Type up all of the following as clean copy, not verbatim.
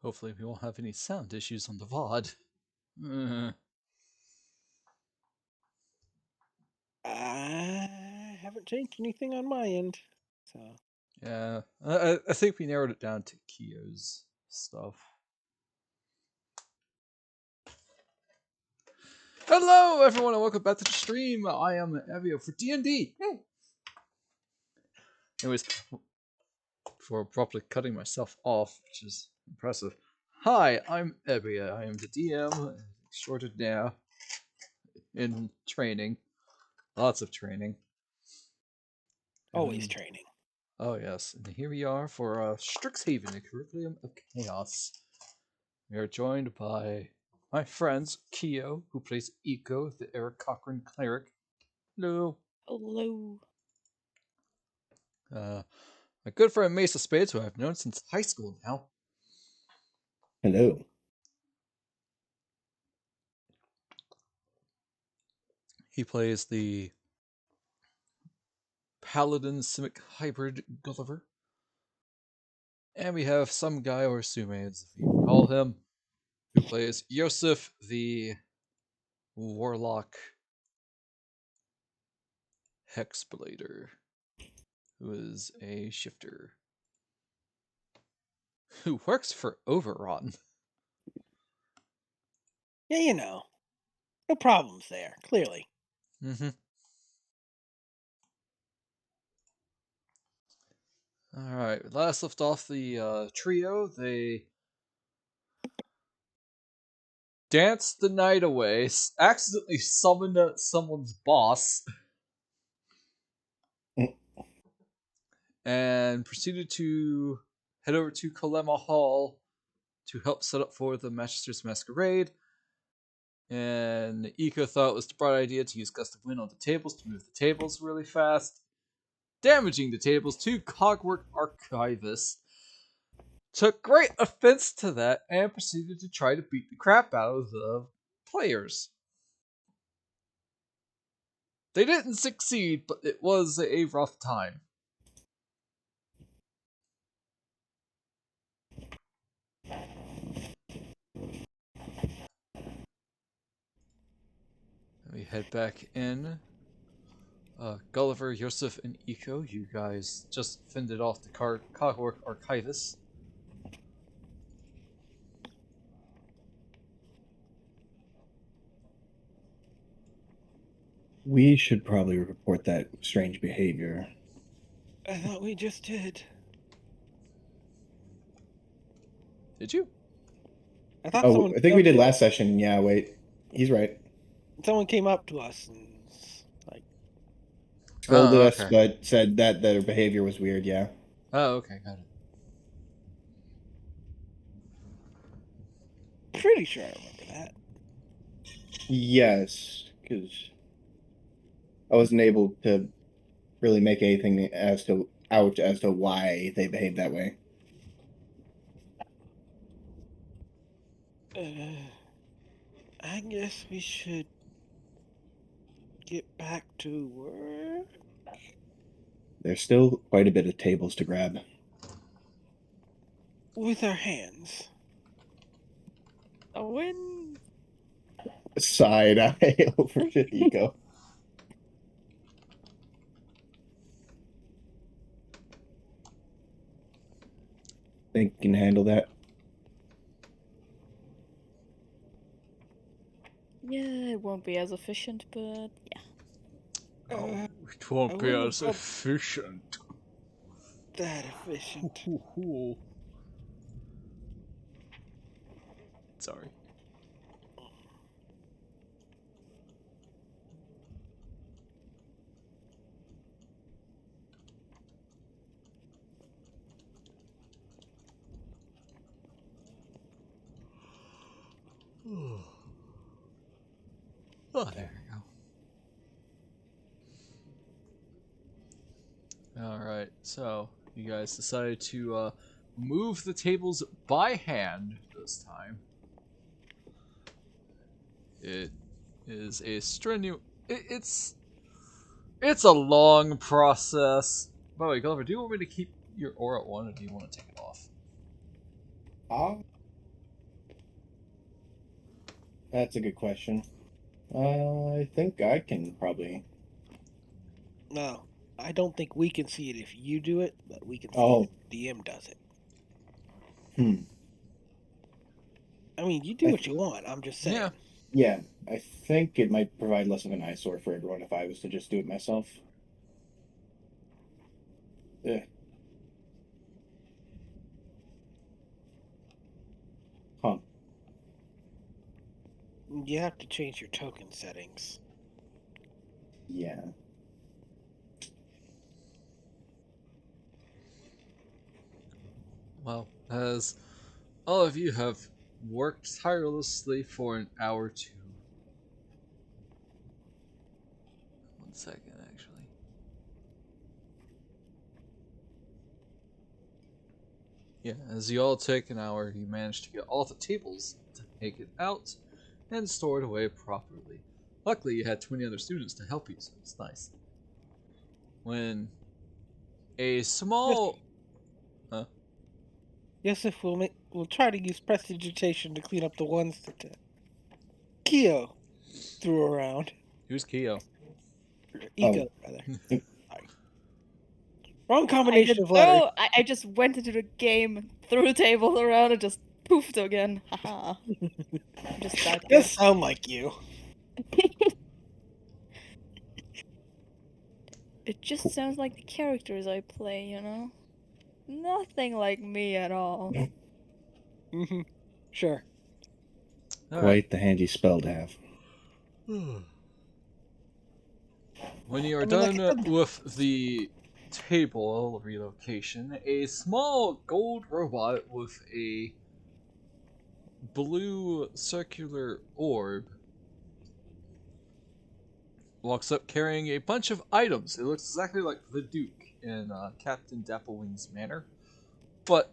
Hopefully we won't have any sound issues on the VOD. I haven't changed anything on my end, so. Yeah, I think we narrowed it down to Kyo's stuff. Hello, everyone, and welcome back to the stream. I am Evio for DnD. Anyways, for properly cutting myself off, which is impressive. Hi, I'm Ebia. I am the DM, extraordinaire in training. Lots of training. Always training. Oh, yes. And here we are for Strixhaven, a curriculum of chaos. We are joined by my friends, Kyo, who plays Eco, the Eric Cochran cleric. Hello. Hello. My good friend maceofspades, who I've known since high school now. Hello. He plays the Paladin Simic hybrid Gulliver. And we have some guy, or sume as you call him, who plays Yoseff, the Warlock Hexblader, who is a shifter, who works for Overon. Yeah, you know. No problems there, clearly. Alright, last left off the trio. They danced the night away, accidentally summoned someone's boss, and proceeded to head over to Kalema Hall to help set up for the Magister's Masquerade. And Eco thought it was the bright idea to use Gust of Wind on the tables to move the tables really fast, damaging the tables to Cogwork Archivist. Took great offense to that and proceeded to try to beat the crap out of the players. They didn't succeed, but it was a rough time. We head back in. Gulliver, Yoseff, and Eco, you guys just fended off the Cogwork Archivist. We should probably report that strange behavior. I thought we just did. Did you? I thought Oh, I think we did last session. Yeah, wait. He's right. Someone came up to us and like Scolded us, okay. but said that their behavior was weird, yeah. Oh, okay, got it. Pretty sure I remember that. Yes, because I wasn't able to really make anything as to why they behaved that way. I guess we should get back to work. There's still quite a bit of tables to grab. With our hands. A win. Side eye over to Eco. Think you can handle that? Yeah, it won't be as efficient, but yeah. It won't be as efficient. That efficient. Sorry. Oh, there we go. Alright, so you guys decided to move the tables by hand this time. It is a strenuous... It's a long process. By the way, Gulliver, do you want me to keep your aura at 1 or do you want to take it off? That's a good question. I think I can probably. No, I don't think we can see it if you do it, but we can see Oh, it if DM does it. hmm. I mean, you do I what you want. I'm just saying. Yeah. Yeah, I think it might provide less of an eyesore for everyone if I was to just do it myself. Eh. Huh. You have to change your token settings. Yeah. Well, as all of you have worked tirelessly for an hour or two. 1 second, actually. Yeah, as you all take an hour, you manage to get all the tables to take it out and store it away properly. Luckily, you had 20 other students to help you, so it's nice. When a small... Huh? Yoseff will try to use prestidigitation to clean up the ones that Keo threw around. Who's Keo? Or Oh. Eco, rather. Sorry. Wrong I combination didn't of letters. know. I just went into the game, threw the table around, and just poofed again. Haha. Just sat there. Does sound like you. It just sounds like the characters I play, you know? Nothing like me at all. Mm-hmm. Sure. Alright. Quite the handy spell to have. When you are I mean, like done I said, with the table relocation, a small gold robot with a blue circular orb walks up carrying a bunch of items. It looks exactly like the Duke in Captain Dapplewing's manor, but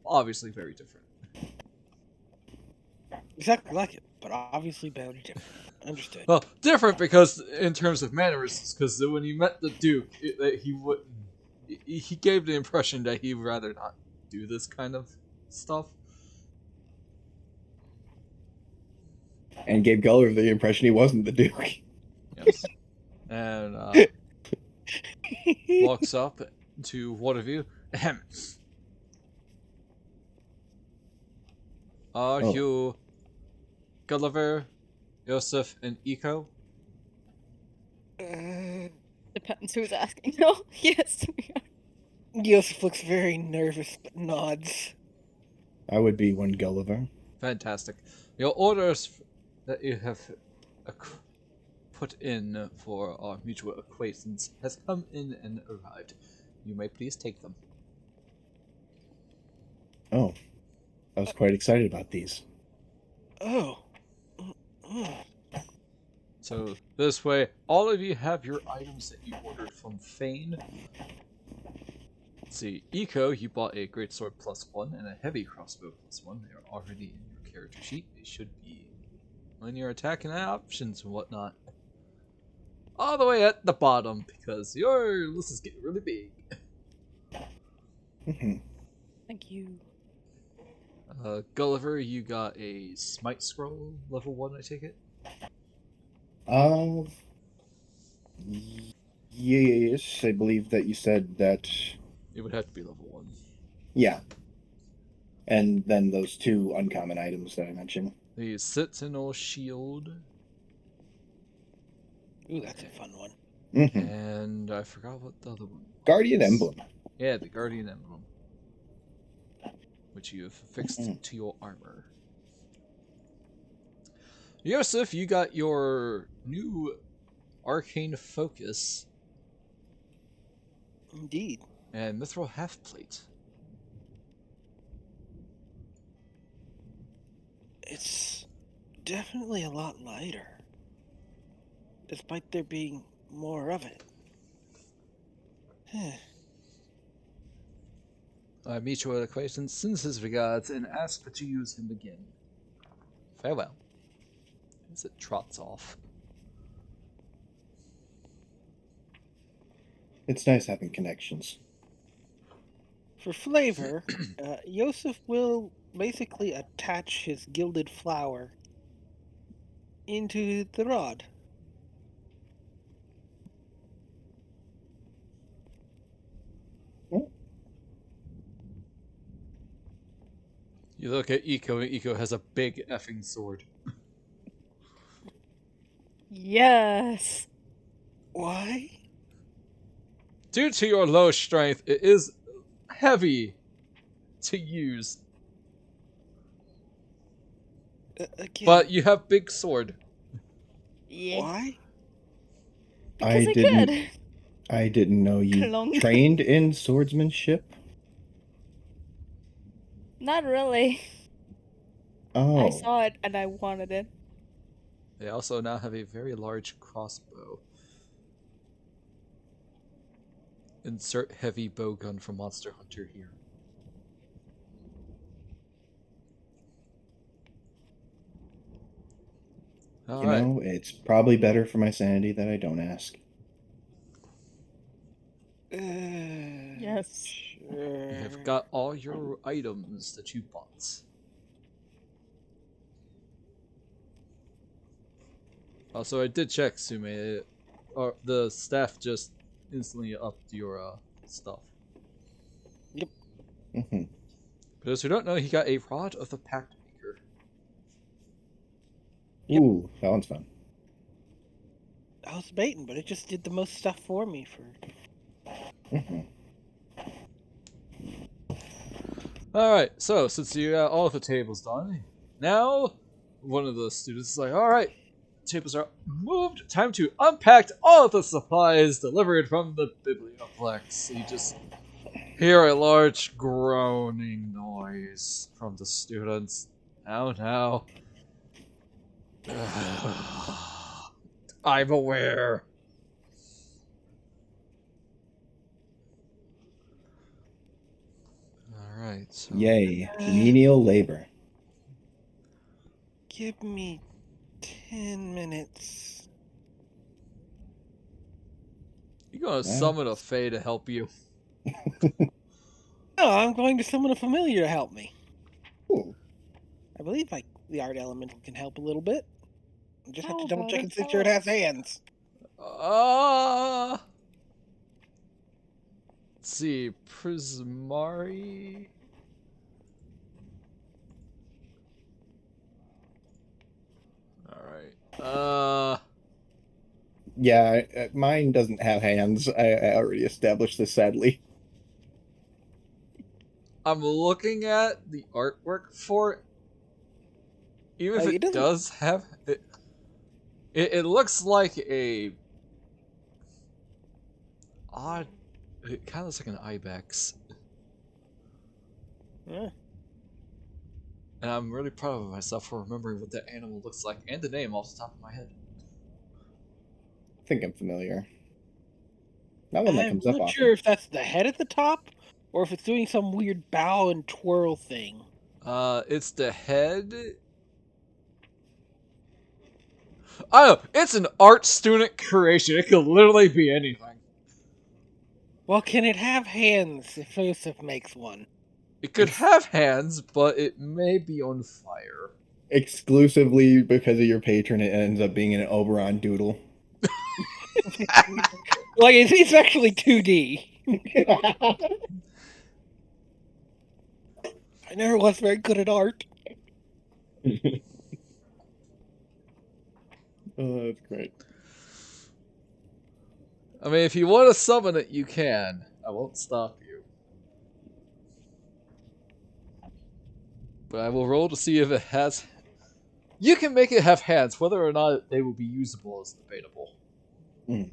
obviously very different. exactly like it, but obviously very different. Understood. Well, different because in terms of mannerisms, because when you met the Duke, he wouldn't. He gave the impression that he'd rather not do this kind of stuff. And gave Gulliver the impression he wasn't the Duke. Yes. And walks up to one of you. Ahem. Are Oh. you Gulliver, Yoseff, and Eco? Depends who's asking. No, yes, we are. Yoseff looks very nervous, but nods. I would be one Gulliver. Fantastic. Your orders that you have put in for our mutual acquaintance has come in and arrived. You may please take them. Oh. I was quite excited about these. Oh. Mm. So this way, all of you have your items that you ordered from Fane. Let's see, Eco, you bought a greatsword +1 and a heavy crossbow +1. They are already in your character sheet. They should be when you're attacking options and whatnot. All the way at the bottom, because your list is getting really big. Thank you. Gulliver, you got a smite scroll level 1, I take it? Yes, I believe that you said that. It would have to be level 1. Yeah. And then those two uncommon items that I mentioned. The Sentinel Shield. Ooh, that's a fun one. Mm-hmm. And I forgot what the other one was. Guardian Emblem. Yeah, the Guardian Emblem. Which you have fixed to your armor. Yoseff, you got your new Arcane Focus Indeed. and Mithril Halfplate. It's definitely a lot lighter. Despite there being more of it. Mutual acquaintance sends his regards and asks that you use him again. Farewell. As it trots off. It's nice having connections. For flavor, Yoseff will basically attach his gilded flower into the rod. You look at Eco, and Eco has a big effing sword. Yes. Why? Due to your low strength, it is heavy to use, Again, but you have big sword. Yeah. why? Because I didn't know you Clunk. trained in swordsmanship. Not really. Oh, I saw it and I wanted it. They also now have a very large crossbow. Insert heavy bowgun from Monster Hunter here. Alright. it's probably better for my sanity that I don't ask. Yes. Sure. You have got all your items that you bought. Also, I did check, Sume. The staff just instantly upped your stuff. Hmm. For those who don't know, he got a Rod of the Pact Maker. Yep. Ooh, that one's fun. I was baiting, but it just did the most stuff for me. Hmm. Alright, so since you got all of the tables done, now one of the students is like, alright, tables are moved, time to unpack all of the supplies delivered from the biblioplex. You just hear a large groaning noise from the students. Now. I'm aware. Alright, so. Yay, menial labor. Give me 10 minutes. You're gonna summon a Fae to help you. No, I'm going to summon a familiar to help me. Ooh. I believe the art elemental can help a little bit. I just have How to double about check a and make sure it has hands. Let's see, Prismari. Alright. Yeah, mine doesn't have hands. I already established this, sadly. I'm looking at the artwork for it. Even if It it doesn't. does have it looks like a odd. It kind of looks like an ibex, Yeah. and I'm really proud of myself for remembering what that animal looks like and the name off the top of my head. I think I'm familiar. Not one that I'm comes up not often. sure if that's the head at the top or if it's doing some weird bow and twirl thing. It's the head. I don't know. It's an art student creation. It could literally be anything. Well, can it have hands if Yoseff makes one? It could have hands, but it may be on fire. Exclusively because of your patron, it ends up being an Oberon doodle. Like, it's actually 2D. I never was very good at art. Oh, that's great. I mean, if you want to summon it, you can. I won't stop you. But I will roll to see if it has. You can make it have hands. Whether or not they will be usable is debatable. Mm.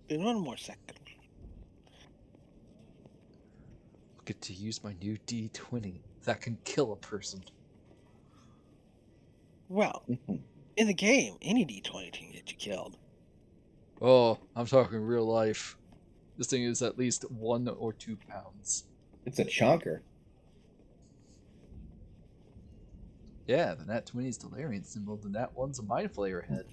In one more second. I'll get to use my new D20 that can kill a person. Well, in the game, any D20 can get you killed. Oh, I'm talking real life. This thing is at least 1 or 2 pounds. It's a chonker. Yeah, the Nat 20 is the Larian symbol, the Nat 1's a Mind Flayer head.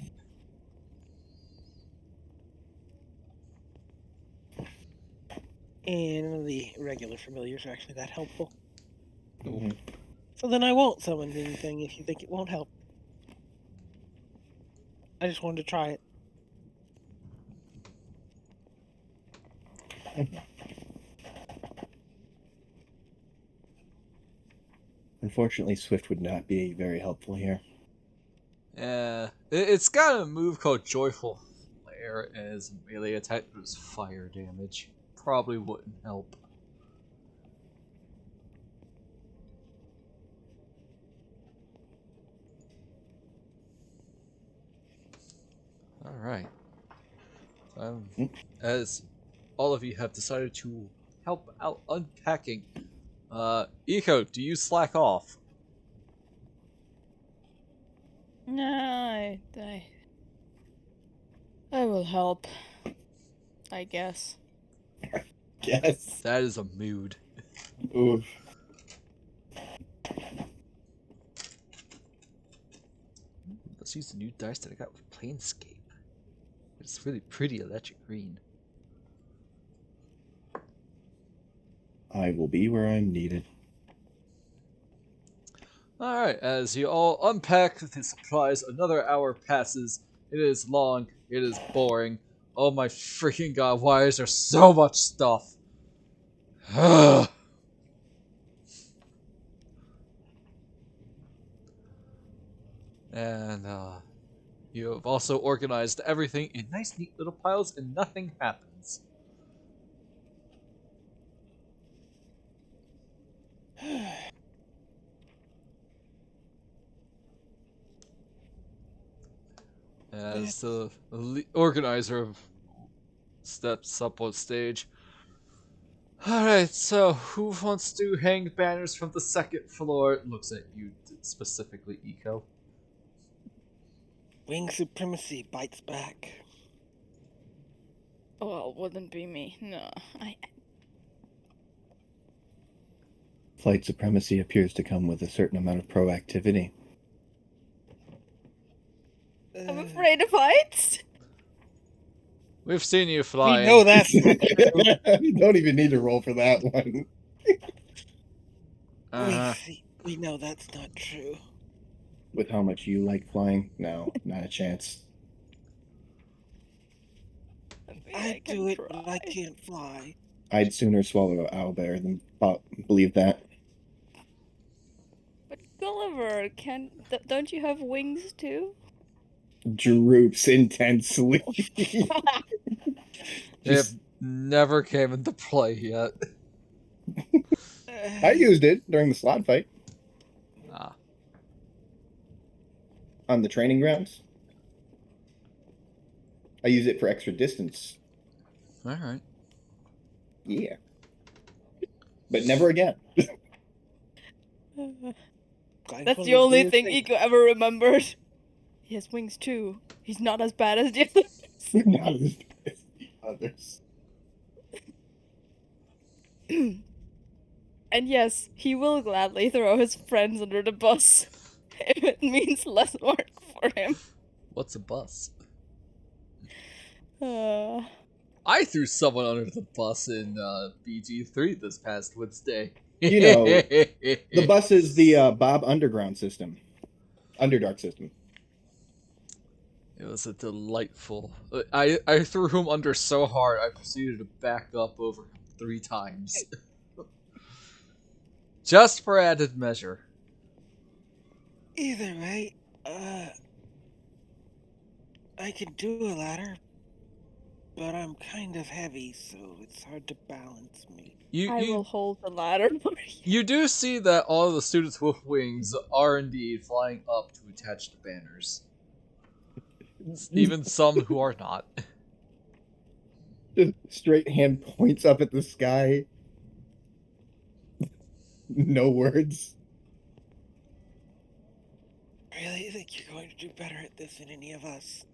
And the regular familiars are actually that helpful. Mhm. So then I won't summon anything if you think it won't help. I just wanted to try it. Unfortunately, Swift would not be very helpful here. Yeah, it's got a move called Joyful Flare as a melee attack that does fire damage. Probably wouldn't help. Alright. Mm. As all of you have decided to help out unpacking, Eco, do you slack off? No, I will help. I guess. Yes. That is a mood. Oof. Let's use the new dice that I got with Planescape. It's really pretty electric green. I will be where I'm needed. Alright, as you all unpack the supplies, another hour passes. It is long, it is boring. Oh my freaking god, why is there so much stuff? And, you have also organized everything in nice, neat little piles, and nothing happens. As the organizer steps up on stage. Alright, so who wants to hang banners from the second floor? It looks at you specifically, Eco. Wing supremacy bites back. Well, wouldn't be me. No, Flight supremacy appears to come with a certain amount of proactivity. I'm afraid of heights. We've seen you We flying. know that's not true. You don't even need to roll for that one. We know that's not true. With how much you like flying, no, not a chance. I do it, but I can't fly. I'd sooner swallow an owlbear than believe that. But Gulliver, don't you have wings too? Droops intensely. It never came into play yet. I used it during the slot fight Ah. on the training grounds. I use it for extra distance. Alright. Yeah. But never again. That's the only thing Eco ever remembered. He has wings too. He's not as bad as the others. Not as bad as the others. And yes, he will gladly throw his friends under the bus if it means less work for him. What's a bus? Uh, I threw someone under the bus in BG3 this past Wednesday. You know, the bus is the Bob Underground system. Underdark system. It was a delightful. I threw him under so hard I proceeded to back up over him 3 times. Just for added measure. Either way, I can do a ladder, but I'm kind of heavy, so it's hard to balance me. I will hold the ladder for you. You do see that all of the students with wings are indeed flying up to attach the banners. Even some who are not. Just straight hand points up at the sky. No words. Really think you're going to do better at this than any of us?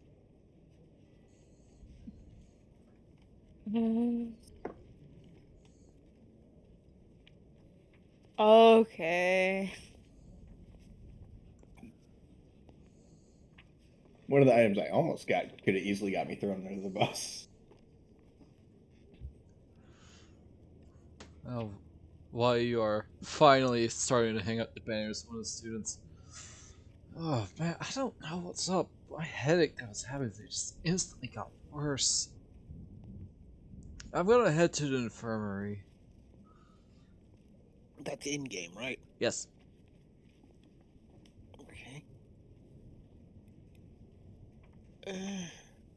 Okay. One of the items I almost got could have easily got me thrown under the bus. Oh, while you are finally starting to hang up the banners, one of the students. Oh man, I don't know what's up. My headache that I was having, they just instantly got worse. I'm gonna head to the infirmary. That's in game, right? Yes. Okay.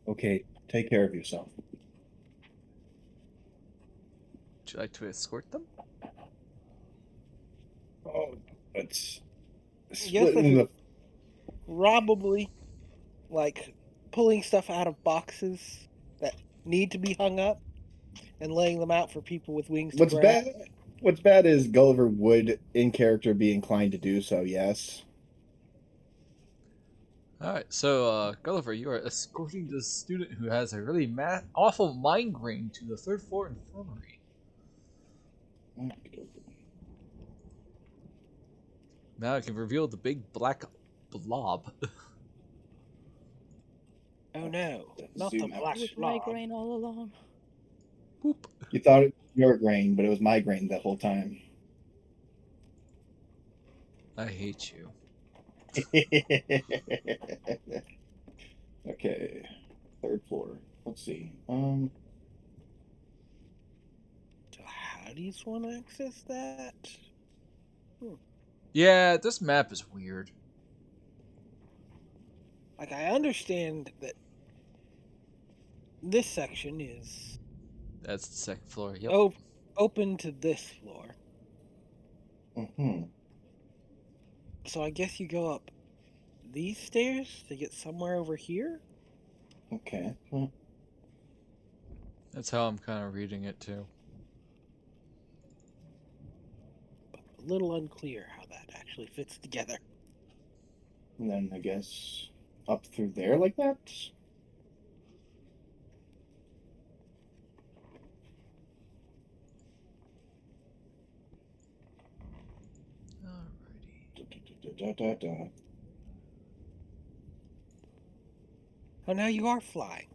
Okay, take care of yourself. Would you like to escort them? Oh, it's Yes, splitting the. probably like pulling stuff out of boxes that need to be hung up and laying them out for people with wings to What's grab. bad? What's bad is Gulliver would, in character, be inclined to do so. Yes. Alright, so Gulliver, you are escorting this student who has a really awful migraine to the third floor infirmary. Now I can reveal the big black blob. Oh no, not the Zoom out. black With blob. migraine all along. Boop. You thought it was your grain, but it was my grain the whole time. I hate you. Okay, third floor. Let's see. So how do you want to access that? Yeah, this map is weird. Like I understand that this section is That's the second floor. Yep. open to this floor. hmm So I guess you go up these stairs to get somewhere over here? Okay. Well, That's how I'm kind of reading it too. A little unclear how that actually fits together. and then I guess up through there like that. Alrighty. Da. Oh, now you are flying.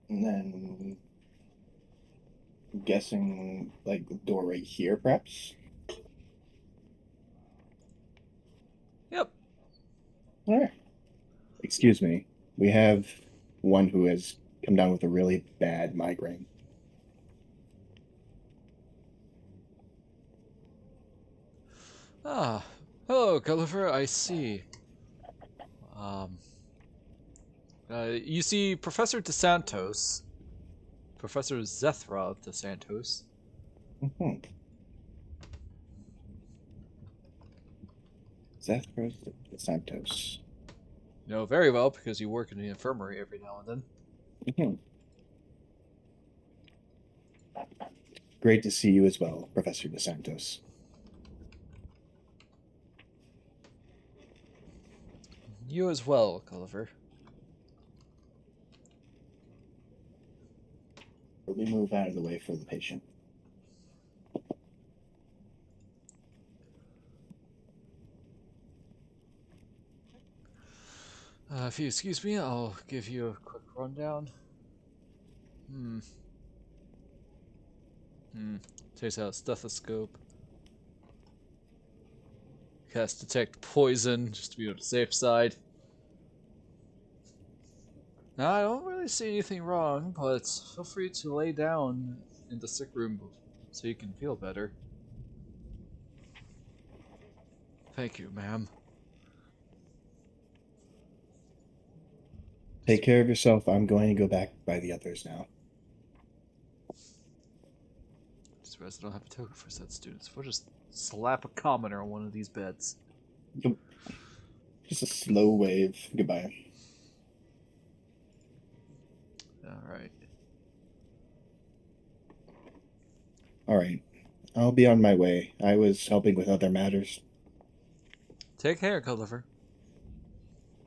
And then I'm guessing like the door right here, perhaps. Yep. All right. Excuse me. We have one who has come down with a really bad migraine. Ah. Hello, Gulliver. I see. Um. You see Professor DeSantos. Professor Zethra DeSantos. Mm-hmm. Zethros Santos. You know very well because you work in the infirmary every now and then. Mm-hmm. Great to see you as well, Professor DeSantos. You as well, Gulliver. Let me move out of the way for the patient. If you excuse me, I'll give you a quick rundown. Takes out a stethoscope. Cast detect poison, just to be on the safe side. Now, I don't really see anything wrong, but feel free to lay down in the sick room so you can feel better. Thank you, ma'am. Take care of yourself. I'm going to go back by the others now. Just realized I don't have a token for said students. We'll just slap a commoner on one of these beds. Just a slow wave. Goodbye. Alright. All right. I'll be on my way. I was helping with other matters. Take care, Gulliver.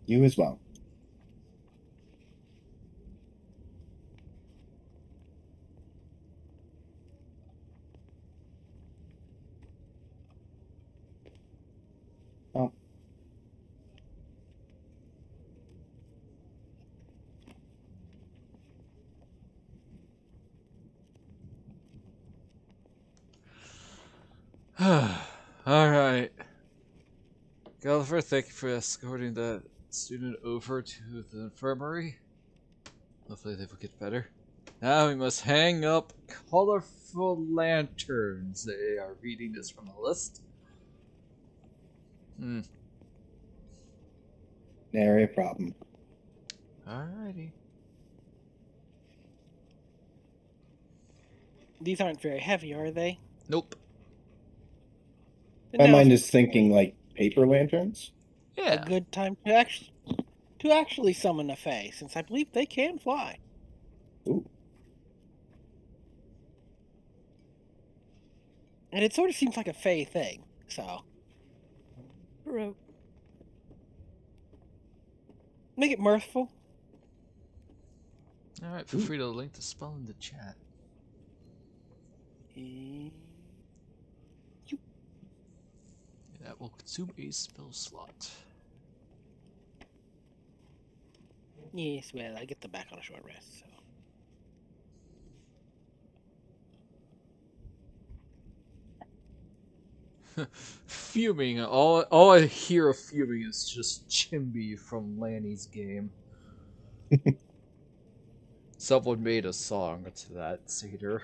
You as well. Oh, Alright. Gulliver, thank you for escorting the student over to the infirmary. Hopefully they will get better. Now we must hang up colorful lanterns. They are reading this from a list. nary a problem. Alrighty. These aren't very heavy, are they? Nope. Then My now's mind is thinking like paper lanterns. a Yeah. good time to actually summon a fae, since I believe they can fly. Ooh. And it sort of seems like a fae thing, so True. make it mirthful. Alright, feel free to link the spell in the chat. That will consume a spell slot. Yes, well, I get them back on a short rest, so. Fuming. All I hear of fuming is just Chimby from Lanny's game. Someone made a song to that satyr.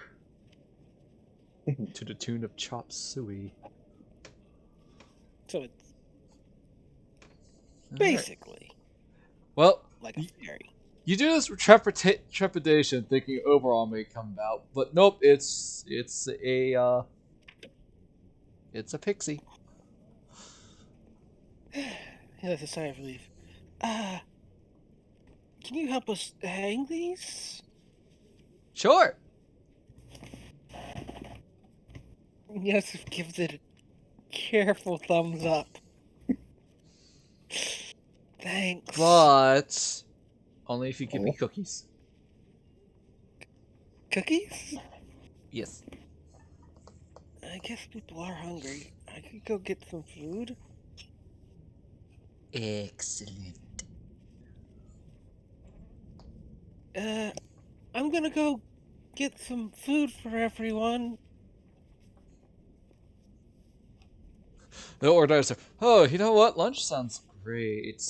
To the tune of Chop Suey. So it's Alright. basically Well, like a fairy. you do this with trepidation, thinking Oberon may come out, but nope, it's a pixie. That's a sigh of relief. Can you help us hang these? Sure. Yoseff gives it a careful thumbs up. Thanks. But only if you give me cookies. Cookies? Yes. I guess people are hungry. I could go get some food. Excellent. I'm gonna go get some food for everyone. The orders are, oh, you know what? Lunch sounds great.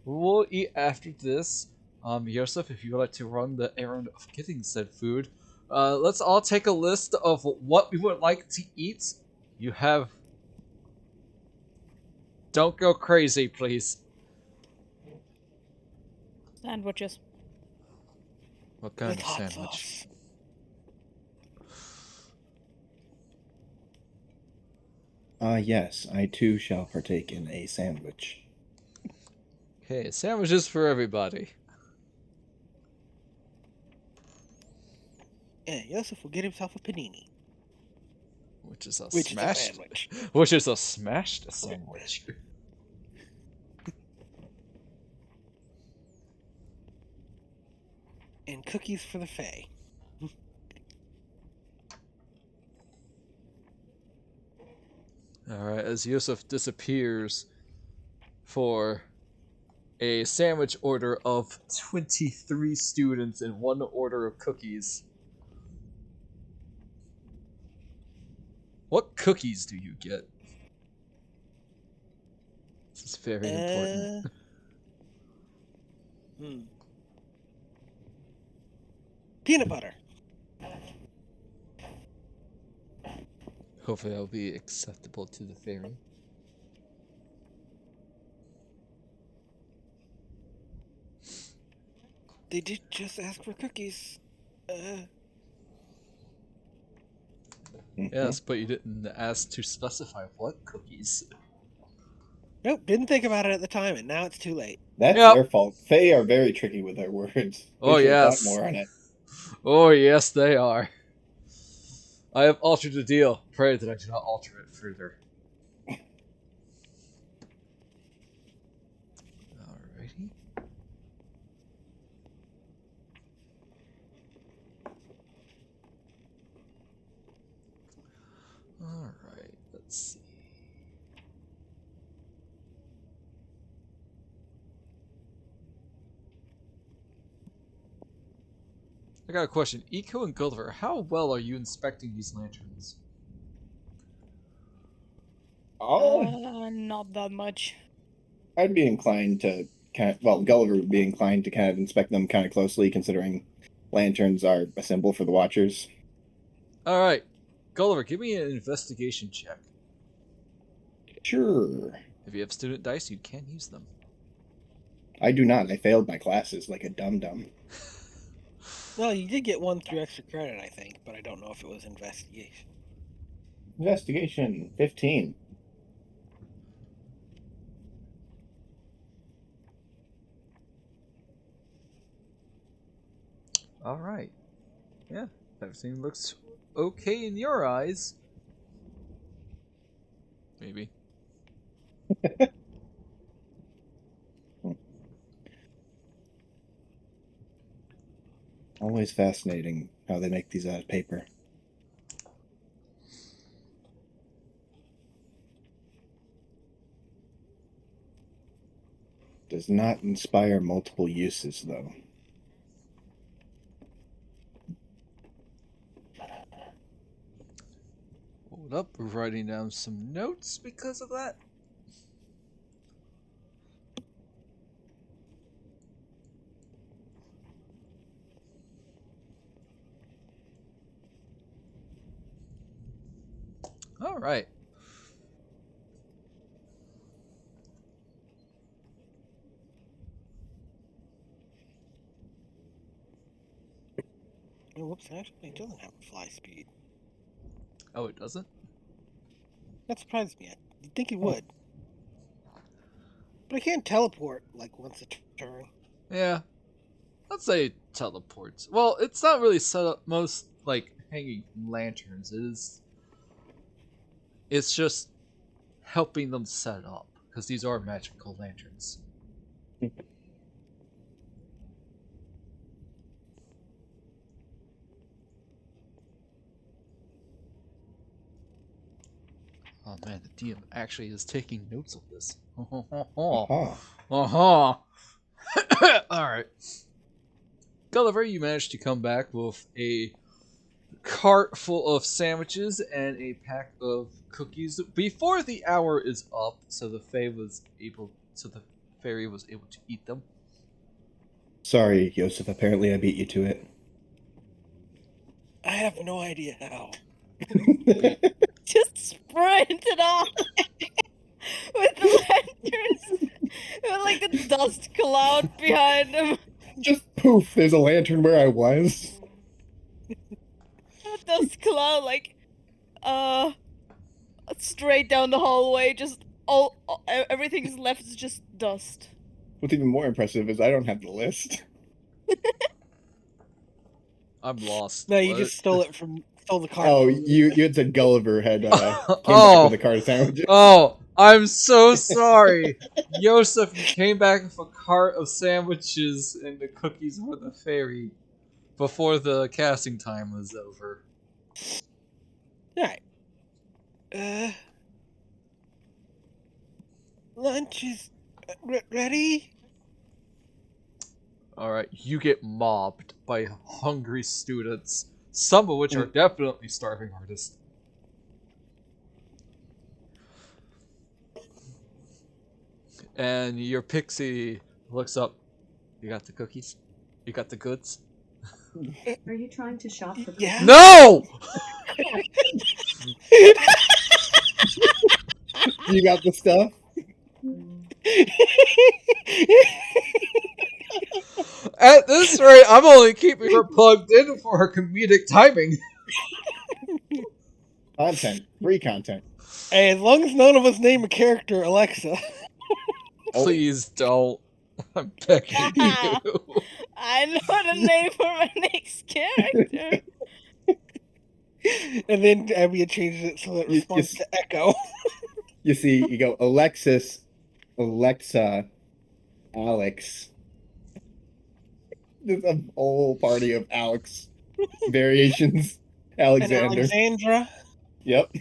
We'll eat after this. Yoseff, if you would like to run the errand of getting said food, let's all take a list of what we would like to eat. You have... Don't go crazy, please. Sandwiches. What kind With of hot sandwich? sauce. Yes, I too shall partake in a sandwich. Okay, sandwiches for everybody. Yeah, Yoseff will get himself a panini. Which is a Which is a smashed... sandwich. Which is a smashed sandwich. And cookies for the fae. Alright, as Yoseff disappears for a sandwich order of 23 students and one order of cookies. What cookies do you get? This is very important. Peanut butter. Hopefully that'll be acceptable to the fairy. They did just ask for cookies. Yes, but you didn't ask to specify what cookies. Nope, didn't think about it at the time, and now it's too late. That's Yep. their fault. Fae are very tricky with their words. Oh, We should have yes. thought more on it. Oh yes, they are. I have altered the deal. Pray that I do not alter it further. Alrighty. Alright, let's see. I got a question. Eco and Gulliver, how well are you inspecting these lanterns? Oh, Not that much. I'd be inclined to Gulliver would be inclined to kind of inspect them kind of closely, considering lanterns are a symbol for the Watchers. Alright. Gulliver, give me an investigation check. Sure. If you have student dice, you can use them. I do not. I failed my classes like a dum-dum. Well, you did get 1 through extra credit, I think, but I don't know if it was investigation. Investigation 15. Alright. Yeah, everything looks okay in your eyes. Maybe. Always fascinating how they make these out of paper. Does not inspire multiple uses, though. Hold up, we're writing down some notes because of that. Alright. Oh, whoops, actually, it doesn't have fly speed. Oh, it doesn't? That surprised me. You'd think it would. But I can't teleport, like, once a turn. Yeah. Let's say teleports. Well, it's not really set up most like hanging lanterns. It's just helping them set up because these are magical lanterns. Oh man, the DM actually is taking notes of this. Uh-huh. Uh-huh. Alright. Gulliver, you managed to come back with a cart full of sandwiches and a pack of cookies before the hour is up, so the fairy was able to eat them. Sorry, Yoseff. Apparently I beat you to it. I have no idea how. Just sprinted off with the lanterns. With like a dust cloud behind him. Just poof, there's a lantern where I was. A dust cloud, like, straight down the hallway. Just everything's left is just dust. What's even more impressive is I don't have the list. I'm lost. No, you What? just stole the card. Oh, you had said Gulliver had came back Oh. with a cart of sandwiches. Oh, I'm so sorry. Yoseff, you came back with a cart of sandwiches and the cookies for the fairy before the casting time was over. Alright. Lunch is ready? Alright, you get mobbed by hungry students, some of which are definitely starving artists. And your pixie looks up. You got the cookies? You got the goods? Are you trying to shop for Yeah. No! You got the stuff? At this rate, I'm only keeping her plugged in for her comedic timing. Content. Free content. Hey, as long as none of us name a character Alexa. Please don't. I'm begging you. I know the name for my next character. And then Abby changes it so it responds to Echo. You see, you go Alexis, Alexa, Alex. There's a whole party of Alex variations. And Alexander. Alexandra. Yep.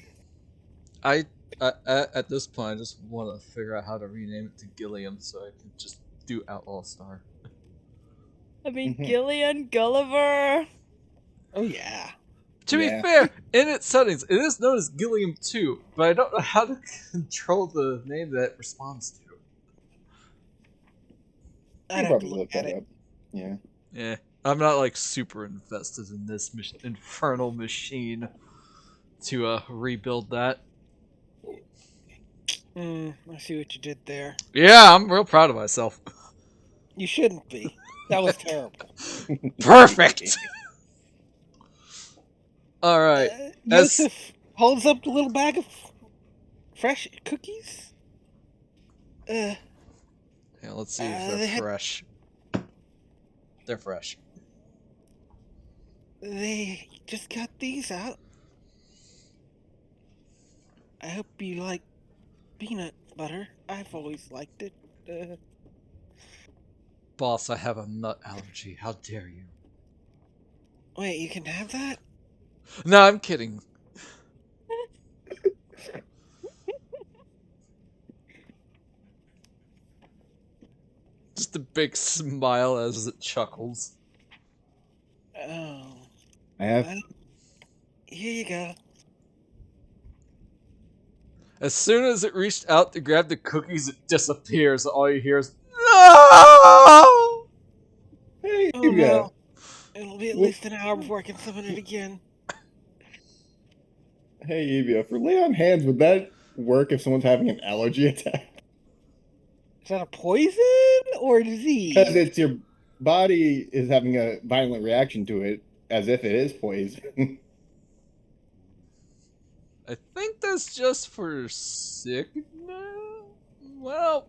At this point, I just want to figure out how to rename it to Gilliam so I can just do Outlaw Star. I mean, Gillian, Gulliver. Oh yeah. To be Yeah. fair, in its settings, it is known as Gilliam 2, but I don't know how to control the name that it responds to. I'd You have to probably look look at that it. up. Yeah. Yeah, I'm not like super invested in this infernal machine to rebuild that. I see what you did there. Yeah, I'm real proud of myself. You shouldn't be. That was terrible. Perfect! Alright, as... Yoseff holds up the little bag of fresh cookies. Yeah, let's see if they're They fresh. They're fresh. they just got these out. I hope you like peanut butter. I've always liked it. Boss, I have a nut allergy. How dare you? Wait, you can have that? No, I'm kidding. Just a big smile as it chuckles. Oh, I have. here you go. As soon as it reached out to grab the cookies, it disappears. All you hear is, no! Hey, Oh yeah. no, it'll be at least an hour before I can summon it again. Hey, Evia, for lay on hands, would that work if someone's having an allergy attack? Is that a poison or a disease? Because it's your body is having a violent reaction to it, as if it is poison. I think that's just for sickness? Well,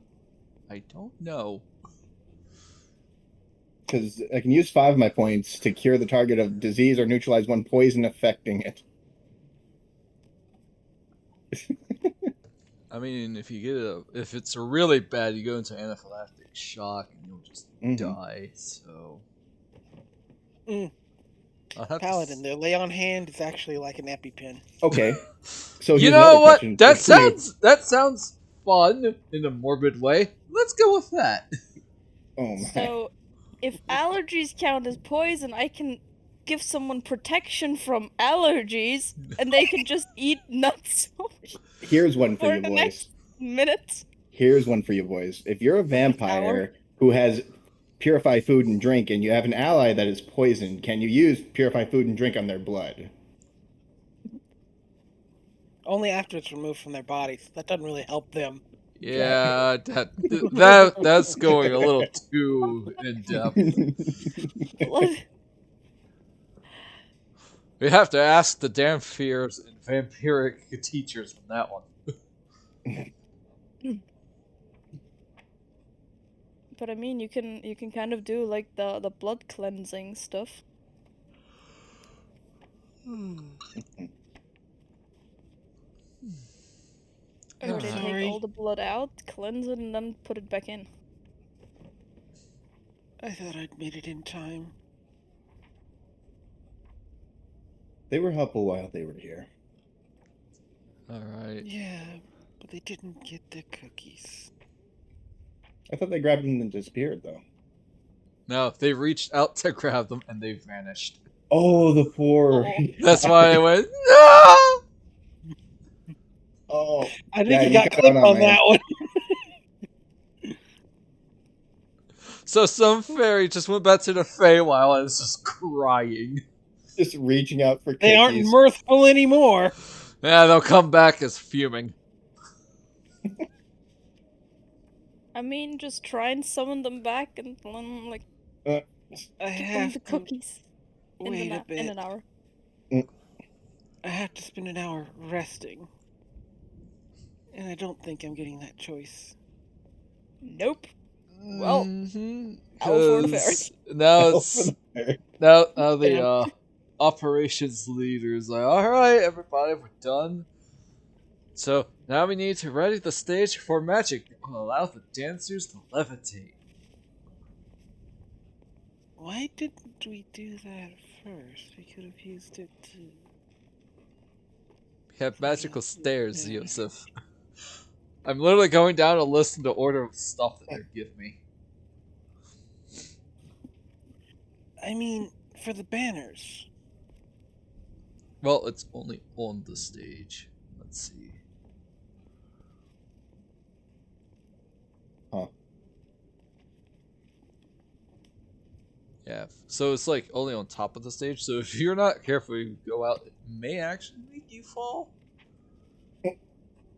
I don't know. Because I can use 5 of my points to cure the target of disease or neutralize one poison affecting it. I mean, if you get if it's really bad, you go into anaphylactic shock and you'll just die. So, I'll have Paladin, to... their lay on hand is actually like an EpiPen. Okay. So You here's know another what? question. That sounds fun in a morbid way. Let's go with that. Oh my. So, if allergies count as poison, I can give someone protection from allergies, and they can just eat nuts Here's one for for you the boys. next minute. Here's one for you boys. If you're a vampire who has purify food and drink and you have an ally that is poisoned, can you use purify food and drink on their blood? Only after it's removed from their bodies. That doesn't really help them. Yeah, that's going a little too in depth. Blood. We have to ask the damn fears and vampiric teachers from that one. But I mean, you can kind of do like the blood cleansing stuff. Where they take all the blood out, cleanse it, and then put it back in. I thought I'd made it in time. They were helpful while they were here. Alright. Yeah, but they didn't get the cookies. I thought they grabbed them and disappeared, though. No, they reached out to grab them and they vanished. Oh, the poor. That's why I went, no! Oh, I think yeah, you you got got clipped on on that. that one. So some fairy just went back to the Feywild and is just crying. Just reaching out for cookies. They aren't mirthful anymore. Yeah, they'll come back as fuming. I mean, just try and summon them back and like I give them have the to cookies wait a bit. in an hour. I have to spend an hour resting. And I don't think I'm getting that choice. Nope. Well, Mm-hmm, Owl for the fairy. now it's now the operations leader's like, alright everybody, we're done. So now we need to ready the stage for magic that will allow the dancers to levitate. Why didn't we do that first? We could have used it to... We have magical stairs, Yoseff. I'm literally going down a list in the order of stuff that they give me. I mean, for the banners. Well, it's only on the stage. Let's see. Huh. Yeah, so it's like only on top of the stage. So if you're not careful, you go out, it may actually make you fall,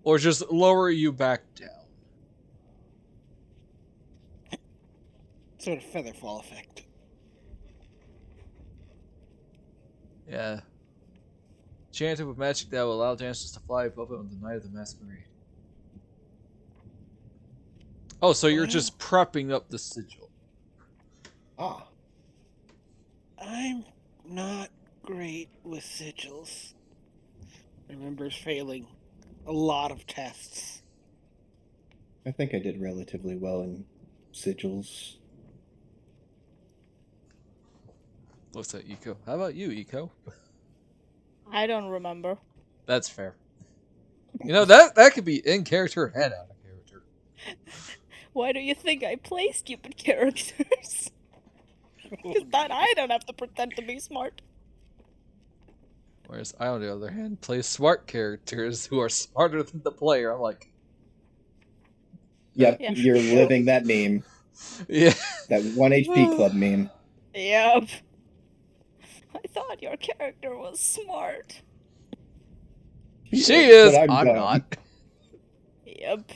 or just lower you back down. Sort of feather fall effect. Yeah. Enchanted with magic that will allow dancers to fly above it on the night of the masquerade. Oh, so you're Well, just prepping up the sigil. Ah. I'm not great with sigils. Remembers failing a lot of tests. I think I did relatively well in sigils. Looks like Eco. How about you, Eco? I don't remember. That's fair. You know, that could be in character and out of character. Why do you think I play stupid characters? Because then I don't have to pretend to be smart. Whereas I, on the other hand, play smart characters who are smarter than the player. I'm like, Yep, Yeah. you're living that meme. yeah. That 1 HP club meme. Yep. I thought your character was smart. She Yes, is. but I'm I'm dumb. not. Yep.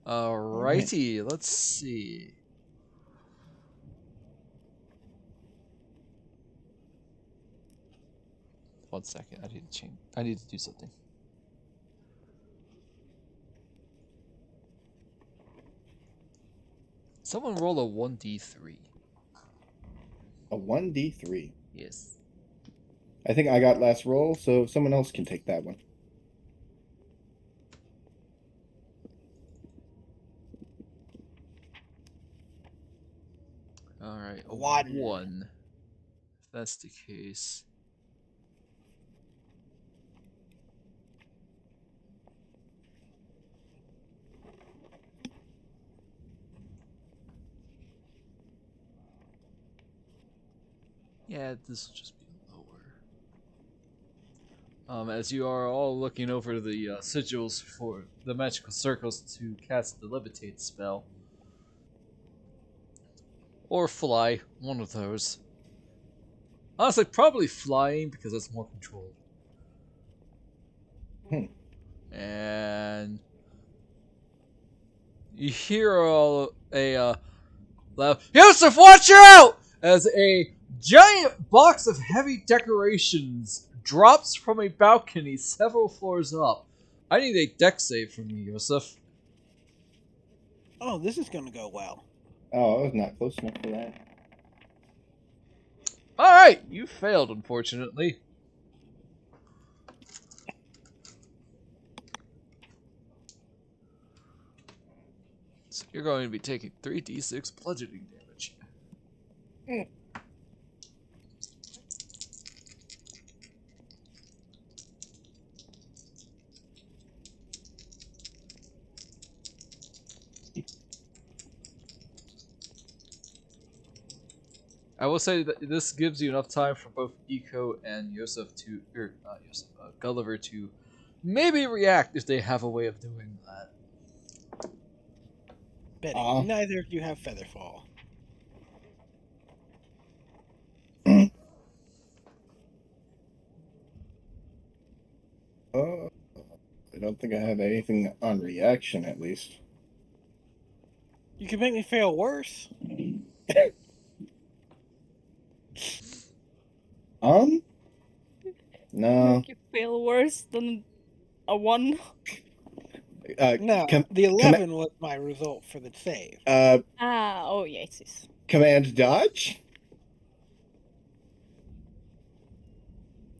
Alrighty, let's see. One second, I need to change. I need to do something. Someone roll a 1d3. A 1d3. Yes. I think I got last roll, so someone else can take that one. Alright, a One. 1. If that's the case. Yeah, this will just be lower. As you are all looking over the sigils for the magical circles to cast the levitate spell. Or fly, one of those. Honestly, probably flying because it's more controlled. And you hear all a loud, Yoseff, watch out! As a giant box of heavy decorations drops from a balcony several floors up. I need a dex save from you, Yoseff. Oh, this is going to go well. Oh, I was not close enough for that. Alright, you failed, unfortunately. So you're going to be taking 3d6 bludgeoning damage. I will say that this gives you enough time for both Eco and Yoseff to, or not Yoseff, Gulliver to maybe react if they have a way of doing that. Betting neither of you have feather fall. I don't think I have anything on reaction, at least. You can make me fail worse. No. Make you feel worse than a 1. No, the 11 was my result for the save. Oh yes. Command dodge?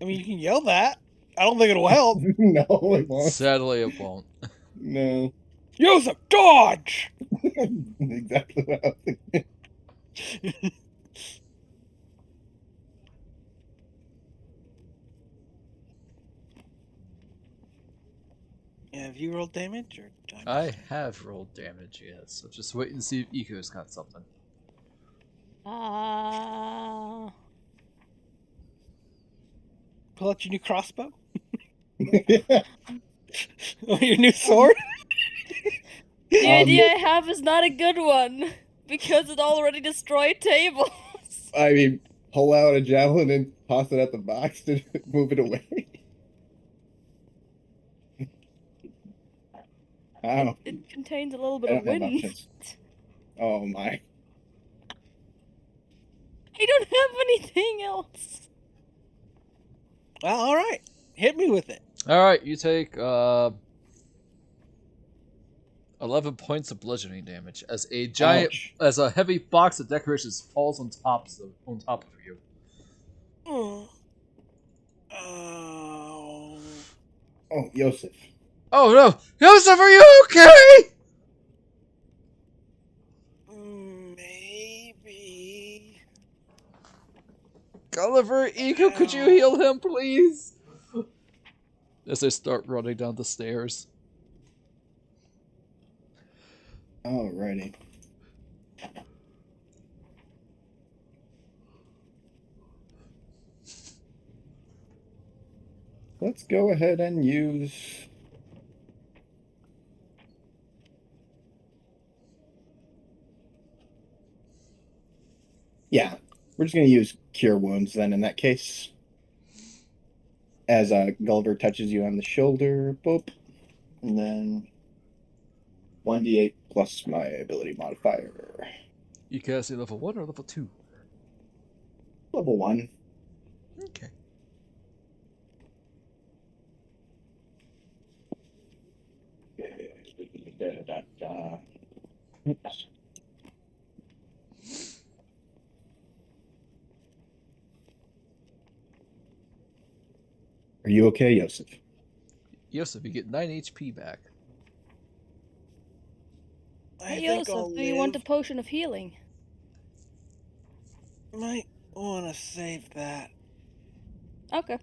I mean, you can yell that. I don't think it'll help. No, it won't. Sadly, it won't. No. Yoseff, dodge! Exactly what I was thinking. Have you rolled damage, or did I I miss it? have rolled damage, yes. So just wait and see if Eco's got something. Ah. Pull out your new crossbow? Oh, your new sword? The idea I have is not a good one because it already destroyed tables. I mean, pull out a javelin and toss it at the box to move it away. Wow. It contains a little bit I of don't have wind. options. Oh my. I don't have anything else. Well, alright. Hit me with it. Alright, you take 11 points of bludgeoning damage as a giant, Ouch. as a heavy box of decorations falls on top of you. Oh. Oh, Yoseff. Oh no, Yoseff, are you okay? Maybe. Gulliver, Eco, could you heal him, please? As they start running down the stairs. Alrighty. Let's go ahead and use... Yeah, we're just going to use Cure Wounds then in that case. As Gulliver touches you on the shoulder, boop. And then 1d8 plus my ability modifier. You cast a level 1 or level 2? Level 1. Okay. Oops. Are you okay, Yoseff? Yoseff, you get 9 HP back. I Hey, think I'll Yoseff, do you want a live. potion of healing? Might want to save that. Okay.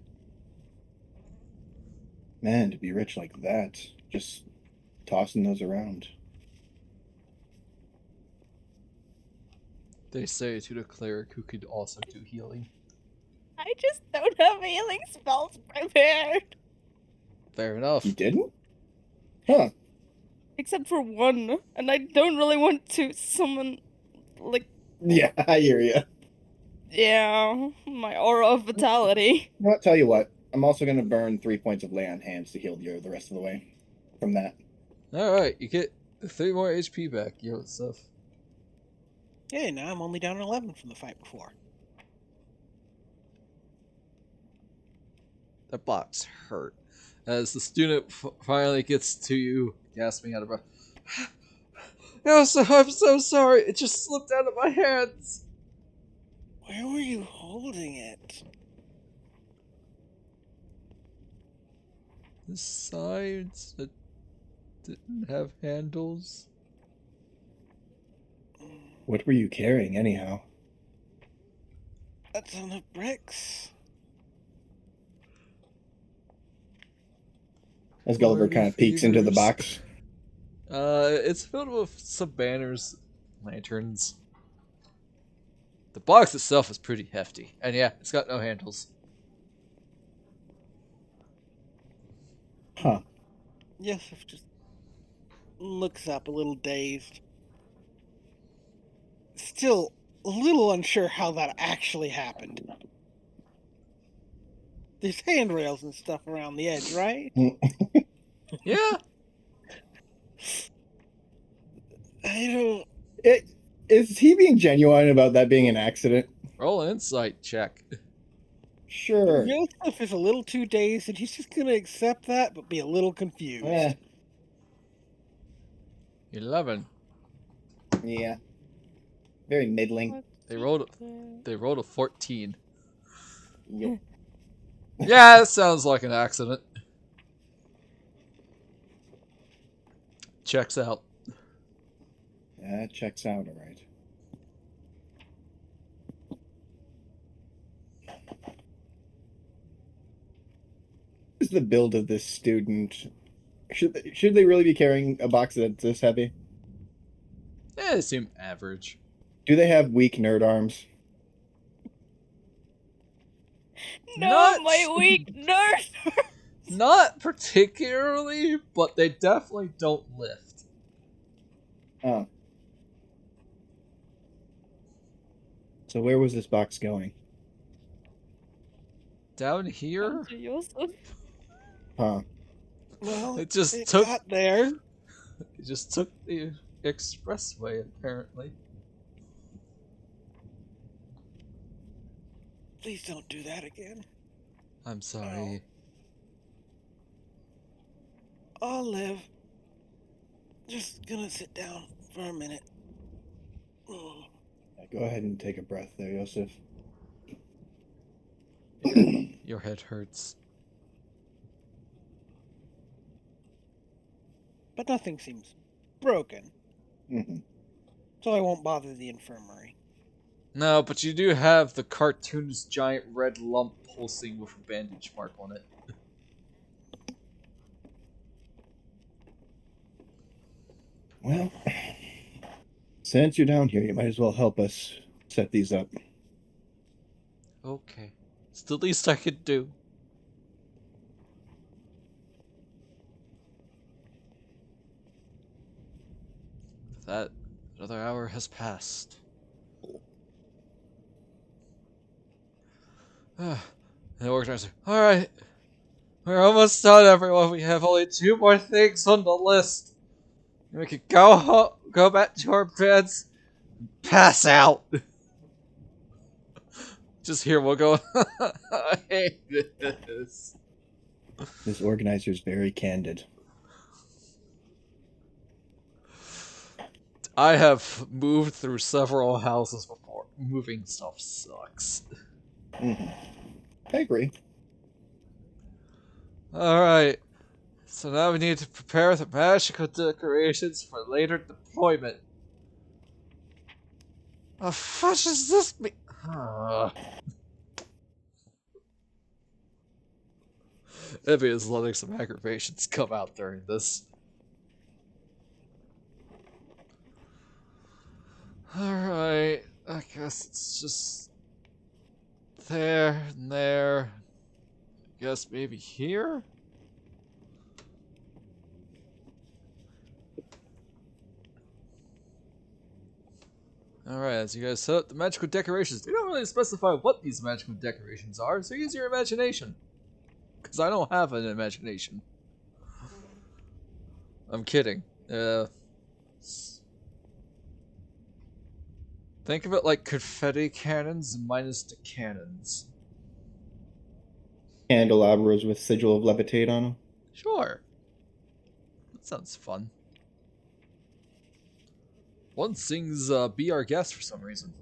Man, to be rich like that, just tossing those around. They say to the cleric who could also do healing. I just don't have healing spells prepared. Fair enough. You didn't? Huh. Except for one, and I don't really want to summon, like, Yeah, I hear you. yeah, my aura of vitality. You know what? Tell you what. I'm also going to burn 3 points of lay on hands to heal you the rest of the way from that. Alright, you get 3 more HP back, Yoseff. Yeah, now I'm only down 11 from the fight before. That box hurt. As the student finally gets to you, gasping out of breath. Yoseff, I'm so sorry. It just slipped out of my hands. Where were you holding it? The sides that didn't have handles. What were you carrying, anyhow? A ton of bricks. As Gulliver Party kind of peeks into the favors. box. It's filled with some banners, lanterns. The box itself is pretty hefty. And yeah, it's got no handles. Huh. Yosef just looks up a little dazed. Still a little unsure how that actually happened. There's handrails and stuff around the edge, right? Yeah. I don't... Is he being genuine about that being an accident? Roll an insight check. Sure. Yosef is a little too dazed, and he's just gonna accept that, but be a little confused. Eh, 11. yeah. Very middling. They rolled a 14. Yep. Yeah, it sounds like an accident. Checks out. That checks out, all right. What is the build of this student? Should they really be carrying a box that's this heavy? Yeah, they seem average. Do they have weak nerd arms? No, Not my weak nerd. Not particularly, but they definitely don't lift. Oh. So where was this box going? Down here, To Yoseff. Huh. Well, it just it took got there. the expressway apparently. Please don't do that again. I'm sorry. I'll live. Just gonna sit down for a minute. Mm. Go ahead and take a breath there, Yoseff. Your head hurts. But nothing seems broken, Mm-hmm. so I won't bother the infirmary. No, but you do have the cartoon's giant red lump pulsing with a bandage mark on it. Well, since you're down here, you might as well help us set these up. Okay. It's the least I could do. That another hour has passed. The organizer. Alright. We're almost done, everyone. We have only 2 more things on the list. We can go home, go back to our beds, pass out. Just here we'll go. I hate this. This organizer's very candid. I have moved through several houses before. Moving stuff sucks. Mm-hmm. I agree. Alright. So now we need to prepare the magical decorations for later deployment. The fuck is this me? Evie is letting some aggravations come out during this. Alright, I guess it's just there and there. I guess maybe here? Alright, as you guys set up the magical decorations, they don't really specify what these magical decorations are, so use your imagination. Because I don't have an imagination. I'm kidding. Think of it like confetti cannons minus the cannons. Candelabras with sigil of levitate on them. Sure. That sounds fun. One sings Be Our Guest for some reason.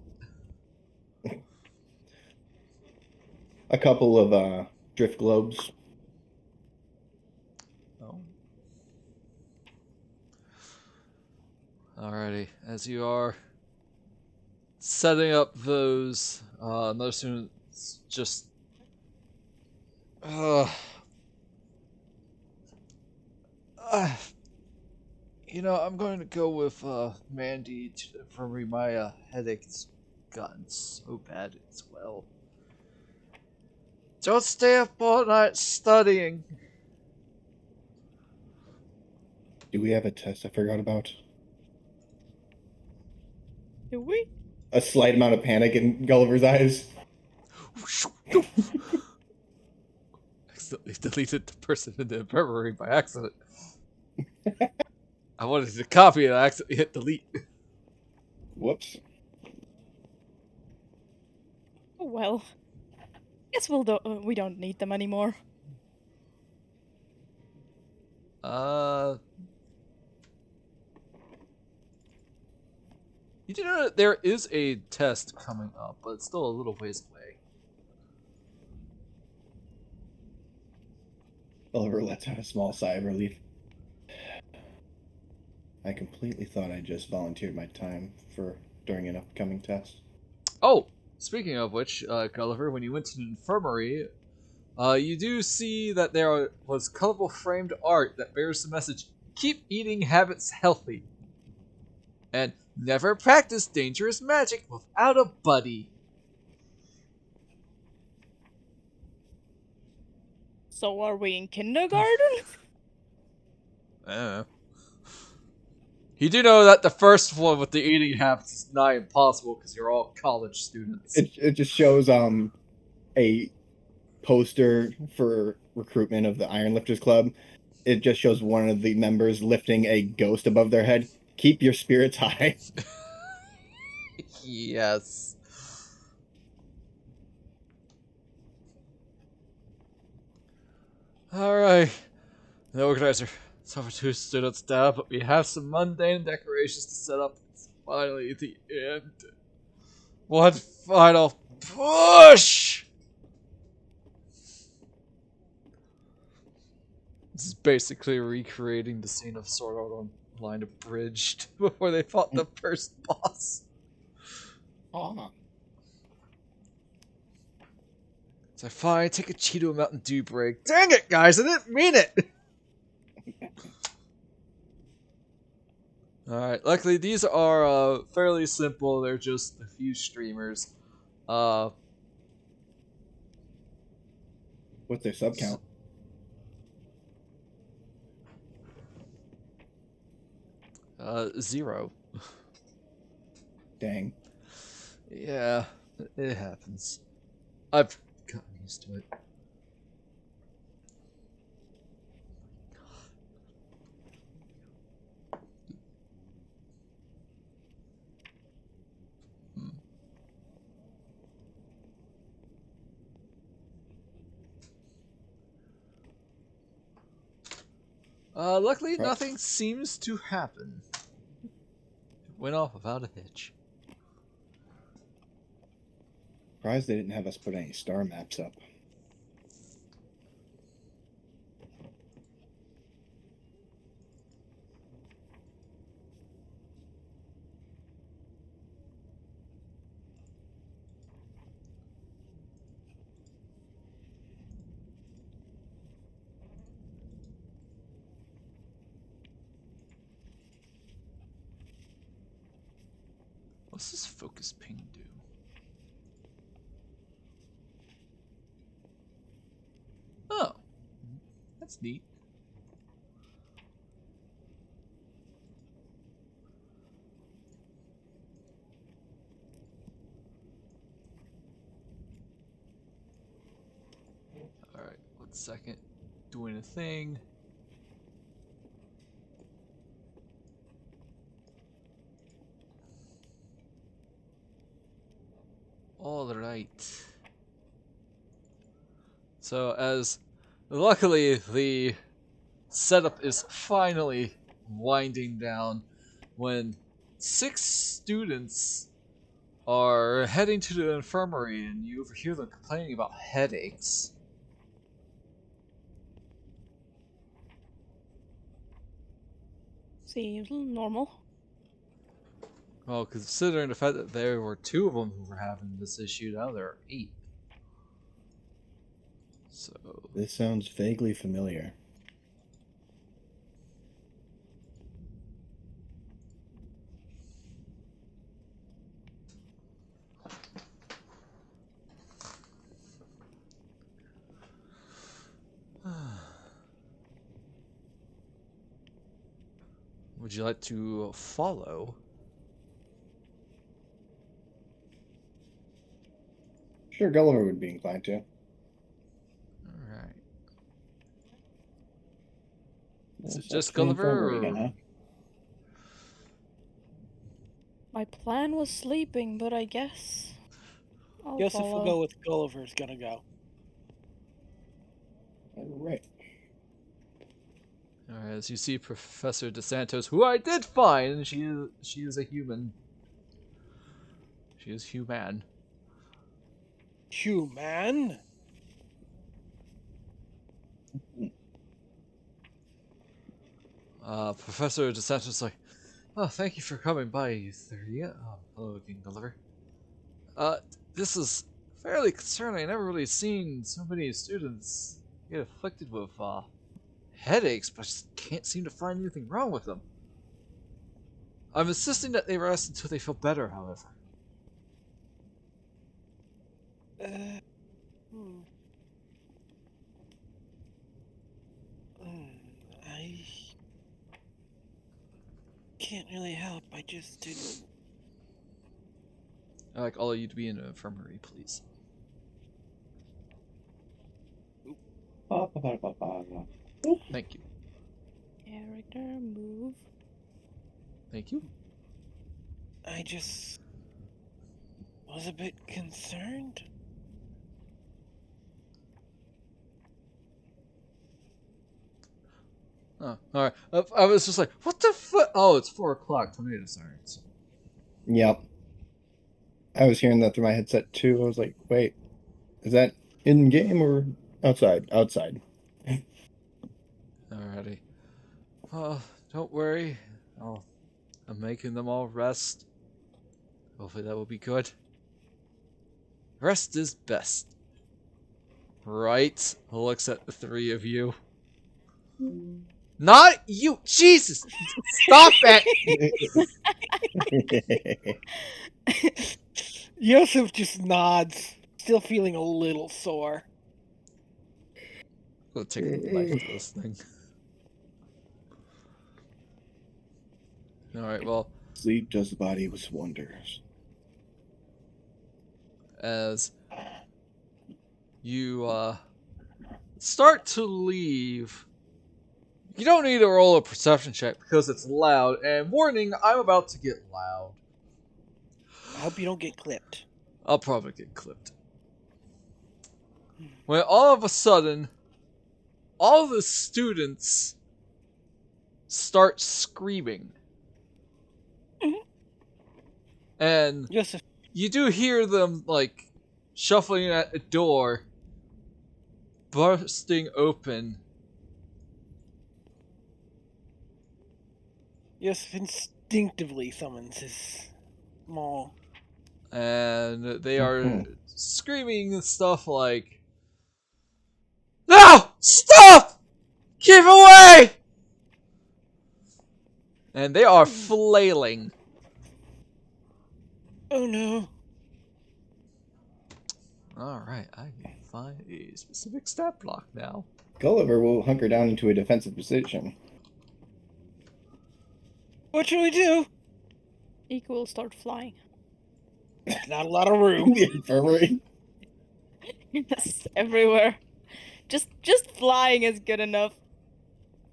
A couple of drift globes. Oh. Alrighty, as you are setting up those, another student's just you know, I'm going to go with Mandy to the infirmary. My headache's gotten so bad as well. Don't stay up all night studying. Do we have a test I forgot about? Do we? A slight amount of panic in Gulliver's eyes. Accidentally deleted the person in the infirmary by accident. I wanted to copy it, I accidentally hit delete. Whoops. Oh well. Guess we don't need them anymore. You do know that there is a test coming up, but it's still a little ways away. Gulliver lets out a small sigh of relief. I completely thought I just volunteered my time during an upcoming test. Oh, speaking of which, Gulliver, when you went to the infirmary, You do see that there was colorful framed art that bears the message, keep eating habits healthy. And never practice dangerous magic without a buddy. So are we in kindergarten? I don't know. You do know that the first one with the eating habits is nigh impossible because you're all college students. It just shows a poster for recruitment of the Iron Lifters Club. It just shows one of the members lifting a ghost above their head. Keep your spirits high. Yes. Alright. The organizer. It's over 2 students down, but we have some mundane decorations to set up. It's finally the end. One final push! This is basically recreating the scene of Sword Art Online Abridged before they fought the first boss. Aw. So fine, take a Cheeto Mountain Dew break. Dang it, guys, I didn't mean it! Alright, luckily these are fairly simple. They're just a few streamers. What's their sub count? Zero. Dang. Yeah, it happens. I've gotten used to it. Luckily, nothing seems to happen. It went off without a hitch. Surprised they didn't have us put any star maps up. What's this focus ping do? Oh, that's neat. Alright, 1 second. Doing a thing. Alright. So as luckily the setup is finally winding down when 6 students are heading to the infirmary and you overhear them complaining about headaches. Seems normal. Well, considering the fact that there were 2 of them who were having this issue, now there are 8. So This sounds vaguely familiar. would you like to follow? Sure, Gulliver would be inclined to. Alright. Well, Is it so just it's the Gulliver? infirmary, Or... huh? My plan was sleeping, but I guess I'll Yoseff follow. will go with Gulliver's gonna go. Right. Alright, as you see Professor DeSantos, who I did find, she is a human. She is human. Human? Professor DeSantos is like, oh, thank you for coming by, you 30. Hello again, Gulliver. This is fairly concerning. I never really seen so many students get afflicted with headaches, but I just can't seem to find anything wrong with them. I'm insisting that they rest until they feel better, however. Hmm. I can't really help. I just didn't. I'd like all of you to be in an infirmary, please. Thank you. Character move. Thank you. I just was a bit concerned. Oh, alright. I was just like, what the fuck? Oh, it's 4 o'clock. Tornado sirens. Yep. I was hearing that through my headset too. I was like, wait, is that in game or outside? Outside. Alrighty. Don't worry. I'm making them all rest. Hopefully that will be good. Rest is best. Right? Looks at the 3 of you. Not you! Jesus! Stop it! Yoseff just nods, still feeling a little sore. I'll take a knife to this thing. Alright, well, Sleep does the body with wonders. as you start to leave, you don't need to roll a perception check because it's loud. And warning, I'm about to get loud. I hope you don't get clipped. I'll probably get clipped. When all of a sudden, all the students start screaming. And Yoseff, you do hear them, like, shuffling at a door, bursting open. Yoseff instinctively summons his maul. And they are screaming stuff like, "No! Stop! Give away!" And they are flailing. Oh no. Alright, I can find a specific stat block now. Gulliver will hunker down into a defensive position. What should we do? Eco will start flying. Not a lot of room. The infirmary. Yes, everywhere. Just flying is good enough.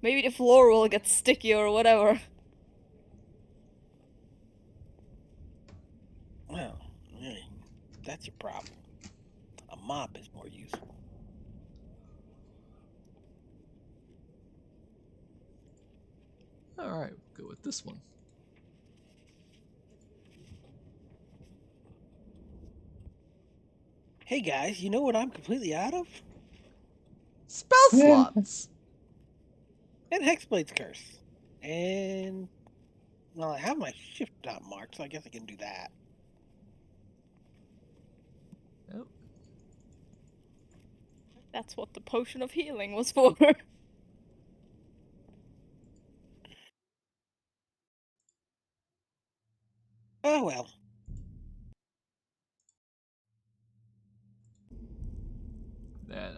Maybe the floor will get sticky or whatever. Well, that's your problem. A mop is more useful. Alright, we'll go with this one. Hey guys, you know what I'm completely out of? Spell slots! And Hexblade's Curse. And, well, I have my shift dot marked, so I guess I can do that. Yep. That's what the potion of healing was for. Oh well. And,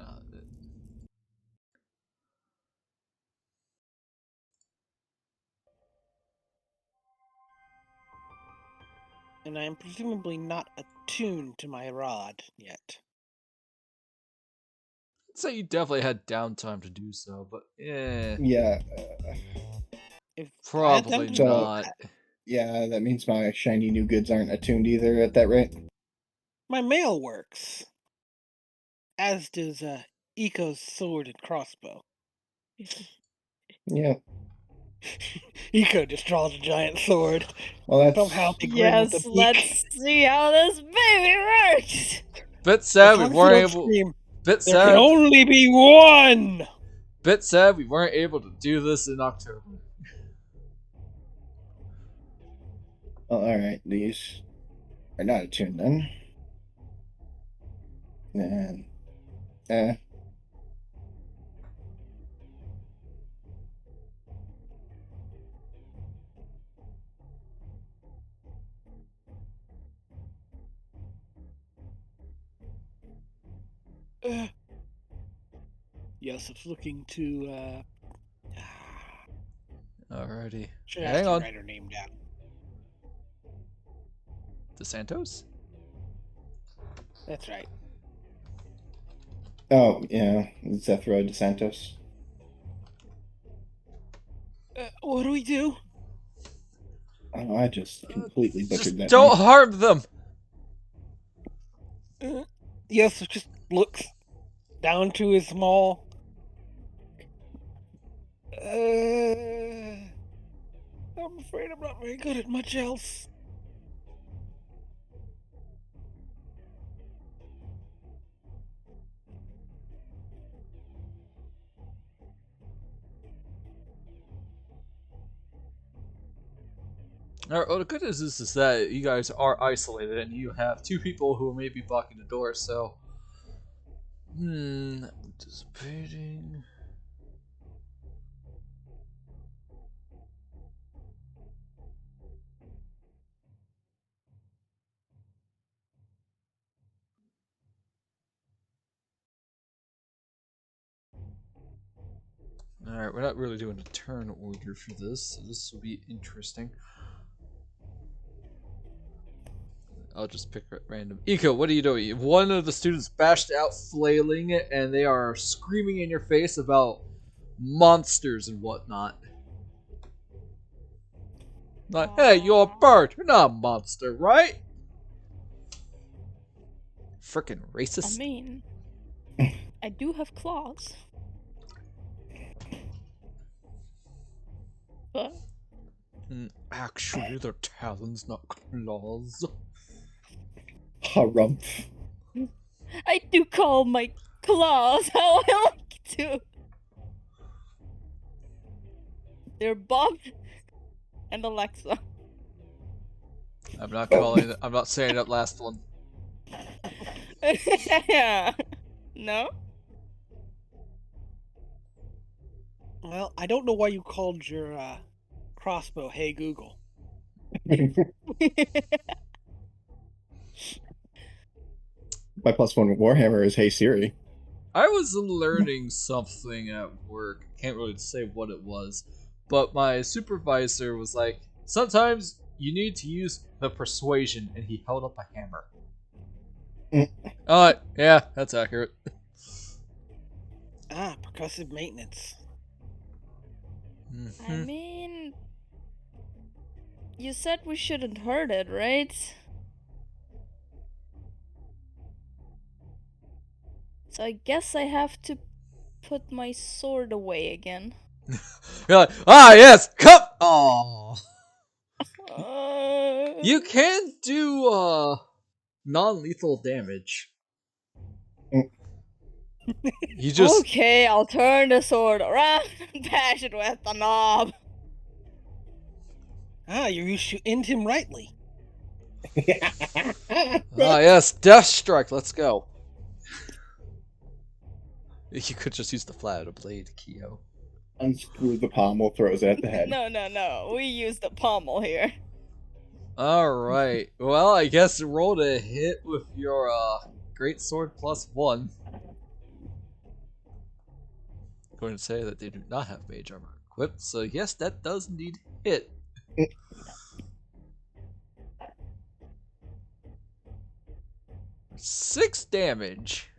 And I am presumably not attuned to my rod yet. I'd say you definitely had downtime to do so, but Yeah. If I had probably them to So- not. Yeah, that means my shiny new goods aren't attuned either at that rate. my mail works. As does Eco's sword and crossbow. Yeah. Eco just draws a giant sword. Well, that's Somehow they grin with Yes, the beak. let's see how this baby works. Bit As sad we long as you weren't don't able. scream, Bit there can sad. only be one! Bit sad we weren't able to do this in October. well, all right. These are not attuned then. Man. Eh. Yosef's looking to. Alrighty. Should Hang have to on. write her name down. DeSantos? That's right. Oh, yeah. Zethra DeSantos. What do we do? Oh, I just completely butchered Just that don't name. harm them! Yosef just looks down to his small. I'm afraid I'm not very good at much else. Alright, well, the good news is that you guys are isolated and you have two people who may be blocking the door, so. Anticipating. Alright, we're not really doing a turn order for this, so this will be interesting. I'll just pick at random. Eco, what are you doing? One of the students bashed out, flailing, and they are screaming in your face about monsters and whatnot. Like, hey, you're a bird. You're not a monster, right? Frickin' I racist. mean, I do have claws. But Actually, they're talons, not claws. Harumph. I do call my claws how I like to. They're Bob and Alexa. I'm not calling it. I'm not saying that last one. Yeah. No? Well, I don't know why you called your crossbow Hey Google. My +1 Warhammer is Hey Siri. I was learning something at work. Can't really say what it was, but my supervisor was like, sometimes you need to use the persuasion, and he held up a hammer. Yeah, that's accurate. Percussive maintenance. I mean, you said we shouldn't hurt it, right? So I guess I have to put my sword away again. You're like, yes, come. Oh, you Uh, can do non-lethal damage. You just Okay, I'll turn the sword around and bash it with the knob. You used to end him rightly. yes, death strike. Let's go. You could just use the flat of the blade, Kyo. Unscrew the pommel, throws it at the head. No. We use the pommel here. Alright. Well, I guess roll to hit with your great sword +1. I'm going to say that they do not have mage armor equipped, so yes, that does indeed hit. 6 damage.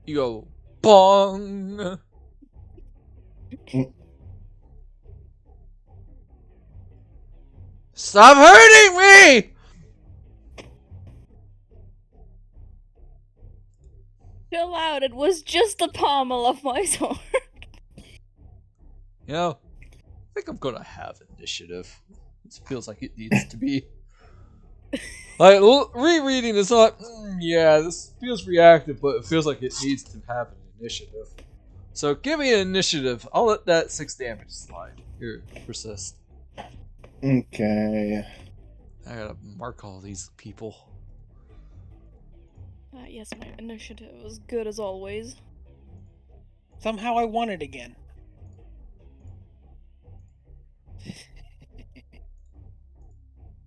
You go bong. Stop hurting me! Chill out, it was just the pommel of my sword. You know, I think I'm gonna have initiative. This feels like it needs to be. Like, rereading is not, yeah, this feels reactive, but it feels like it needs to have an initiative. So give me an initiative. I'll let that 6 damage slide. Here, persist. Okay. I gotta mark all these people. Yes, my initiative was good as always. Somehow I won it again.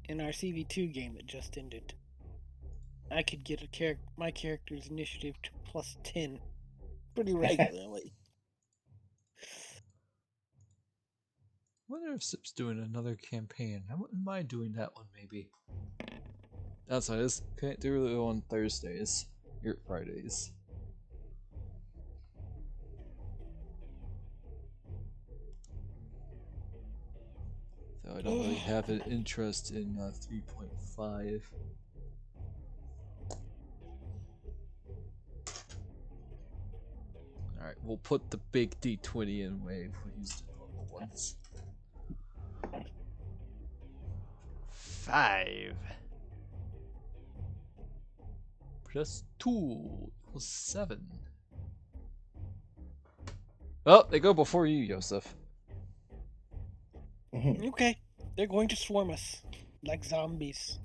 In our CV2 game that just ended, I could get my character's initiative to +10 pretty regularly. I wonder if Sip's doing another campaign. I wouldn't mind doing that one, maybe. That's what it is. Can't do it on Thursdays. Or Fridays. Though I don't really have an interest in 3.5. Alright, we'll put the big D20 in wave. We'll use the normal ones. 5 plus 2 equals 7. Oh, they go before you, Yoseff. Okay, they're going to swarm us like zombies.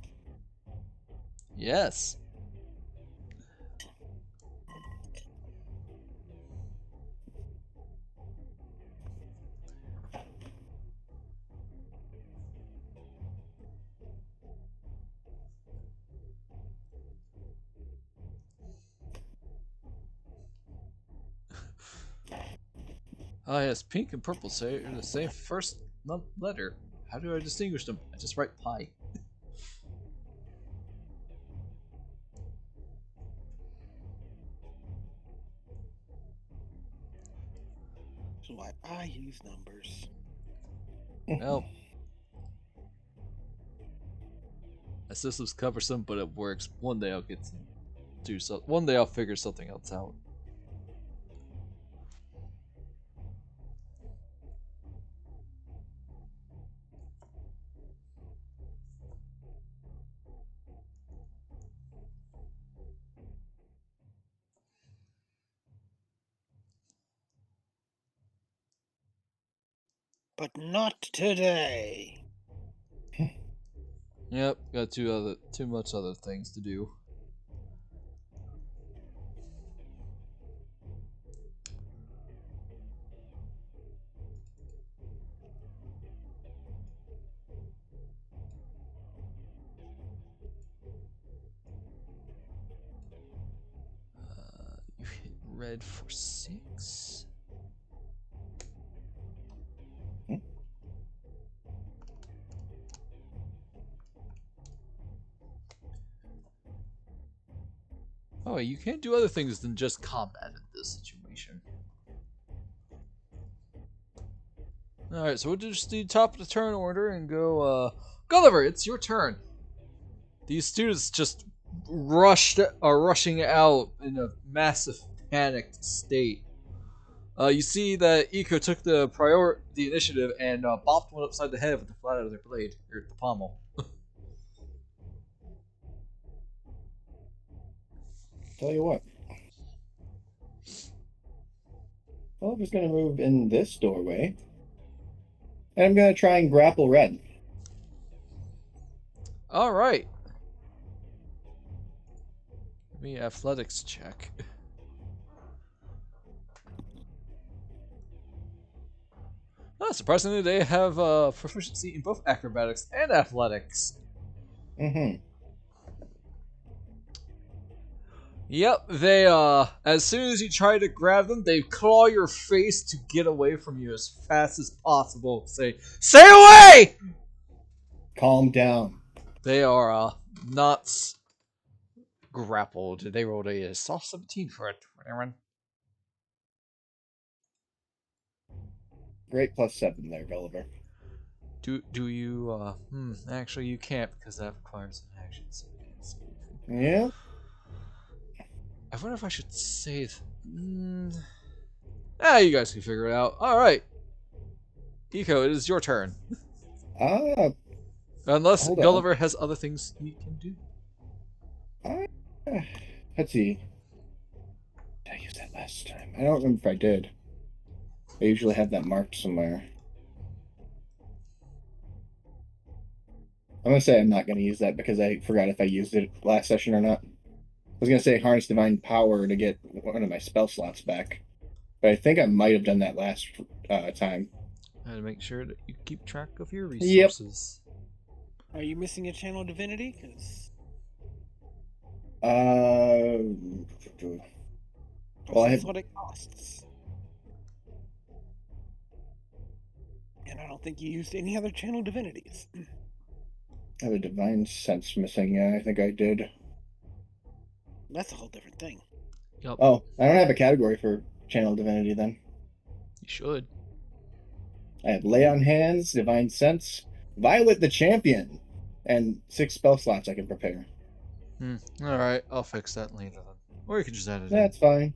Yes. Ah, yes, pink and purple say the same first letter. How do I distinguish them? I just write pi. That's why I use numbers. Well, my system's cumbersome, but it works. One day I'll get to do so. One day I'll figure something else out. But not today. Yep, got too much other things to do. You hit red for 6. Oh, you can't do other things than just combat in this situation. Alright, so we'll just do top of the turn order and go, Gulliver, it's your turn. These students just are rushing out in a massive panicked state. You see that Eco took the initiative and bopped one upside the head with the flat of their blade, or the pommel. Tell you what. Well, I'm just going to move in this doorway. And I'm going to try and grapple red. Alright. Give me an athletics check. Oh, surprisingly, they have proficiency in both acrobatics and athletics. Yep, they, as soon as you try to grab them, they claw your face to get away from you as fast as possible. Say, stay away! Calm down. They are, not grappled. They rolled a soft 17 for it. Aaron. Great +7 there, Gulliver. Do you, actually you can't because that requires an action, so you can't save. Yeah? I wonder if I should save. You guys can figure it out. Alright. Eco, it is your turn. Unless Gulliver has other things he can do. Let's see. Did I use that last time? I don't remember if I did. I usually have that marked somewhere. I'm going to say I'm not going to use that because I forgot if I used it last session or not. was gonna say harness divine power to get one of my spell slots back, but I think I might have done that last time. I had to make sure that you keep track of your Yep. resources. Are you missing a channel divinity? Because Well, I that's have what it costs. And I don't think you used any other channel divinities. a divine sense missing. Yeah, I think I did. That's a whole different thing. Yep. Oh, I don't have a category for channel divinity then. You should. I have lay on hands, divine sense, Violet the champion, and 6 spell slots I can prepare. Alright, I'll fix that later then. Or you can just add it That's fine.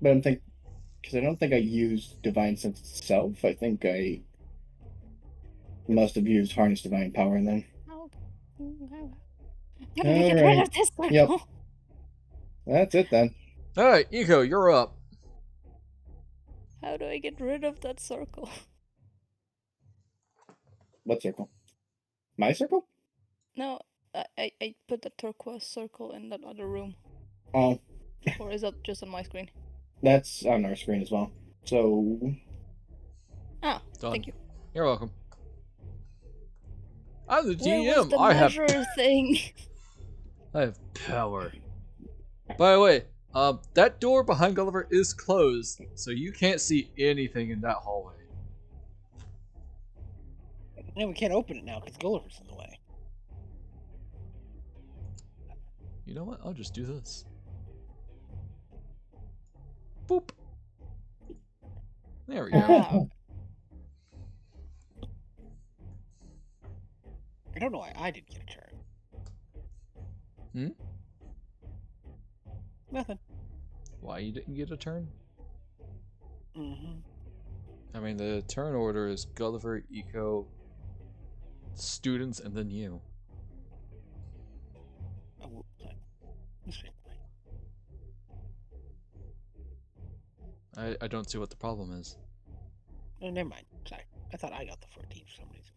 But because I don't think I used divine sense itself. I think I must have used harness divine power then. How do we get rid of this circle? Yep. That's it then. Alright, Eco, you're up. How do I get rid of that circle? What circle? My circle? No, I put the turquoise circle in that other room. Oh, Or is that just on my screen? that's on our screen as well. So, Ah, Done. thank you. You're welcome. I'm the Where DM. was the I have measure thing? I have power. By the way, that door behind Gulliver is closed, so you can't see anything in that hallway. Yeah, we can't open it now because Gulliver's in the way. You know what? I'll just do this. Boop. There we go. Ah, I don't know why I didn't get a turn. Nothing. Why you didn't get a turn? Mm-hmm. I mean, the turn order is Gulliver, Eco, students, and then you. Oh, this way. I don't see what the problem is. Oh, never mind. Sorry. I thought I got the 14 for some reason.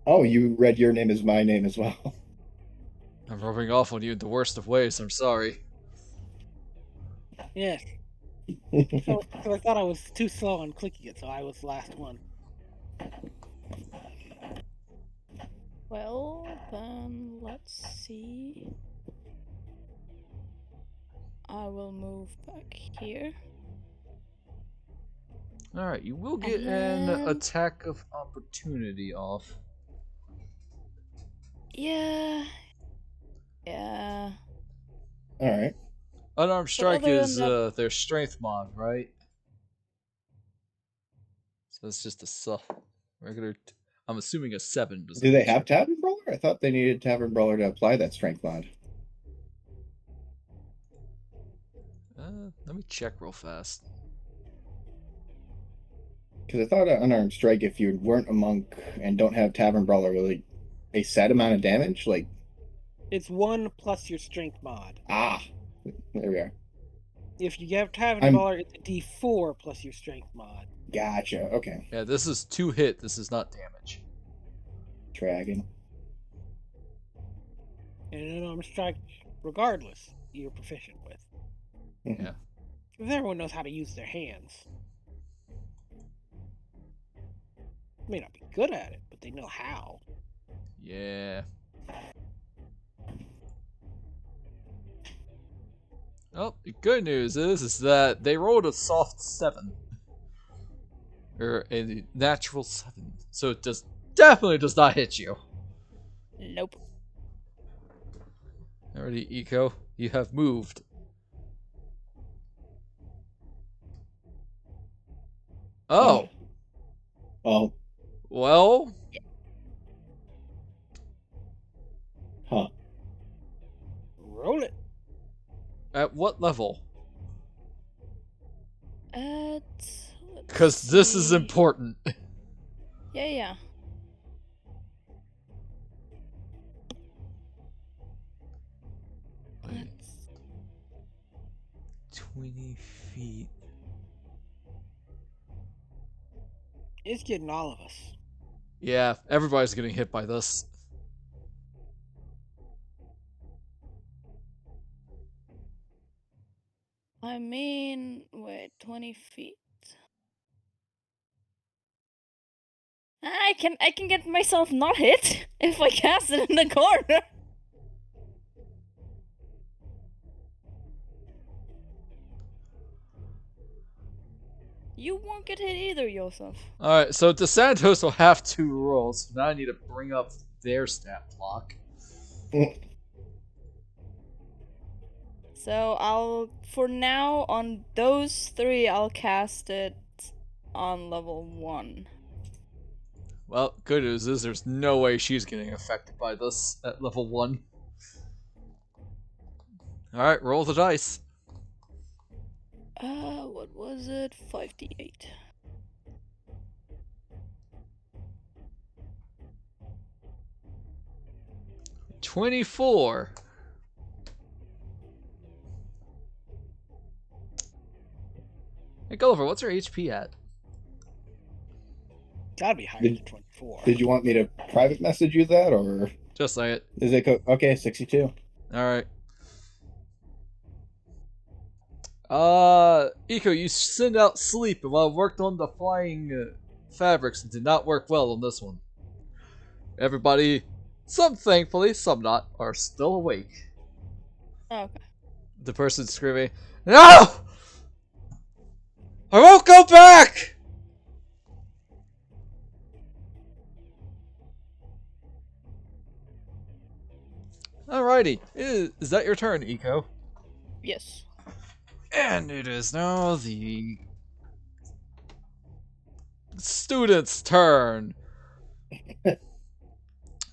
oh, you read your name as my name as well. I'm rubbing off on you in the worst of ways. I'm sorry. Yes. So I thought I was too slow on clicking it, so I was the last one. well, then let's see. I will move back here. Alright, you will get And an then- attack of opportunity off. Yeah. Yeah. Alright. Unarmed strike other than is that- their strength mod, right? So it's just a regular. I'm assuming a 7. Do they have Tavern Brawler? I thought they needed Tavern Brawler to apply that strength mod. Let me check real fast. Because I thought unarmed strike, if you weren't a monk and don't have Tavern Brawler, really a set amount of damage? Like, It's 1 plus your strength mod. there we are. If you have Tavern I'm- Brawler, it's a D4 plus your strength mod. Gotcha. Okay. Yeah, this is 2 hit. This is not damage. Dragon. And an unarmed strike, regardless, you're proficient with. Yeah. Because everyone knows how to use their hands. May not be good at it, but they know how. Yeah. Well, the good news is that they rolled a soft 7. Or a natural 7. So it definitely does not hit you. Nope. Alrighty, Eco, you have moved. Oh, Oh. well, Huh. Roll it. at what level? Let's Because this is see. important. Yeah. Wait, Let's 20 feet. It's getting all of us. Yeah, everybody's getting hit by this. I mean, wait, 20 feet. I can get myself not hit if I cast it in the corner. You won't get hit either, Yoseff. Alright, so DeSantos will have 2 rolls. So now I need to bring up their stat block. So I'll, for now, on those 3, I'll cast it on level 1. Well, good news is there's no way she's getting affected by this at level 1. Alright, roll the dice. What was it? 5d8. $24. Hey Gulliver, what's your HP at? Gotta be higher than 24. Did you want me to private message you that, or Just say it. is it okay? 62. Alright. Eco, you sent out sleep while I worked on the flying fabrics and did not work well on this one. Everybody, some thankfully, some not, are still awake. Oh, okay. The person screaming, "No! I won't go back!" Alrighty, is that your turn, Eco? Yes. And it is now the student's turn.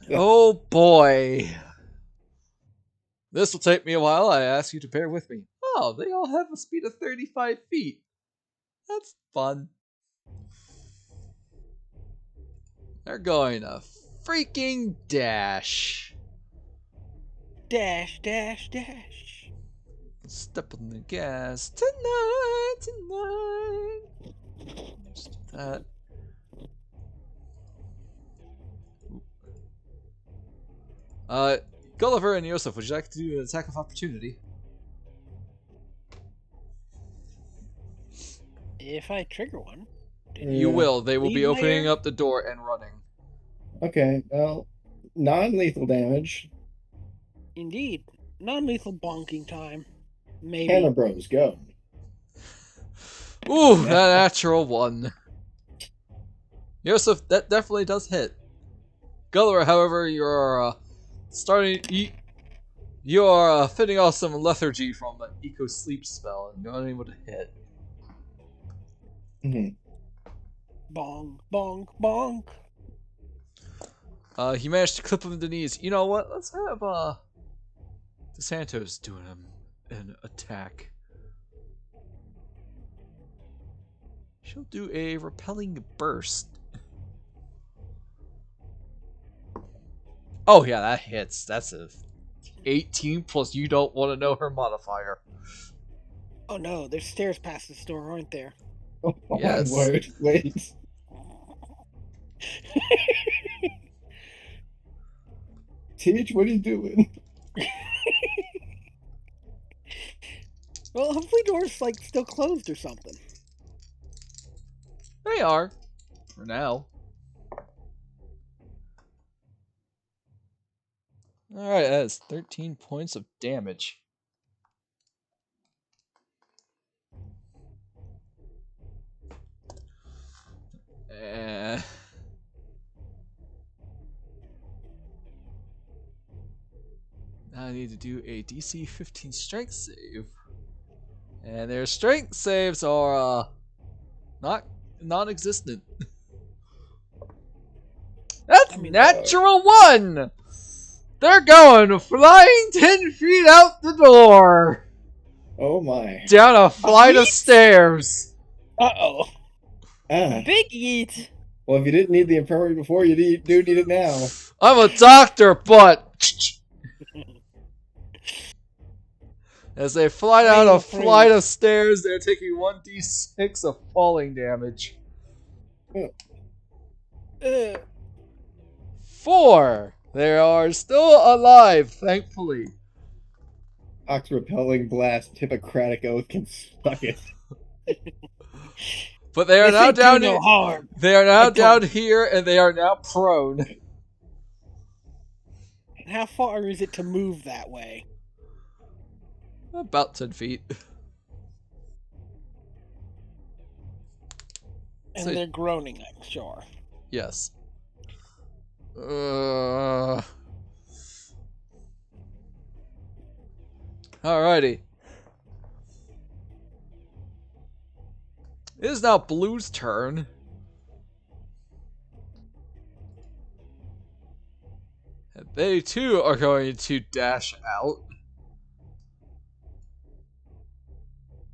Oh boy. This will take me a while. I ask you to bear with me. Oh, they all have a speed of 35 feet. That's fun. They're going to freaking dash. Dash, dash, dash. Step on the gas tonight, tonight. Just do that. Gulliver and Yoseff, would you like to do an attack of opportunity? If I trigger one. You will. They will be Leave my opening air. up the door and running. Okay, well, non-lethal damage. Indeed. Non-lethal bonking time. Maybe. Hammer Bros, go. Ooh, that natural one. Yoseff, that definitely does hit. Gulliver, however, you're you're fitting off some lethargy from an eco sleep spell and you're unable to hit. Bonk, bonk, bonk. He managed to clip him in the knees. You know what? Let's have DeSantos doing an attack. She'll do a repelling burst. Oh yeah, that hits. That's a 18 plus you don't want to know her modifier. Oh no, there's stairs past this door, aren't there? Oh my Yes. word, wait. Teach, what are you doing? Well, hopefully doors like still closed or something. They are. For now. Alright, that is 13 points of damage. Now I need to do a DC 15 strength save. And their strength saves are not non-existent. That's natural 1! They're going flying 10 feet out the door! Oh my. Down a flight of stairs! Uh-oh. Big eat. Well, if you didn't need the infirmary before, you do need it now. I'm a doctor, but... As they fly down a flight of stairs, they're taking 1d6 of falling damage. 4! They are still alive, thankfully. Ox repelling blast, Hippocratic oath can suck it. But they are This now ain't do down no here. harm. They are I now told down you. here, and they are now prone. And how far is it to move that way? About 10 feet. And So, they're groaning, I'm sure. yes. Alrighty. It is now Blue's turn. And they too are going to dash out.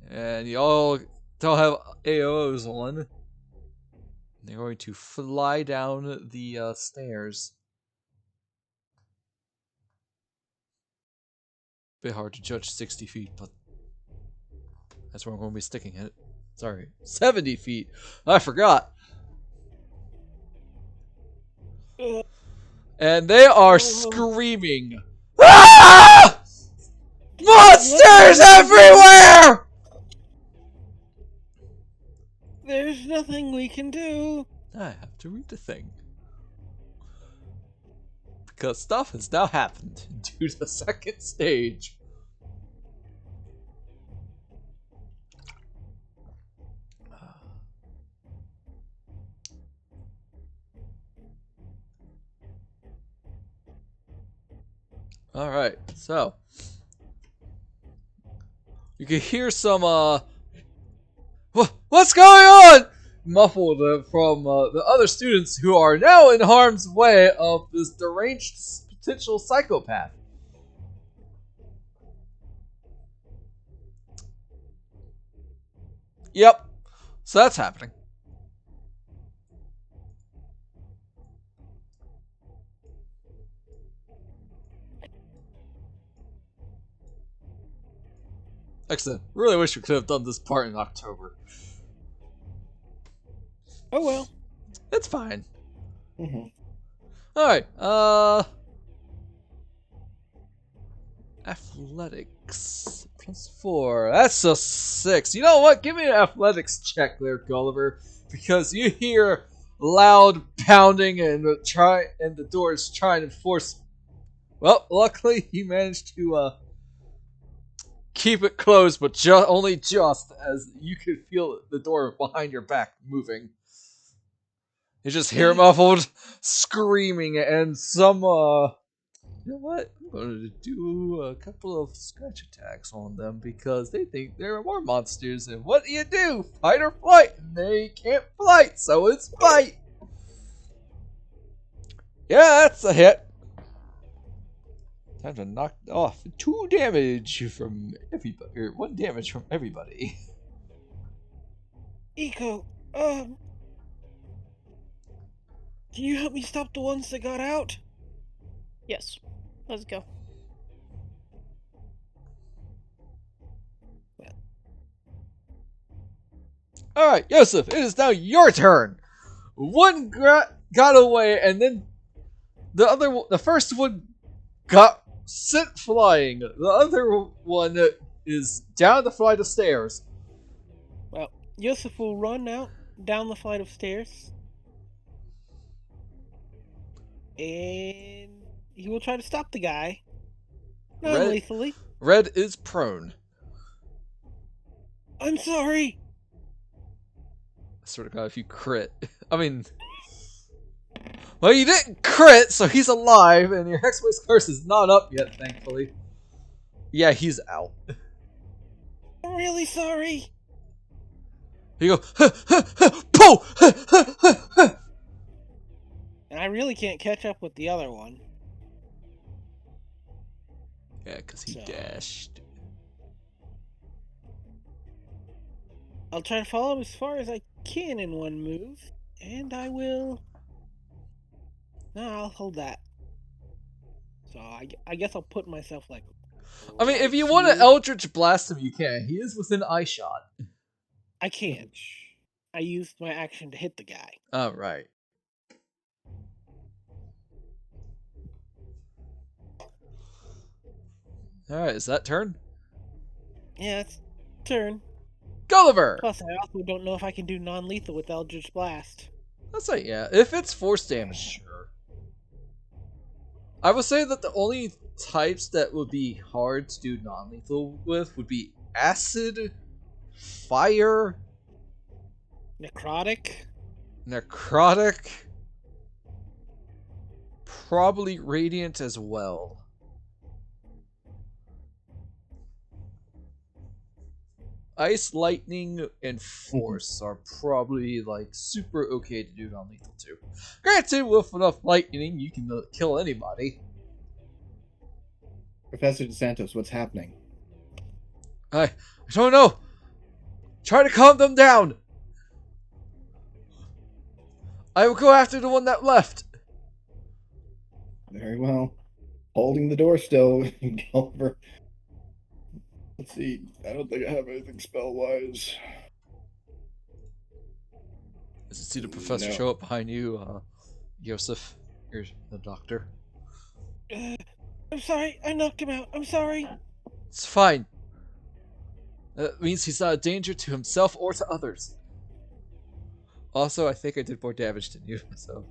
And y'all don't have AOs on. They're going to fly down the stairs. Bit hard to judge 60 feet, but that's where I'm going to be sticking it. Sorry, 70 feet. I forgot. And they are screaming. Ah! Monsters everywhere! There's nothing we can do. I have to read the thing. Because stuff has now happened due to the second stage. Alright, so. You can hear some, what's going on? Muffled from the other students who are now in harm's way of this deranged potential psychopath. Yep, so that's happening. Excellent. Really wish we could have done this part in October. Oh well. It's fine. Mm-hmm. Alright, athletics. +4. That's a 6. You know what? Give me an athletics check there, Gulliver. Because you hear loud pounding and the door is trying to force. Well, luckily he managed to keep it closed, but only just as you could feel the door behind your back moving. You just hear muffled screaming and some you know what? I'm going to do a couple of scratch attacks on them because they think there are more monsters. And what do? Fight or flight? And they can't fight, so it's fight. Yeah, that's a hit. Time to knock off 2 damage from everybody, or 1 damage from everybody. Eco, can you help me stop the ones that got out? Yes. Let's go. Alright, Yoseff, it is now your turn. One got away, and then the first one got sent flying. The other one is down the flight of stairs. Well, Yoseff will run out down the flight of stairs. And he will try to stop the guy. Non-lethally. Red is prone. I'm sorry. I sort of got if you crit. I mean, well, you didn't crit, so he's alive, and your Hexblade's curse is not up yet, thankfully. Yeah, he's out. I'm really sorry. You go, pooh! And I really can't catch up with the other one. Yeah, because he So. dashed. I'll try to follow him as far as I can in one move. And I will... No, I'll hold that. So I guess I'll put myself like... I mean, if you right want to here. Eldritch Blast him, you can. He is within eye shot. I can't. I used my action to hit the guy. Oh, right. Alright, is that turn? Yeah, it's turn. Gulliver! Plus, I also don't know if I can do non-lethal with Eldritch Blast. Let's say, yeah. If it's force damage, sure. I would say that the only types that would be hard to do non-lethal with would be acid, fire, Necrotic? necrotic, probably radiant as well. Ice, lightning, and force are probably like super okay to do non-lethal too. Granted, with enough lightning, you can kill anybody. Professor DeSantos, what's happening? I don't know. Try to calm them down. I will go after the one that left. Very well. Holding the door still, Gulliver. Let's see. I don't think I have anything spell-wise. As you see the professor No. show up behind you, Yoseff, here's the doctor. I'm sorry, I knocked him out. I'm sorry. It's fine. That means he's not a danger to himself or to others. Also, I think I did more damage than you, so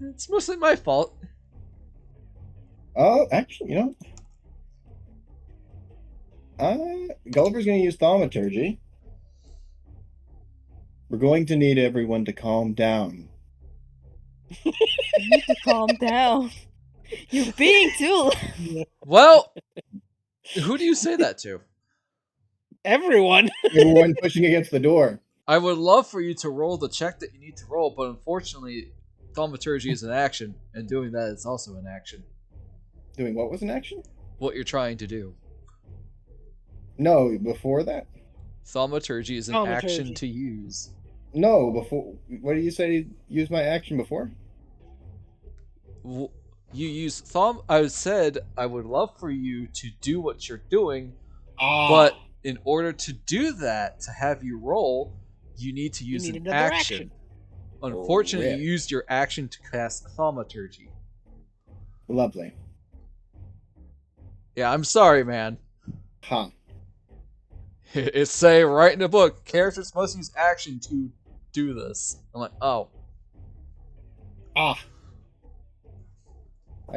it's mostly my fault. Oh, actually, Gulliver's going to use thaumaturgy. We're going to need everyone to calm down. You need to calm down. You're being too. Well, who do you say that to? Everyone. Everyone pushing against the door. I would love for you to roll the check that you need to roll, but unfortunately, thaumaturgy is an action, and doing that is also an action. Doing what was an action? What you're trying to do. No, before that. Thaumaturgy is an action to use. No, before. What did you say? Use my action before? You use I said I would love for you to do what you're doing, but in order to do that, to have you roll, you need to use an action. Unfortunately, you used your action to cast thaumaturgy. Lovely. Yeah, I'm sorry, man. Huh. It's say right in the book, characters must use action to do this. I'm like, oh. I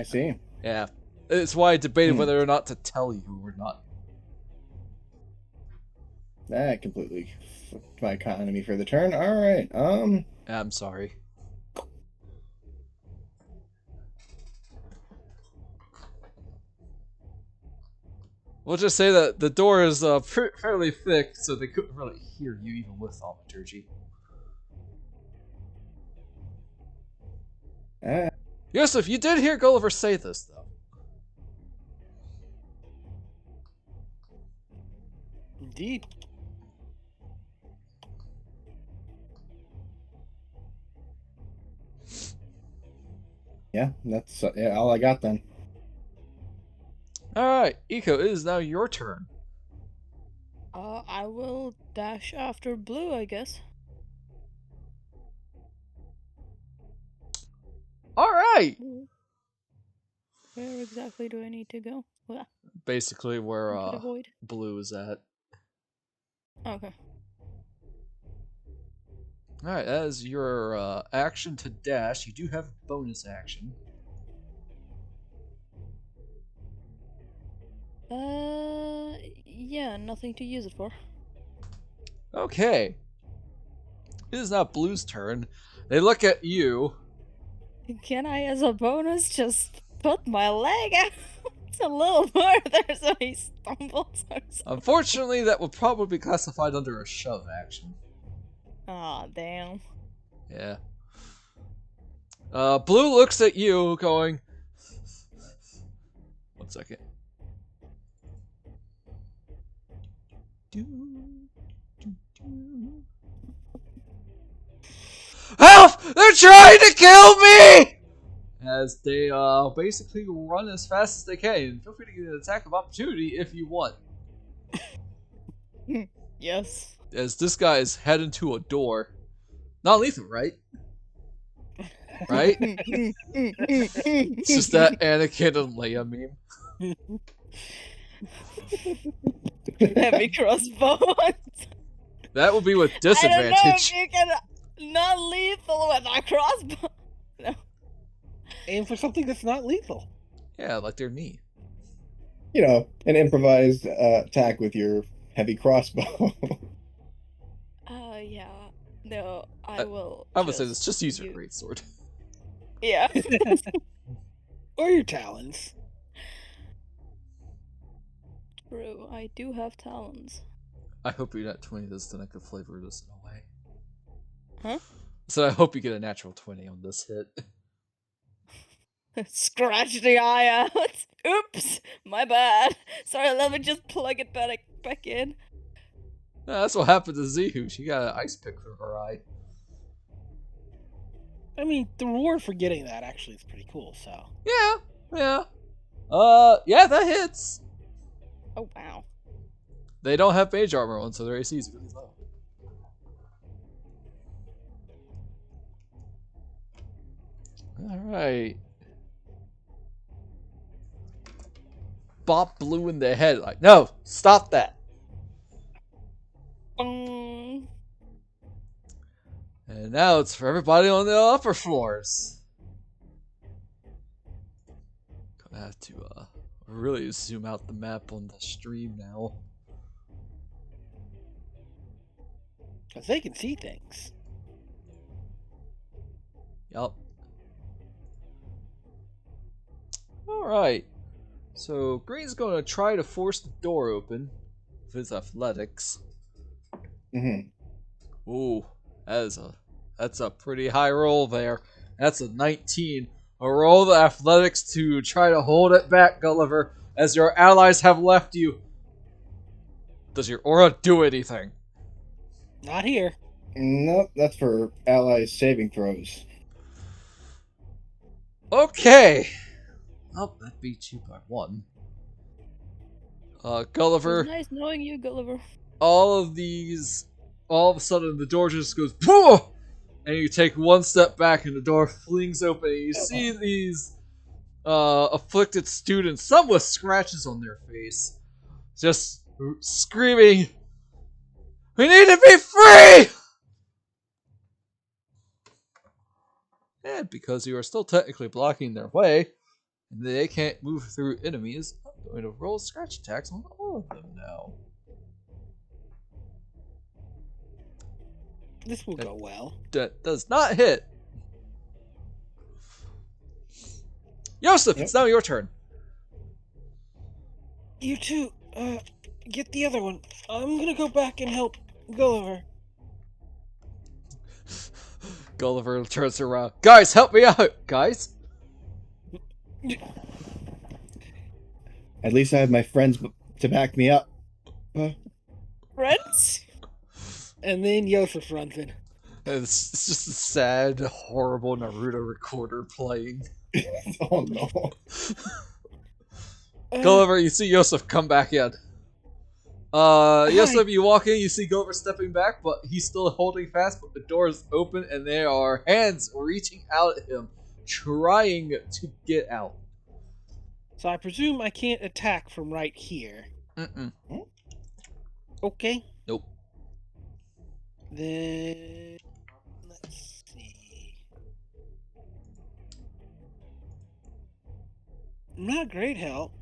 see. Yeah. It's why I debated whether or not to tell you or not. That completely fucked my economy for the turn. Alright, I'm sorry. We'll just say that the door is fairly thick, so they couldn't really hear you even with thaumaturgy. Yoseff, you did hear Gulliver say this, though. Indeed. Yeah, that's all I got then. Alright, Eco, it is now your turn. I will dash after Blue, I guess. Alright! Where exactly do I need to go? Well, Basically where avoid. Blue is at. Okay. Alright, that is your action to dash. You do have a bonus action. Yeah, nothing to use it for. Okay. It is now Blue's turn. They look at you. Can I, as a bonus, just put my leg out a little further so he stumbles or something? Unfortunately, that would probably be classified under a shove action. Aw, damn. Yeah. Blue looks at you going... 1 second. Help! They're trying to kill me! As they basically run as fast as they can. Feel free to get an attack of opportunity if you want. Yes. As this guy is heading to a door. Not lethal, right? Right? It's just that Anakin and Leia meme. Heavy crossbow. That would be with I don't know if disadvantage. you can non-lethal with a crossbow. No. Aim for something that's not lethal. Yeah, like their knee. You know, an improvised attack with your heavy crossbow. Yeah. No, I will. I would say this. Just use your use- greatsword. Yeah. Or your talons. True, I do have talons. I hope you get 20 this, then I could flavor this in a way. Huh? So I hope you get a natural 20 on this hit. Scratch the eye out. Oops, my bad. Sorry, let me just plug it back in. Yeah, that's what happened to Zihu. She got an ice pick through her eye. I mean, the reward for getting that actually is pretty cool, so. Yeah. Yeah, that hits. Oh wow. They don't have mage armor on, so their AC is really low. Alright. Bop Blue in the head, like, no, stop that. And now it's for everybody on the upper floors. Gonna have to really zoom out the map on the stream now. Because they can see things. Yup. Alright. So Green's gonna try to force the door open with his athletics. Mm-hmm. Ooh, that's a pretty high roll there. That's a 19. A roll the athletics to try to hold it back, Gulliver, as your allies have left you. Does your aura do anything? Not here. Nope, that's for allies saving throws. Okay. Oh, that beat you by 1. It Gulliver, was nice knowing you, Gulliver. all of a sudden the door just goes poof, and you take one step back and the door flings open and you see these afflicted students, some with scratches on their face, just screaming, "We need to be free!" And because you are still technically blocking their way, and they can't move through enemies, I'm going to roll scratch attacks on all of them now. This will go well. That does not hit. Yoseff, Yep. it's now your turn. You two, get the other one. I'm gonna go back and help Gulliver. Gulliver turns around. Guys, help me out! Guys? At least I have my friends to back me up. Friends? And then Yoseff runs in. It's just a sad, horrible Naruto recorder playing. Oh no. Gulliver, you see Yoseff come back in. Yoseff, you walk in, you see Gulliver stepping back, but he's still holding fast, but the door is open and there are hands reaching out at him, trying to get out. So I presume I can't attack from right here. Mm-mm. Okay. Nope. Then let's see. Not great help,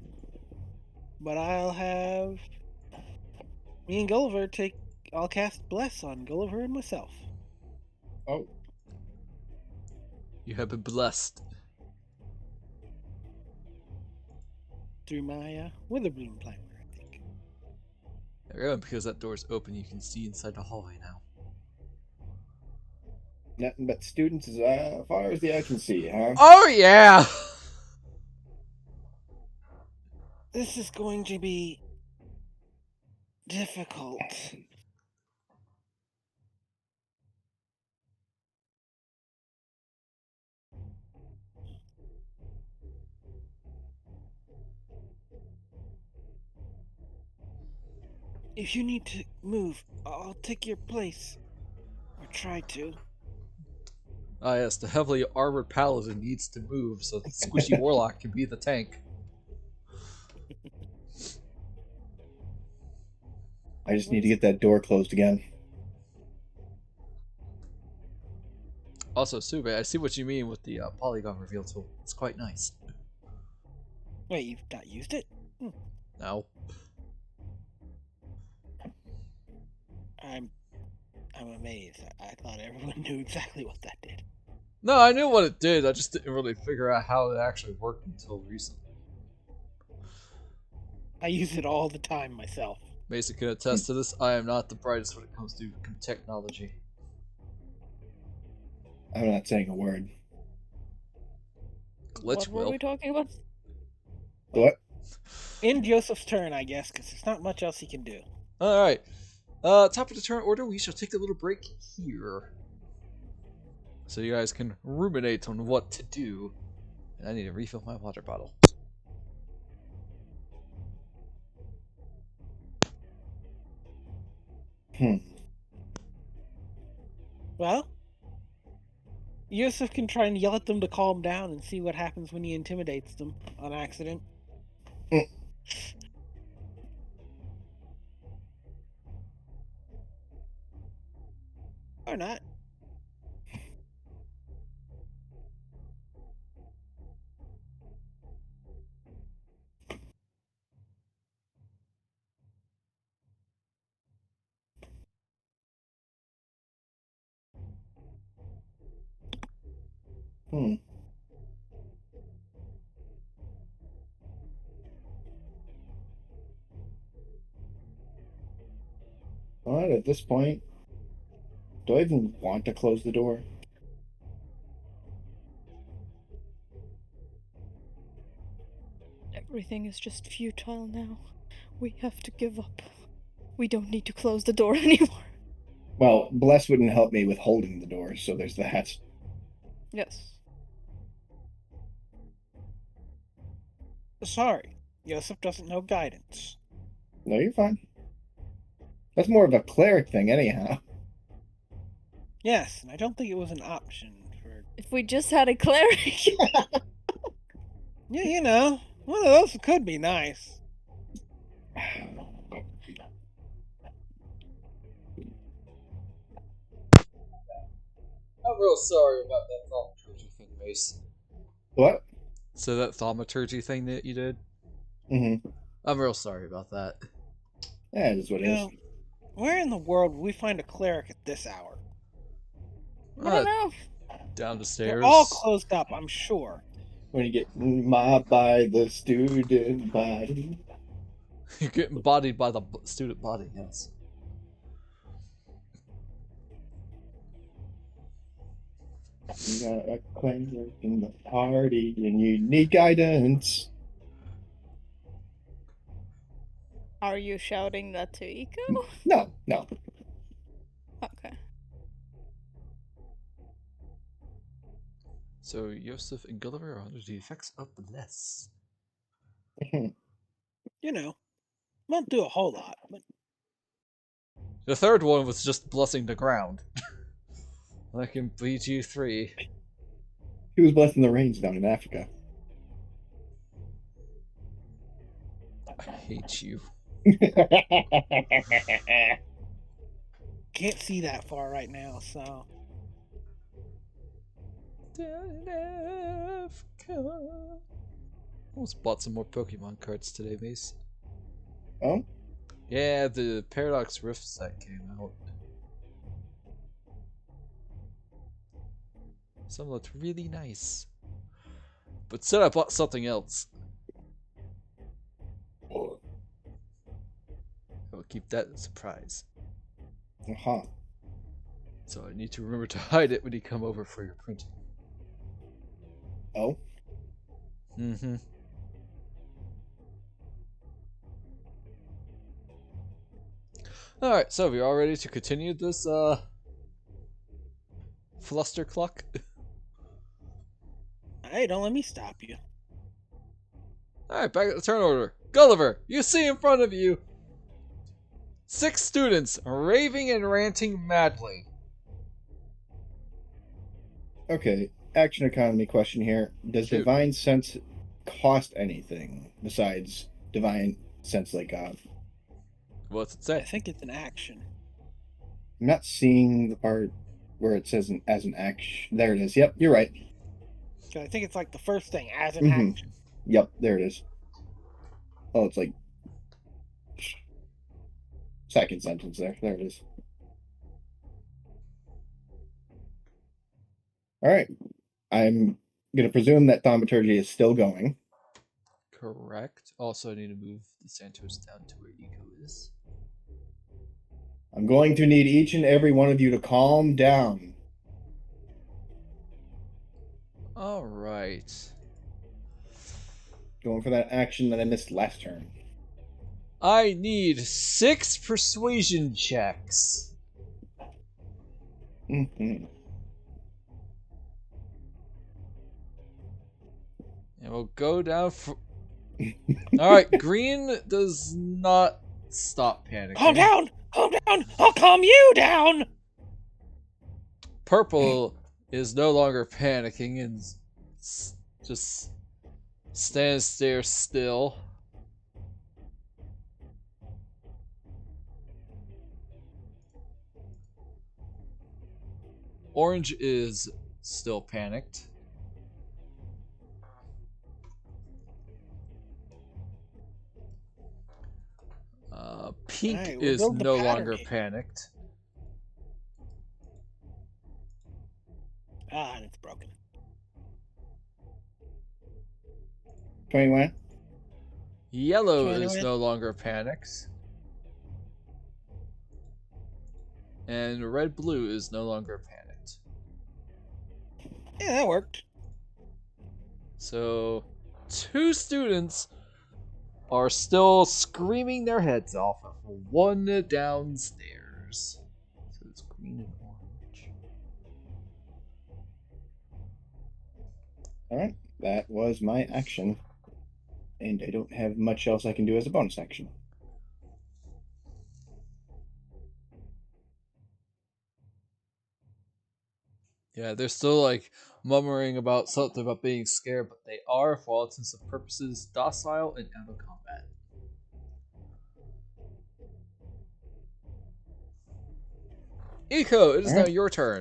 but I'll have me and Gulliver I'll cast Bless on Gulliver and myself. Oh. You have been blessed. Through my Witherbloom planter, I think. There we go, because that door's open, you can see inside the hallway now. Nothing but students as far as the eye can see, huh? Oh yeah! This is going to be difficult. If you need to move, I'll take your place. Or try to. Ah yes, the heavily armored paladin needs to move, so the squishy warlock can be the tank. I just need to get that door closed again. Also, Sube, I see what you mean with the polygon reveal tool. It's quite nice. Wait, you've not used it? No. I'm amazed. I thought everyone knew exactly what that did. No, I knew what it did. I just didn't really figure out how it actually worked until recently. I use it all the time myself. Mason can attest to this. I am not the brightest when it comes to technology. I'm not saying a word. Glitch What were will. we talking about? What? In Joseph's turn, I guess, because there's not much else he can do. Alright. Top of the turn order, we shall take a little break here. So you guys can ruminate on what to do. And I need to refill my water bottle. Well, Yosef can try and yell at them to calm down and see what happens when he intimidates them on accident. Or not. Well, at this point, do I even want to close the door? Everything is just futile now. We have to give up. We don't need to close the door anymore. Well, Bless wouldn't help me with holding the door, so there's that. Yes. Sorry, Yosef doesn't know guidance. No, you're fine. That's more of a cleric thing, anyhow. Yes, and I don't think it was an option for... If we just had a cleric. Yeah, you know, one of those could be nice. I'm real sorry about that thaumaturgy thing, Mace. What? So that thaumaturgy thing that you did? Mm-hmm. I'm real sorry about that. Yeah, it is what it is. Where in the world would we find a cleric at this hour? I don't know. Down the They're stairs. all closed up, I'm sure. When you get mobbed by the student body. You're getting bodied by the student body, yes. You got a cleric in the party and you need guidance. Are you shouting that to Iko? No. Okay. So Yoseff and Gulliver are under the effects of Bless. You know, won't do a whole lot, but... The third one was just blessing the ground. Like in BG3. He was blessed in the rains down in Africa. I hate you. Can't see that far right now, so... Down in Africa. Almost bought some more Pokemon cards today, Mace. Oh? Yeah, the Paradox Rift set came out. Some looked really nice. But said I bought something else. I will keep that a surprise. Uh-huh. So I need to remember to hide it when you come over for your printing. Oh? Mm-hmm. Alright, so we all ready to continue this flustercluck? Hey, don't let me stop you. Alright, back at the turn order. Gulliver, you see in front of you 6 students raving and ranting madly. Okay, action economy question here. Does Shoot. Divine Sense cost anything besides Divine Sense, like, What's it I say? think it's an action. I'm not seeing the part where it says as an action. There it is. Yep, you're right. So I think it's like the first thing, as an Mhm. action. Yep, there it is. Oh, it's like second sentence there. There it is. All right. I'm going to presume that thaumaturgy is still going. Correct. Also, I need to move the Santos down to where Eco is. I'm going to need each and every one of you to calm down. All right. Going for that action that I missed last turn. I need 6 persuasion checks. Mhm. And we'll go down for... Alright, green does not stop panicking. Calm down! Calm down! I'll calm you down! Purple is no longer panicking and just stands there still. Orange is still panicked. Pink Alright, we're is building a no pattern longer here. panicked. Ah, and it's broken. 21. Yellow Trying to is win. no longer panicked. And red-blue is no longer panicked. Yeah, that worked. So, 2 students are still screaming their heads off of one downstairs. So it's green and orange. All right. That was my action. And I don't have much else I can do as a bonus action. Yeah, they're still like murmuring about something about being scared, but they are, for all intents and purposes, docile and out of combat. Eco, it is All now right. your turn.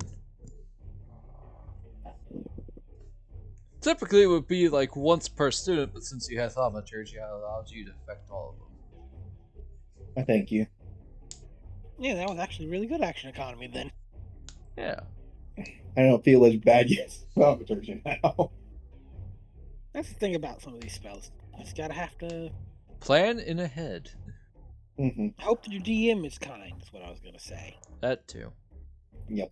Typically, it would be like once per student, but since you have thaumaturgy, I allowed you to affect all of them. Thank you. Yeah, that was actually really good action economy then. Yeah. I don't feel as bad yet. Thaumaturgy now. That's the thing about some of these spells. You just gotta have to Plan in ahead. Mm-hmm. hope that your DM is kind, is what I was gonna say. That too. Yep.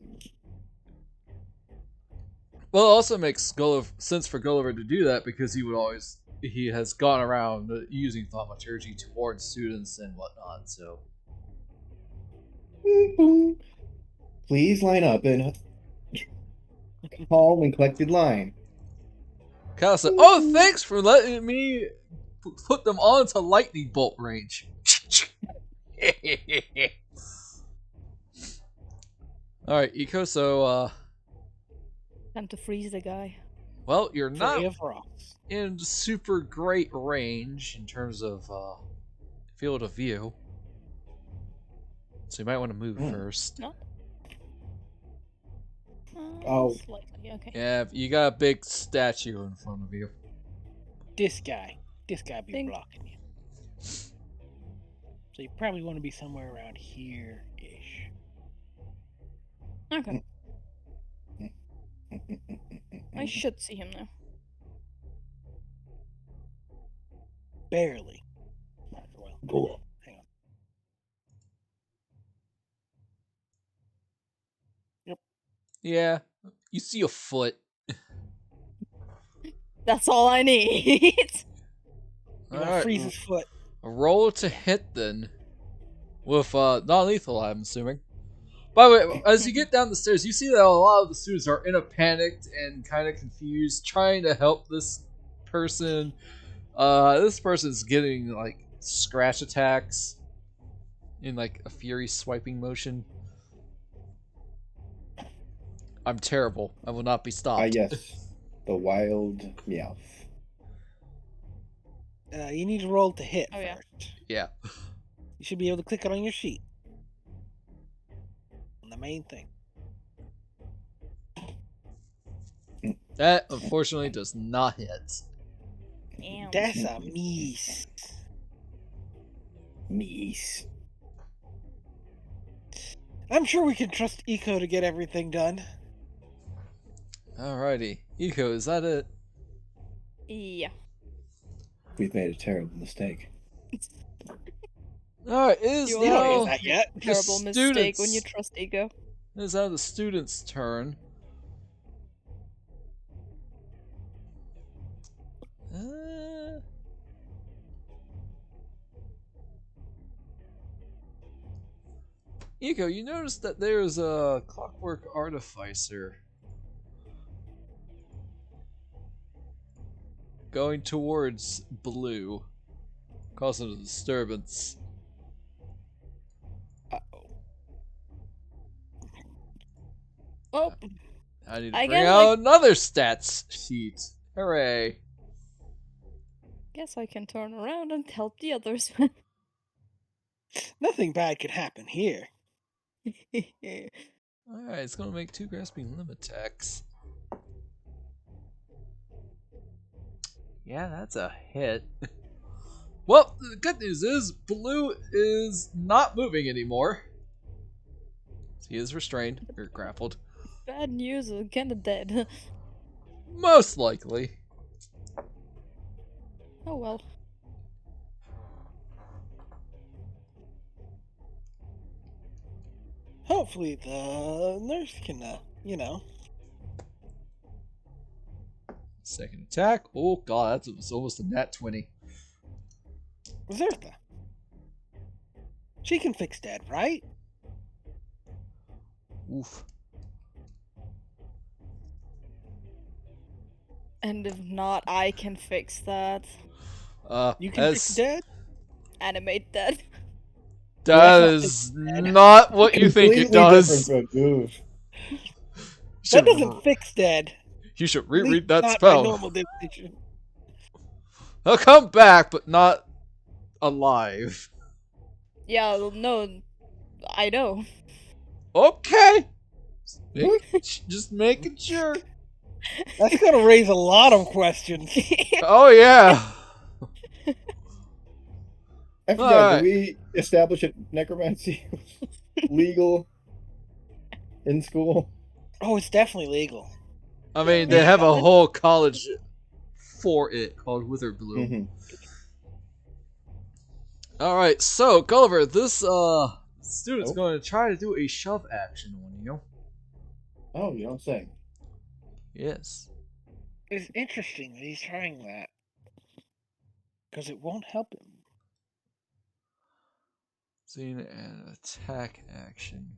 Well, it also makes sense for Gulliver to do that because he has gone around using thaumaturgy towards students and whatnot. So Please line up in a calm and collected line. Kyle said, "Oh, thanks for letting me put them onto lightning bolt range." All right, Eco. So, Time to freeze the guy. well, you're not Free of rocks. in super great range in terms of field of view, so you might want to move first. No. Oh. Slightly, okay. Yeah, you got a big statue in front of you. This guy be blocking you. So you probably want to be somewhere around here-ish. Okay. I should see him now. Barely. Well, hang on. Yep. Yeah, you see a foot. That's all I need. You gotta Alright, freeze his foot. roll to hit then. With non-lethal, I'm assuming. By the way, as you get down the stairs, you see that a lot of the students are in a panicked and kind of confused, trying to help this person. This person's getting like scratch attacks in like a fury swiping motion. I'm terrible. I will not be stopped. Yes. The wild meow. You need to roll to hit Oh, yeah. first. Yeah. You should be able to click it on your sheet. On the main thing. That unfortunately does not hit. Damn. That's a miss. Nice. I'm sure we can trust Eco to get everything done. Alrighty. Eco, is that it? Yeah. We've made a terrible mistake. Alright, it is You You don't now know that yet. the Terrible mistake when you students. trust Ego. It is now the students' turn. Eco, you notice that there's a clockwork artificer going towards Blue, causing a disturbance. Uh-oh. Oh, I need to I bring get, out like- another stats sheet. Hooray. guess I can turn around and help the others. Nothing bad could happen here. Alright, it's gonna make 2 grasping limb attacks. Yeah, that's a hit. Well, the good news is Blue is not moving anymore. He is restrained or grappled. Bad news, I'm kinda dead. Most likely. Oh well. Hopefully the nurse can, Second attack. Oh god, that was almost a nat 20. Zertha. She can fix that, right? Oof. And if not, I can fix that. You can fix that? Animate that. That Well, is not what you think it Completely does. different move. You That should, doesn't fix dead. you should At least reread that not by spell. normal definition. He'll come back, but not alive. Yeah, no, I know. Okay. Just making sure. That's gonna raise a lot of questions. Oh yeah. I forgot, Alright. did we establish that necromancy was legal in school? Oh, it's definitely legal. I mean, they have a whole college for it called Witherbloom. Mm-hmm. All right, so Gulliver, this student's Oh. going to try to do a shove action on you. Oh, you don't say. Yes. It's interesting that he's trying that. Because it won't help him. Seeing an attack action.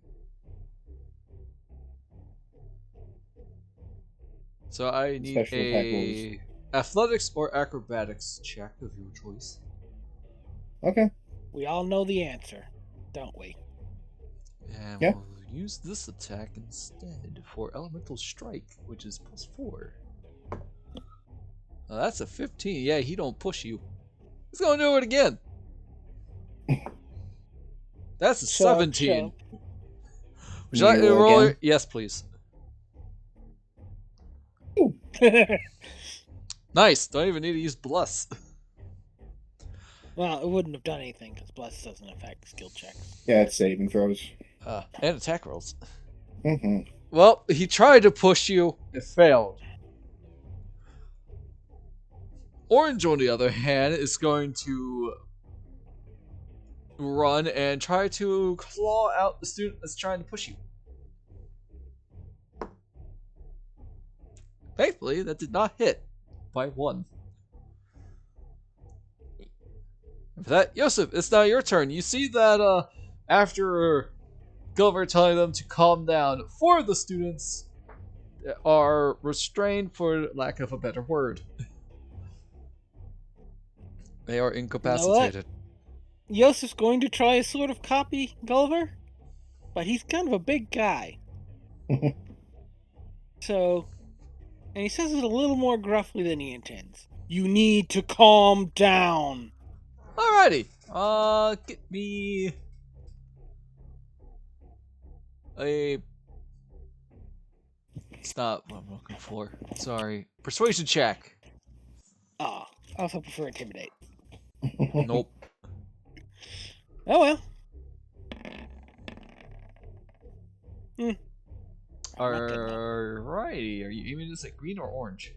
So I need Special attack a athletics or acrobatics check of your choice. Okay. We all know the answer, don't we? And Yeah. we'll use this attack instead for elemental strike, which is +4. Now that's a 15. Yeah, he don't push you. He's gonna do it again. That's a 17. Would you like to You roll again? it? Yes, please. Nice. Don't even need to use bless. Well, it wouldn't have done anything because Bless doesn't affect skill checks. Yeah, it's saving throws. And attack rolls. Mm-hmm. Well, he tried to push you. It failed. Orange, on the other hand, is going to run and try to claw out the student that's trying to push you. Thankfully, that did not hit by 1. And for that, Yoseff, it's now your turn. You see that after Gulliver telling them to calm down, 4 of the students are restrained, for lack of a better word. They are incapacitated. Yosef's going to try to sort of copy Gulliver, but he's kind of a big guy. So, and he says it a little more gruffly than he intends. You need to calm down. Alrighty. Get me a. It's not what I'm looking for. Sorry. Persuasion check. Ah, I also prefer intimidate. Nope. Oh well. Alrighty. Are you aiming this at green or orange?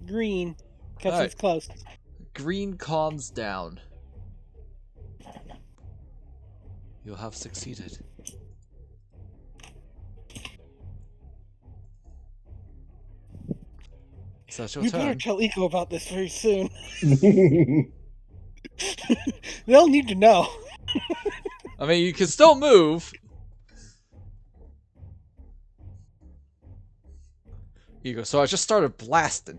Green, because Alright. it's close. Green calms down. You'll have succeeded. So that's your We better turn. tell Eco about this very soon. They'll need to know. I mean, you can still move. You go. So I just started blasting.